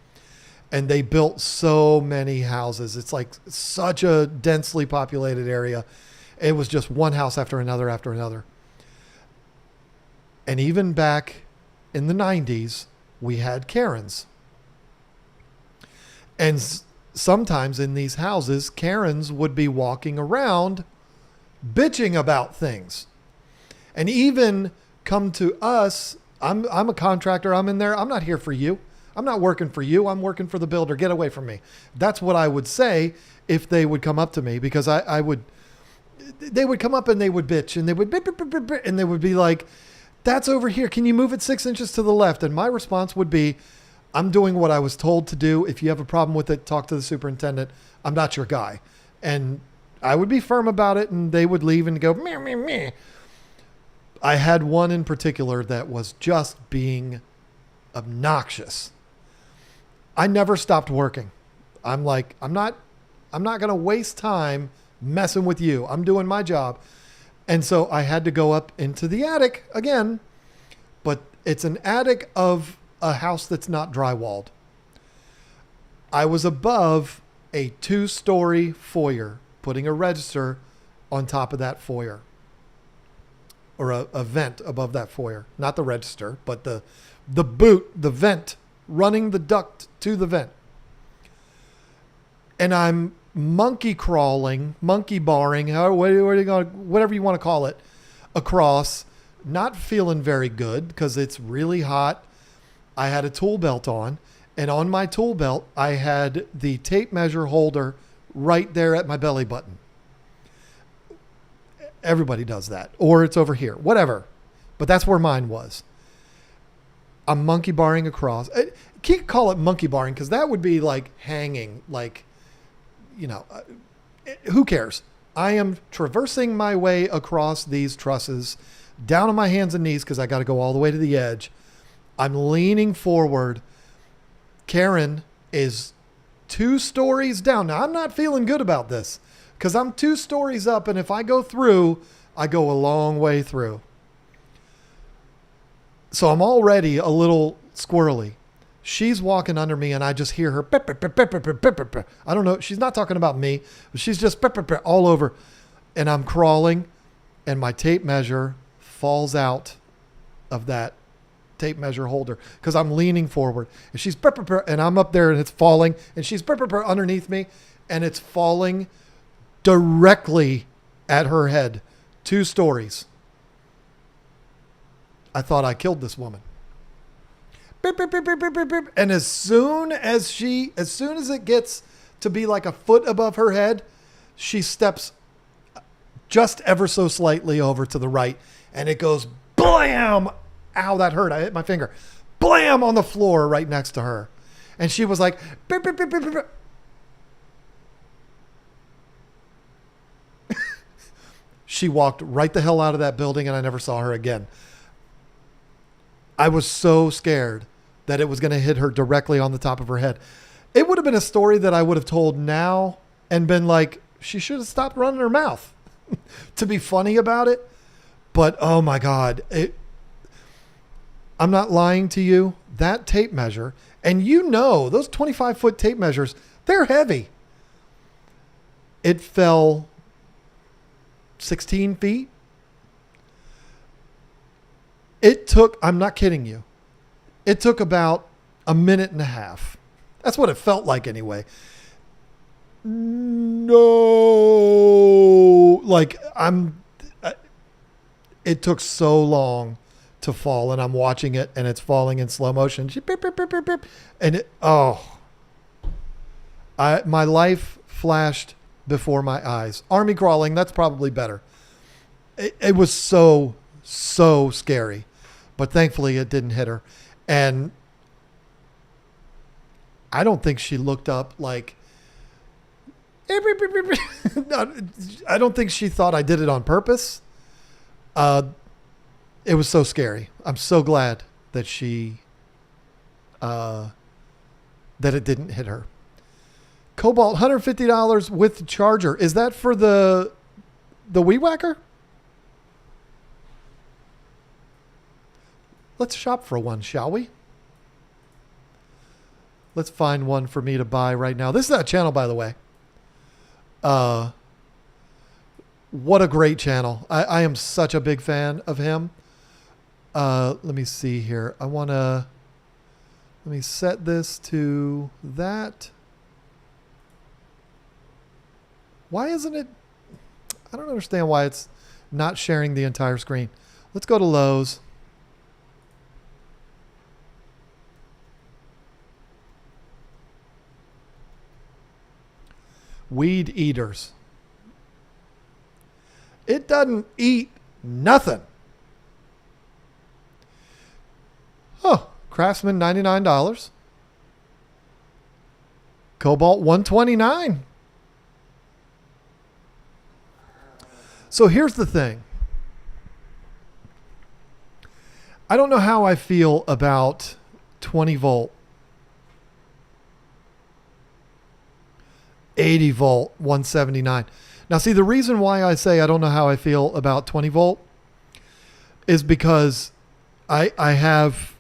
And they built so many houses. It's like such a densely populated area. It was just one house after another after another. And even back in the 90s, we had Karens. And sometimes in these houses, Karens would be walking around bitching about things. And even come to us, I'm a contractor, I'm in there, I'm not here for you. I'm not working for you, I'm working for the builder, get away from me. That's what I would say if they would come up to me, because they would come up and they would bitch and they would and they would be like, that's over here, can you move it 6 inches to the left? And my response would be, I'm doing what I was told to do. If you have a problem with it, talk to the superintendent. I'm not your guy. And I would be firm about it and they would leave and go, meh, meh, meh. I had one in particular that was just being obnoxious. I never stopped working. I'm like, I'm not going to waste time messing with you. I'm doing my job. And so I had to go up into the attic again, but it's an attic of a house that's not drywalled. I was above a 2-story foyer, putting a register on top of that foyer, or a vent above that foyer, not the register, but the boot, the vent, running the duct to the vent. And I'm monkey crawling, monkey barring, whatever you want to call it, across, not feeling very good because it's really hot. I had a tool belt on, and on my tool belt, I had the tape measure holder right there at my belly button. Everybody does that, or it's over here, whatever. But that's where mine was. I'm monkey barring across. I can't call it monkey barring because that would be like hanging, like, you know, who cares? I am traversing my way across these trusses, down on my hands and knees because I got to go all the way to the edge. I'm leaning forward. Karen is 2 stories down. Now, I'm not feeling good about this because I'm 2 stories up, and if I go through, I go a long way through. So I'm already a little squirrely. She's walking under me and I just hear her. "Pip, pip, pip, pip, pip, pip, pip, pip." I don't know. She's not talking about me, but she's just "pip, pip, pip," all over. And I'm crawling and my tape measure falls out of that tape measure holder because I'm leaning forward and she's "pip, pip, pip," and I'm up there and it's falling and she's "pip, pip, pip," underneath me and it's falling directly at her head, 2 stories. I thought I killed this woman. Beep, beep, beep, beep, beep, beep, beep. And as soon as it gets to be like a foot above her head, she steps just ever so slightly over to the right and it goes blam. Ow, that hurt. I hit my finger. Blam on the floor right next to her. And she was like, beep, beep, beep, beep, beep. She walked right the hell out of that building and I never saw her again. I was so scared that it was going to hit her directly on the top of her head. It would have been a story that I would have told now and been like, she should have stopped running her mouth to be funny about it. But oh my God, I'm not lying to you. That tape measure, and you know, those 25-foot tape measures, they're heavy. It fell 16 feet. It took, I'm not kidding you, it took about a minute and a half. That's what it felt like anyway. No, like it took so long to fall and I'm watching it and it's falling in slow motion. Beep, beep, beep, beep, beep. And my life flashed before my eyes. Army crawling, that's probably better. It was so scary. But thankfully it didn't hit her. And I don't think she looked up like, I don't think she thought I did it on purpose. It was so scary. I'm so glad that that it didn't hit her. Cobalt, $150 with the charger. Is that for the Weed Whacker? Let's shop for one, shall we? Let's find one for me to buy right now. This is that channel, by the way. What a great channel. I am such a big fan of him. Let me see here. Let me set this to that. Why isn't it? I don't understand why it's not sharing the entire screen. Let's go to Lowe's. Weed eaters. It doesn't eat nothing. Oh, Craftsman, $99. Cobalt, $129. So here's the thing. I don't know how I feel about 20 volt, 80 volt, 179. Now, see, the reason why I say I don't know how I feel about 20 volt is because I have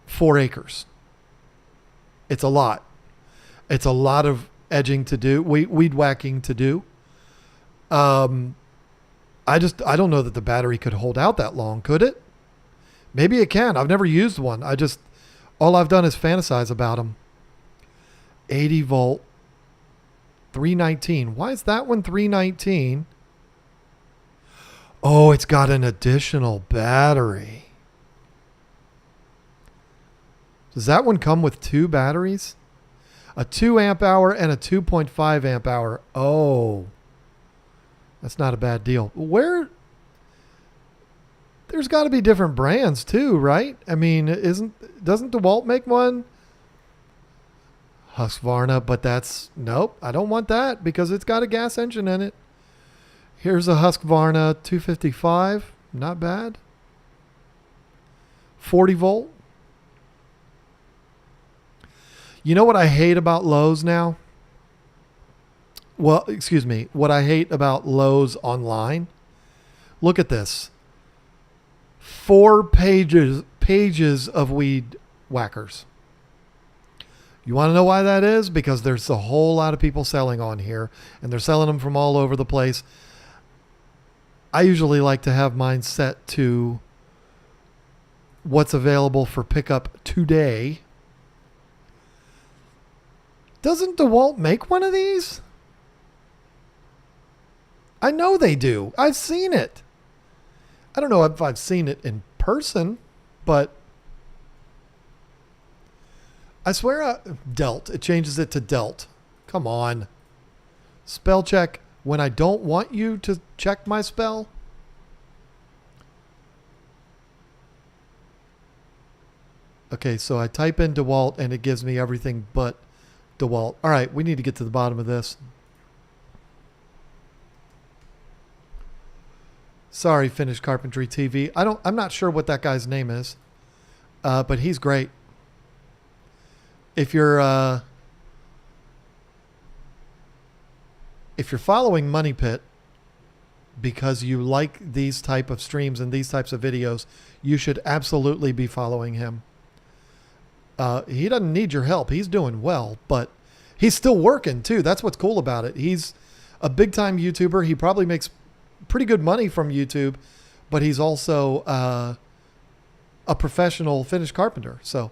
4 acres. It's a lot. It's a lot of edging to do, weed whacking to do. I don't know that the battery could hold out that long, could it? Maybe it can. I've never used one. All I've done is fantasize about them. 80 volt, 319. Why is that one 319? Oh, it's got an additional battery. Does that one come with 2 batteries? A 2 amp hour and a 2.5 amp hour. Oh, that's not a bad deal. There's got to be different brands too, right? I mean, doesn't DeWalt make one? Husqvarna, but nope, I don't want that because it's got a gas engine in it. Here's a Husqvarna 255, not bad. 40 volt. You know what I hate about Lowe's now? Well, excuse me, what I hate about Lowe's online? Look at this. 4 pages of weed whackers. You want to know why that is? Because there's a whole lot of people selling on here, and they're selling them from all over the place. I usually like to have mine set to what's available for pickup today. Doesn't DeWalt make one of these? I know they do. I've seen it. I don't know if I've seen it in person, but I swear Delt. It changes it to Delt. Come on. Spell check when I don't want you to check my spell. Okay, so I type in DeWalt and it gives me everything but DeWalt. All right, we need to get to the bottom of this. Sorry, Finished Carpentry TV. I'm not sure what that guy's name is, but he's great. If you're following Money Pit because you like these type of streams and these types of videos, you should absolutely be following him. He doesn't need your help. He's doing well, but he's still working too. That's what's cool about it. He's a big time YouTuber. He probably makes pretty good money from YouTube, but he's also a professional finished carpenter. So,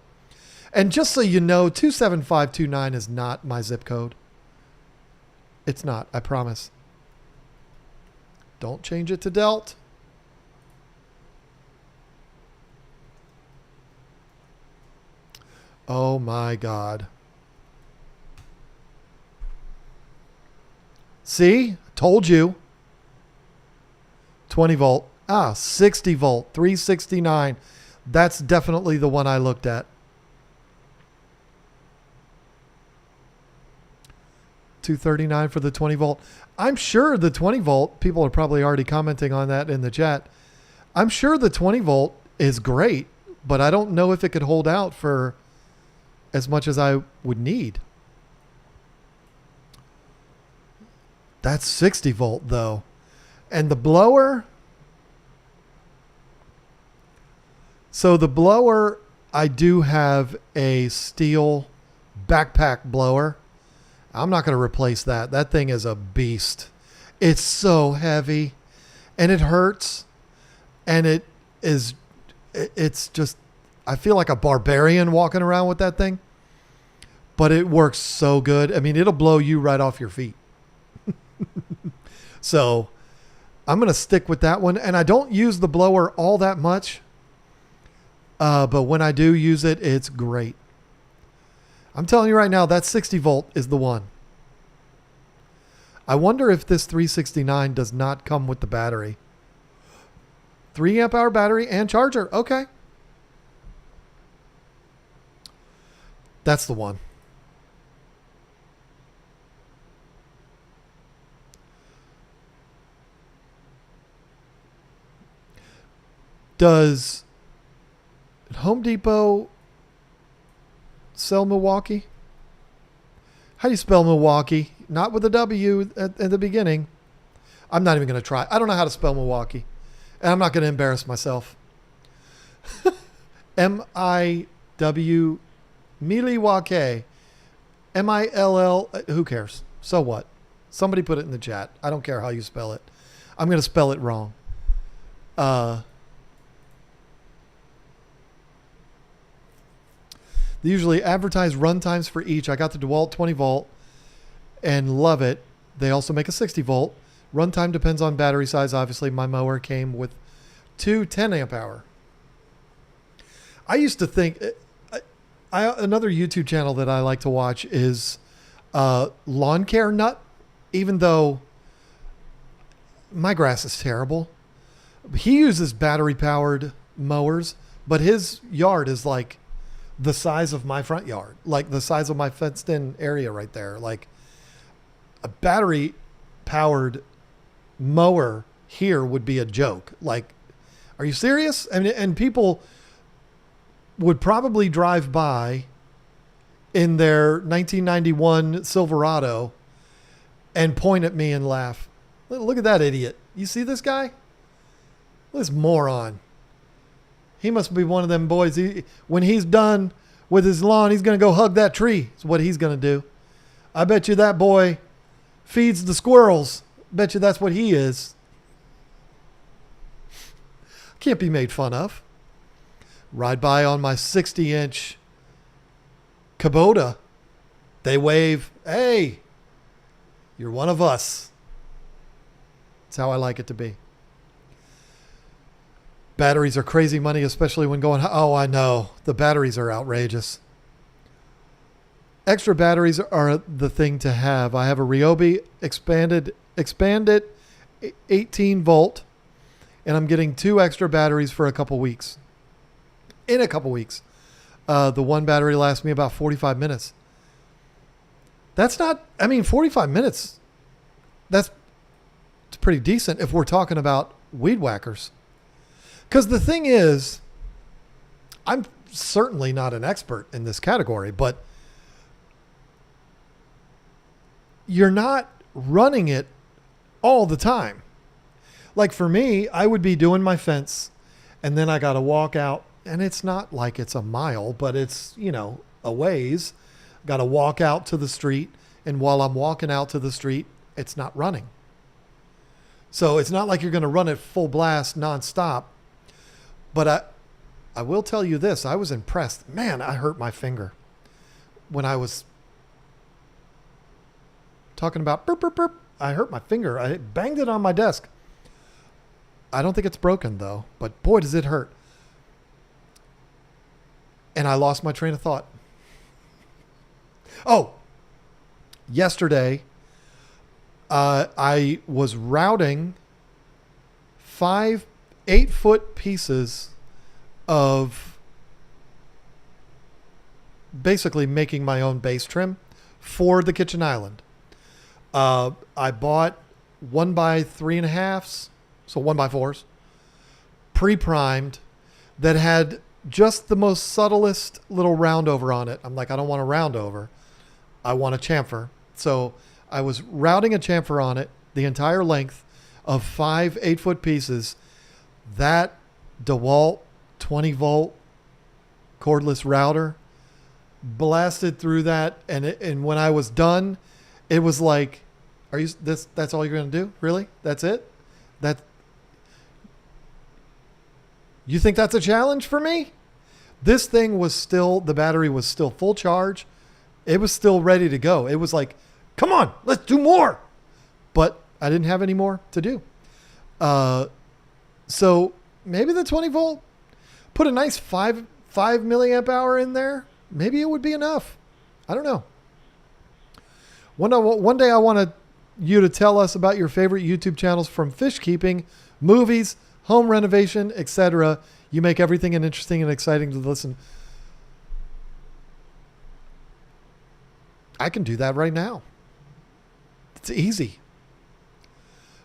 and just so you know, 27529 is not my zip code. It's not, I promise. Don't change it to Delt. Oh my God. See? Told you. 20 volt. 60 volt. 369. That's definitely the one I looked at. 239 for the 20 volt. I'm sure the 20 volt, people are probably already commenting on that in the chat. I'm sure the 20 volt is great, but I don't know if it could hold out for as much as I would need. That's 60 volt though. And the blower. So the blower, I do have a steel backpack blower. I'm not going to replace that. That thing is a beast. It's so heavy and it hurts. And it's just, I feel like a barbarian walking around with that thing, but it works so good. I mean, it'll blow you right off your feet. So I'm going to stick with that one. And I don't use the blower all that much. But when I do use it, it's great. I'm telling you right now, that 60 volt is the one. I wonder if this 369 does not come with the battery. 3 amp hour battery and charger. Okay. That's the one. Does Home Depot sell Milwaukee? How do you spell Milwaukee? Not with a W at the beginning. I'm not even going to try. I don't know how to spell Milwaukee. And I'm not going to embarrass myself. M-I-W Milwaukee. M-I-L-L. Who cares? So what? Somebody put it in the chat. I don't care how you spell it. I'm going to spell it wrong. They usually advertise run times for each. I got the DeWalt 20 volt and love it. They also make a 60 volt. Runtime depends on battery size. Obviously, my mower came with 2 10 amp hour. I used to think, another YouTube channel that I like to watch is Lawn Care Nut, even though my grass is terrible. He uses battery powered mowers, but his yard is like the size of my front yard, like the size of my fenced in area right there. Like a battery powered mower here would be a joke. Like, are you serious? And people would probably drive by in their 1991 Silverado and point at me and laugh. Look at that idiot. You see this guy? This moron. He must be one of them boys. When he's done with his lawn, he's going to go hug that tree. Is what he's going to do. I bet you that boy feeds the squirrels. Bet you that's what he is. Can't be made fun of. Ride by on my 60-inch Kubota. They wave, hey, you're one of us. That's how I like it to be. Batteries are crazy money, especially when going, oh, I know. The batteries are outrageous. Extra batteries are the thing to have. I have a Ryobi expanded 18 volt, and I'm getting 2 extra batteries for a couple weeks. In a couple weeks. The one battery lasts me about 45 minutes. That's not, 45 minutes, it's pretty decent if we're talking about weed whackers. Because the thing is, I'm certainly not an expert in this category, but you're not running it all the time. Like for me, I would be doing my fence and then I got to walk out, and it's not like it's a mile, but it's, a ways. Got to walk out to the street. And while I'm walking out to the street, it's not running. So it's not like you're going to run it full blast nonstop. But I will tell you this. I was impressed. Man, I hurt my finger when I was talking about burp, burp, burp. I hurt my finger. I banged it on my desk. I don't think it's broken though, but boy, does it hurt. And I lost my train of thought. Oh, yesterday, I was routing 5 8-foot pieces of basically making my own base trim for the kitchen island. I bought 1x3.5s, so 1x4s, pre-primed, that had just the most subtlest little round over on it. I'm like, I don't want a round over. I want a chamfer. So I was routing a chamfer on it the entire length of 5 8-foot pieces. That DeWalt 20 volt cordless router blasted through that. And when I was done, it was like, that's all you're going to do? Really? That's it? You think that's a challenge for me? This thing was still, the battery was still full charge. It was still ready to go. It was like, come on, let's do more. But I didn't have any more to do. So maybe the 20 volt, put a nice 5 milliamp hour in there. Maybe it would be enough. I don't know. One day I want you to tell us about your favorite YouTube channels, from fish keeping, movies, home renovation, etc. You make everything interesting and exciting to listen. I can do that right now. It's easy.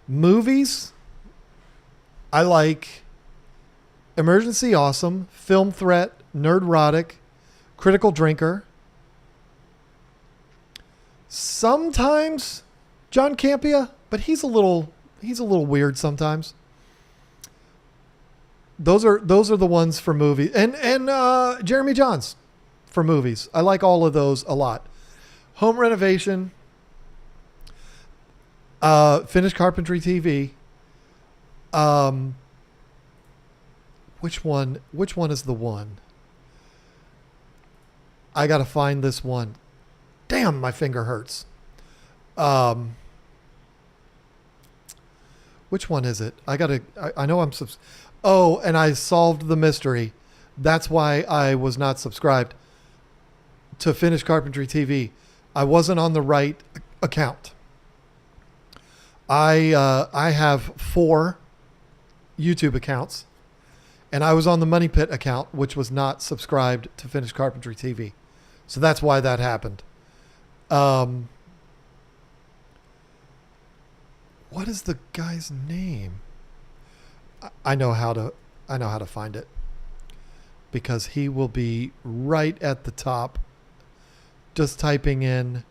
Movies, I like Emergency Awesome, Film Threat, Nerdrotic, Critical Drinker. Sometimes John Campea, but he's a little weird sometimes. Those are the ones for movies, and Jeremy Johns for movies. I like all of those a lot. Home renovation, Finished Carpentry TV. Which one is the one? I got to find this one. Damn, my finger hurts. Which one is it? I know I'm oh, and I solved the mystery. That's why I was not subscribed to Finished Carpentry TV. I wasn't on the right account. I have 4 YouTube accounts, and I was on the Money Pit account, which was not subscribed to Finished Carpentry TV. So that's why that happened. What is the guy's name? I know how to find it, because he will be right at the top. Just typing in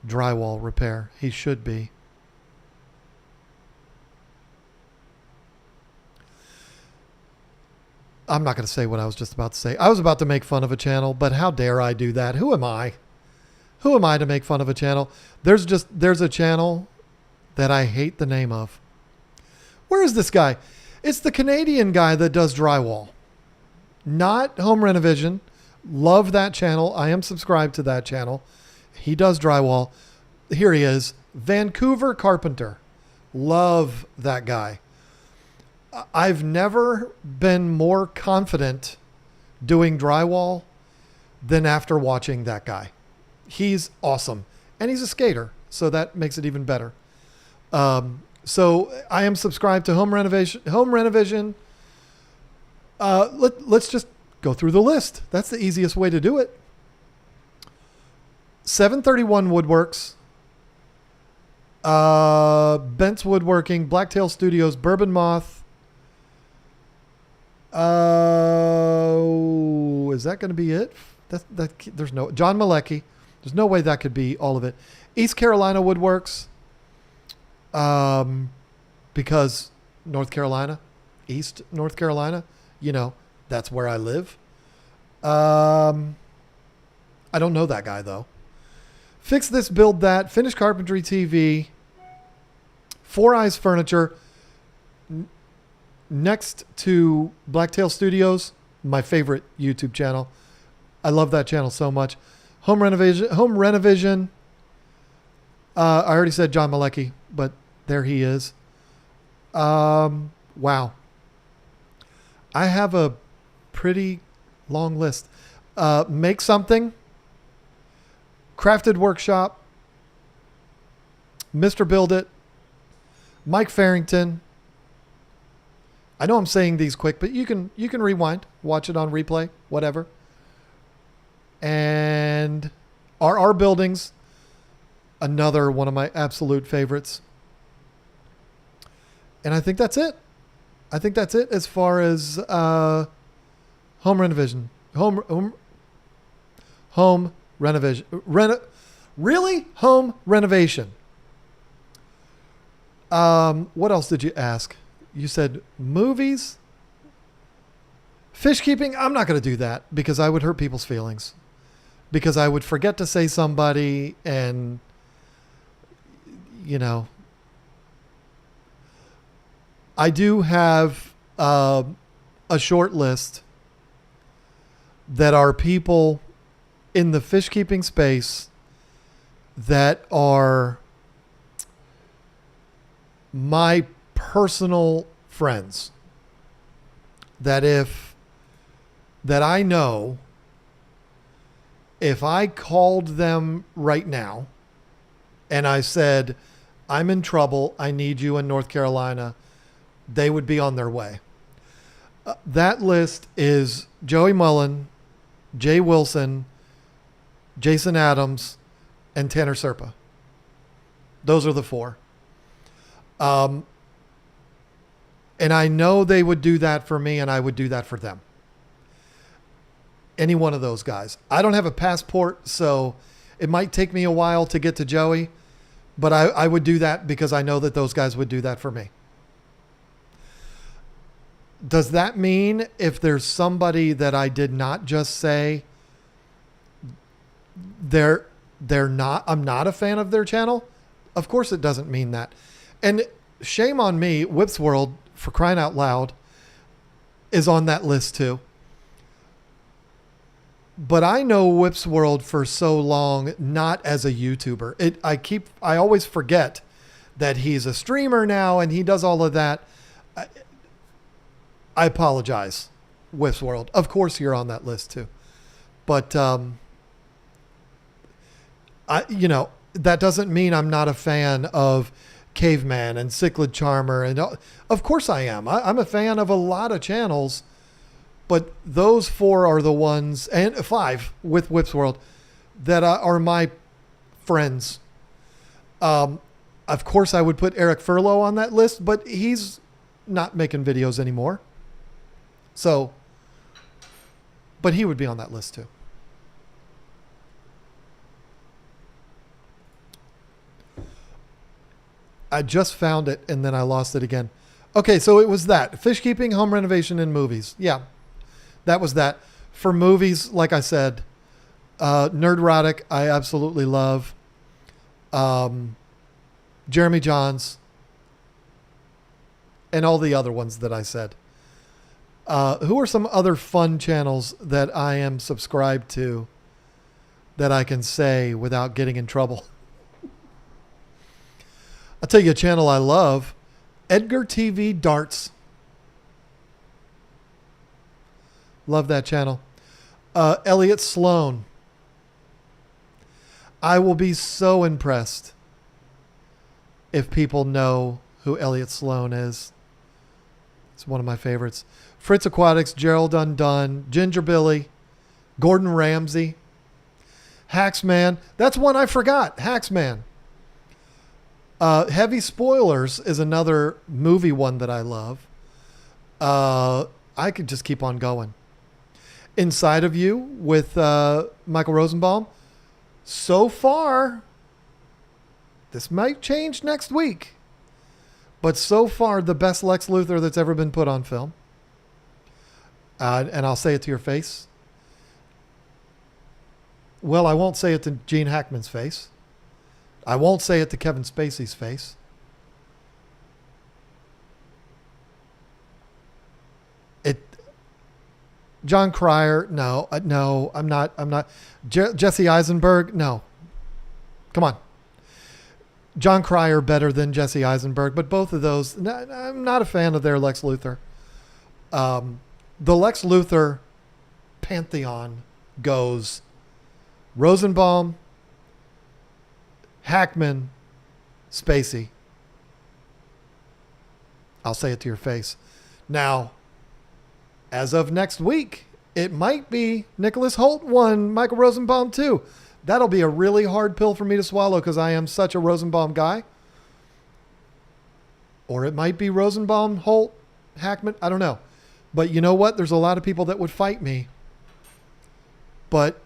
drywall repair. He should be. I'm not going to say what I was just about to say. I was about to make fun of a channel, but how dare I do that? Who am I? Who am I to make fun of a channel? There's a channel that I hate the name of. Where is this guy? It's the Canadian guy that does drywall, not home renovation. Love that channel. I am subscribed to that channel. He does drywall. Here he is. Vancouver Carpenter. Love that guy. I've never been more confident doing drywall than after watching that guy. He's awesome. And he's a skater, so that makes it even better. So I am subscribed to home renovation. Let's just go through the list. That's the easiest way to do it. 731 Woodworks, Bent's Woodworking, Blacktail Studios, Bourbon Moth. Is that going to be it? There's no John Malecki. There's no way that could be all of it. East Carolina Woodworks, because North Carolina, East North Carolina, that's where I live. I don't know that guy though. Fix This, Build That, Finish Carpentry TV, Four Eyes Furniture. Next to Blacktail Studios, my favorite YouTube channel. I love that channel so much. Home Renovision. I already said John Malecki, but there he is. Wow. I have a pretty long list. Make Something, Crafted Workshop, Mr. Build It, Mike Farrington. I know I'm saying these quick, but you can rewind, watch it on replay, whatever. And RR Buildings, another one of my absolute favorites. And I think that's it. I think that's it as far as home renovation. Home renovation. Really? Home renovation. What else did you ask? You said movies? Fish keeping? I'm not going to do that because I would hurt people's feelings. Because I would forget to say somebody and, I do have a short list that are people in the fish keeping space that are my personal friends that I know if I called them right now and I said, I'm in trouble, I need you in North Carolina, they would be on their way. That list is Joey Mullen, Jay Wilson, Jason Adams, and Tanner Serpa. Those are the four. And I know they would do that for me and I would do that for them. Any one of those guys. I don't have a passport, so it might take me a while to get to Joey, but I would do that because I know that those guys would do that for me. Does that mean if there's somebody that I did not just say I'm not a fan of their channel? Of course it doesn't mean that. And shame on me, Whip's World, for crying out loud, is on that list too. But I know Whip's World for so long, not as a YouTuber. I always forget that he's a streamer now and he does all of that. I apologize, Whip's World. Of course you're on that list too. But, that doesn't mean I'm not a fan of Caveman and Cichlid Charmer. And of course I am. I'm a fan of a lot of channels. But those four are the ones, and five with Whip's World, that are my friends. Of course, I would put Eric Furlow on that list, but he's not making videos anymore. So, but he would be on that list too. I just found it and then I lost it again. Okay, so it was that. Fish keeping, home renovation, and movies. Yeah. that was that. For movies, like I said, Nerdrotic, I absolutely love. Jeremy Johns, and all the other ones that I said. Who are some other fun channels that I am subscribed to that I can say without getting in trouble? I'll tell you a channel I love, Edgar TV Darts. Love that channel. Elliot Sloan. I will be so impressed if people know who Elliot Sloan is. It's one of my favorites. Fritz Aquatics, Gerald Undone, Ginger Billy, Gordon Ramsay, Hacksman. That's one I forgot. Hacksman. Heavy Spoilers is another movie one that I love. I could just keep on going. Inside of You with Michael Rosenbaum. So far, this might change next week, but so far the best Lex Luthor that's ever been put on film. And I'll say it to your face. Well, I won't say it to Gene Hackman's face. I won't say it to Kevin Spacey's face. John Cryer, no, I'm not. Jesse Eisenberg, no. Come on. John Cryer better than Jesse Eisenberg, but both of those, I'm not a fan of their Lex Luthor. The Lex Luthor pantheon goes Rosenbaum, Hackman, Spacey. I'll say it to your face. Now, as of next week, it might be Nicholas Hoult 1, Michael Rosenbaum 2. That'll be a really hard pill for me to swallow because I am such a Rosenbaum guy. Or it might be Rosenbaum, Holt, Hackman. I don't know. But you know what? There's a lot of people that would fight me. But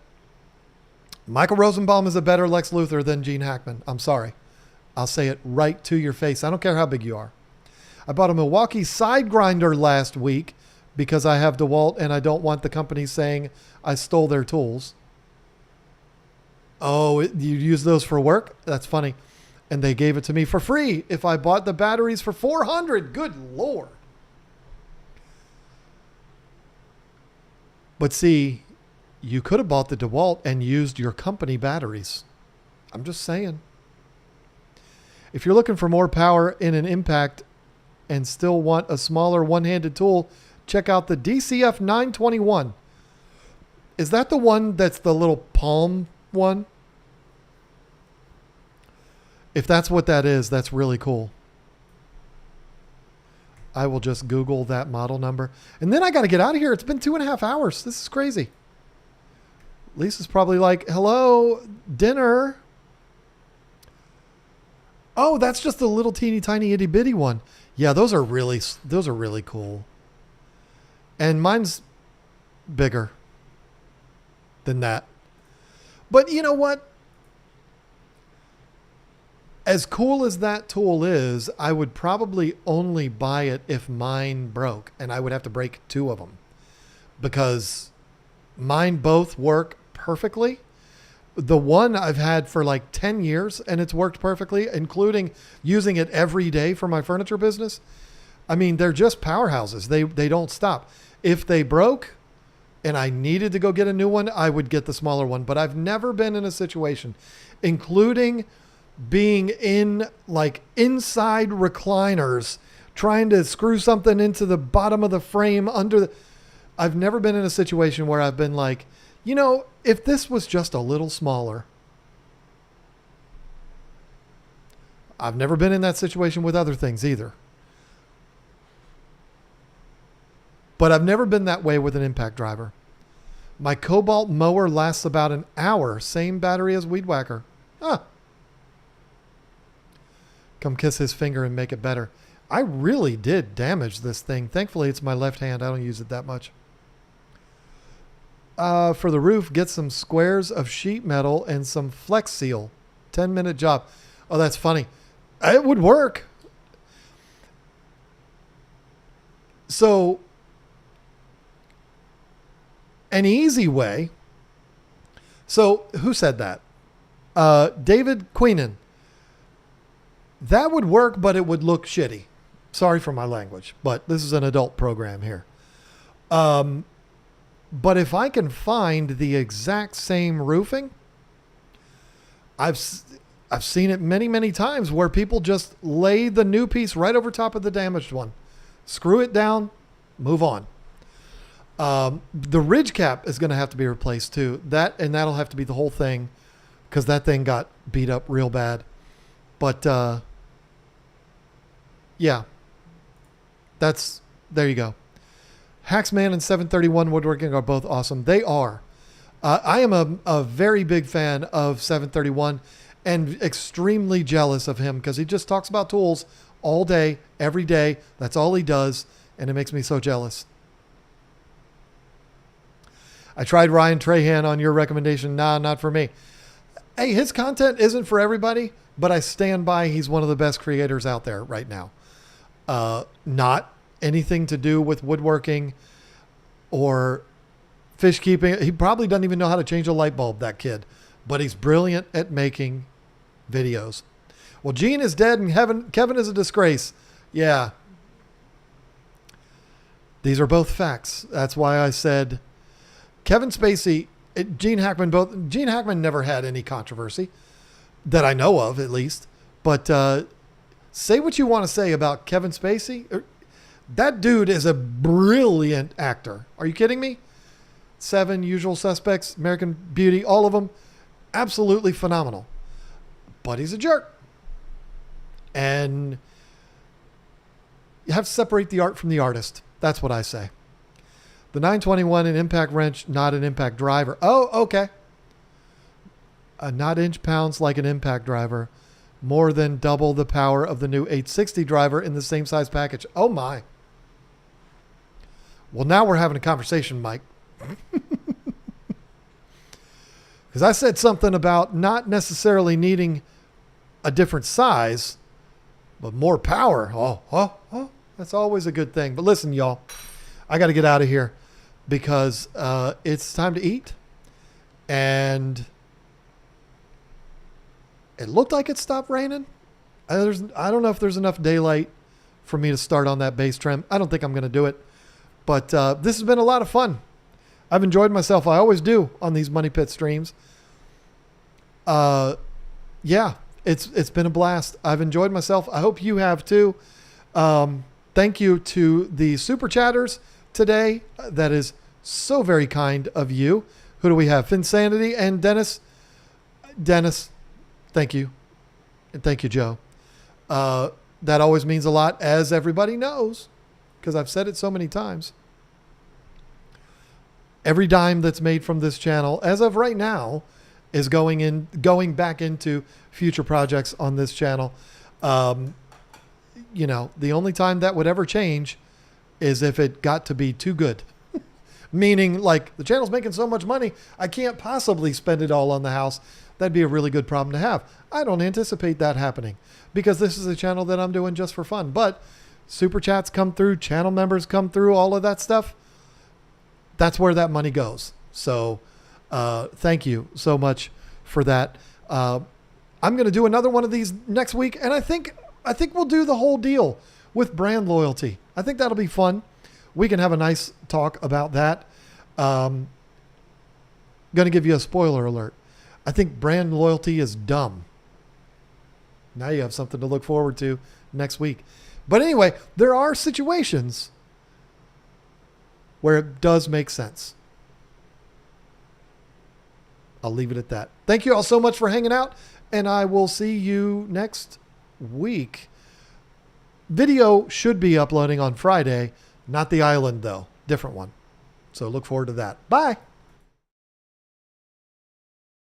Michael Rosenbaum is a better Lex Luthor than Gene Hackman. I'm sorry. I'll say it right to your face. I don't care how big you are. I bought a Milwaukee side grinder last week because I have DeWalt and I don't want the company saying I stole their tools. Oh, you use those for work? That's funny. And they gave it to me for free if I bought the batteries for $400. Good Lord. But see, you could have bought the DeWalt and used your company batteries. I'm just saying. If you're looking for more power in an impact and still want a smaller one-handed tool, check out the DCF 921. Is that the one that's the little palm one? If that's what that is, that's really cool. I will just Google that model number. And then I got to get out of here. It's been 2.5 hours. This is crazy. Lisa's probably like, hello, dinner. Oh, that's just a little teeny tiny itty bitty one. Yeah, those are really cool. And mine's bigger than that. But you know what? As cool as that tool is, I would probably only buy it if mine broke, and I would have to break 2 of them because mine both work perfectly. The one I've had for like 10 years and it's worked perfectly, including using it every day for my furniture business. I mean, they're just powerhouses. They don't stop. If they broke and I needed to go get a new one, I would get the smaller one. But I've never been in a situation, including being in like inside recliners, trying to screw something into the bottom of the frame I've never been in a situation where I've been like, you know, if this was just a little smaller. I've never been in that situation with other things either. But I've never been that way with an impact driver. My Cobalt mower lasts about an hour. Same battery as Weed Whacker. Come kiss his finger and make it better. I really did damage this thing. Thankfully, it's my left hand. I don't use it that much. For the roof, get some squares of sheet metal and some Flex Seal. 10-minute job. Oh, that's funny. It would work. So An easy way. So who said that? David Queenan. That would work, but it would look shitty. Sorry for my language, but this is an adult program here. But if I can find the exact same roofing, I've seen it many, many times where people just lay the new piece right over top of the damaged one, screw it down, move on. The ridge cap is going to have to be replaced too. That'll have to be the whole thing because that thing got beat up real bad. But yeah, there you go. Hacksman and 731 Woodworking are both awesome. They are. I am a very big fan of 731 and extremely jealous of him because he just talks about tools all day, every day. That's all he does. And it makes me so jealous. I tried Ryan Trahan on your recommendation. Nah, not for me. Hey, his content isn't for everybody, but I stand by he's one of the best creators out there right now. Not anything to do with woodworking or fish keeping. He probably doesn't even know how to change a light bulb, that kid, but he's brilliant at making videos. Well, Gene is dead and Kevin is a disgrace. Yeah. These are both facts. That's why I said Kevin Spacey, Gene Hackman never had any controversy that I know of, at least. But say what you want to say about Kevin Spacey. That dude is a brilliant actor. Are you kidding me? Seven, Usual Suspects, American Beauty, all of them, absolutely phenomenal. But he's a jerk. And you have to separate the art from the artist. That's what I say. The 921, an impact wrench, not an impact driver. Oh, okay. Not inch pounds like an impact driver. More than double the power of the new 860 driver in the same size package. Oh, my. Well, now we're having a conversation, Mike. Because I said something about not necessarily needing a different size, but more power. Oh, that's always a good thing. But listen, y'all, I got to get out of here because it's time to eat. And it looked like it stopped raining. I don't know if there's enough daylight for me to start on that base trim. I don't think I'm going to do it. But this has been a lot of fun. I've enjoyed myself. I always do on these Money Pit streams. Yeah, it's been a blast. I've enjoyed myself. I hope you have too. Thank you to the super chatters today. That is so very kind of you. Who do we have? Finsanity and Dennis. Dennis, thank you. And thank you, Joe. That always means a lot, as everybody knows, because I've said it so many times. Every dime that's made from this channel, as of right now, is going back into future projects on this channel. You know, the only time that would ever change is if it got to be too good. Meaning, like, the channel's making so much money, I can't possibly spend it all on the house. That'd be a really good problem to have. I don't anticipate that happening because this is a channel that I'm doing just for fun. But super chats come through, channel members come through, all of that stuff. That's where that money goes. So thank you so much for that. I'm going to do another one of these next week. And I think we'll do the whole deal with brand loyalty. I think that'll be fun. We can have a nice talk about that. Going to give you a spoiler alert. I think brand loyalty is dumb. Now you have something to look forward to next week. But anyway, there are situations where it does make sense. I'll leave it at that. Thank you all so much for hanging out, and I will see you next week. Video should be uploading on Friday, not the island though, different one. So look forward to that. Bye.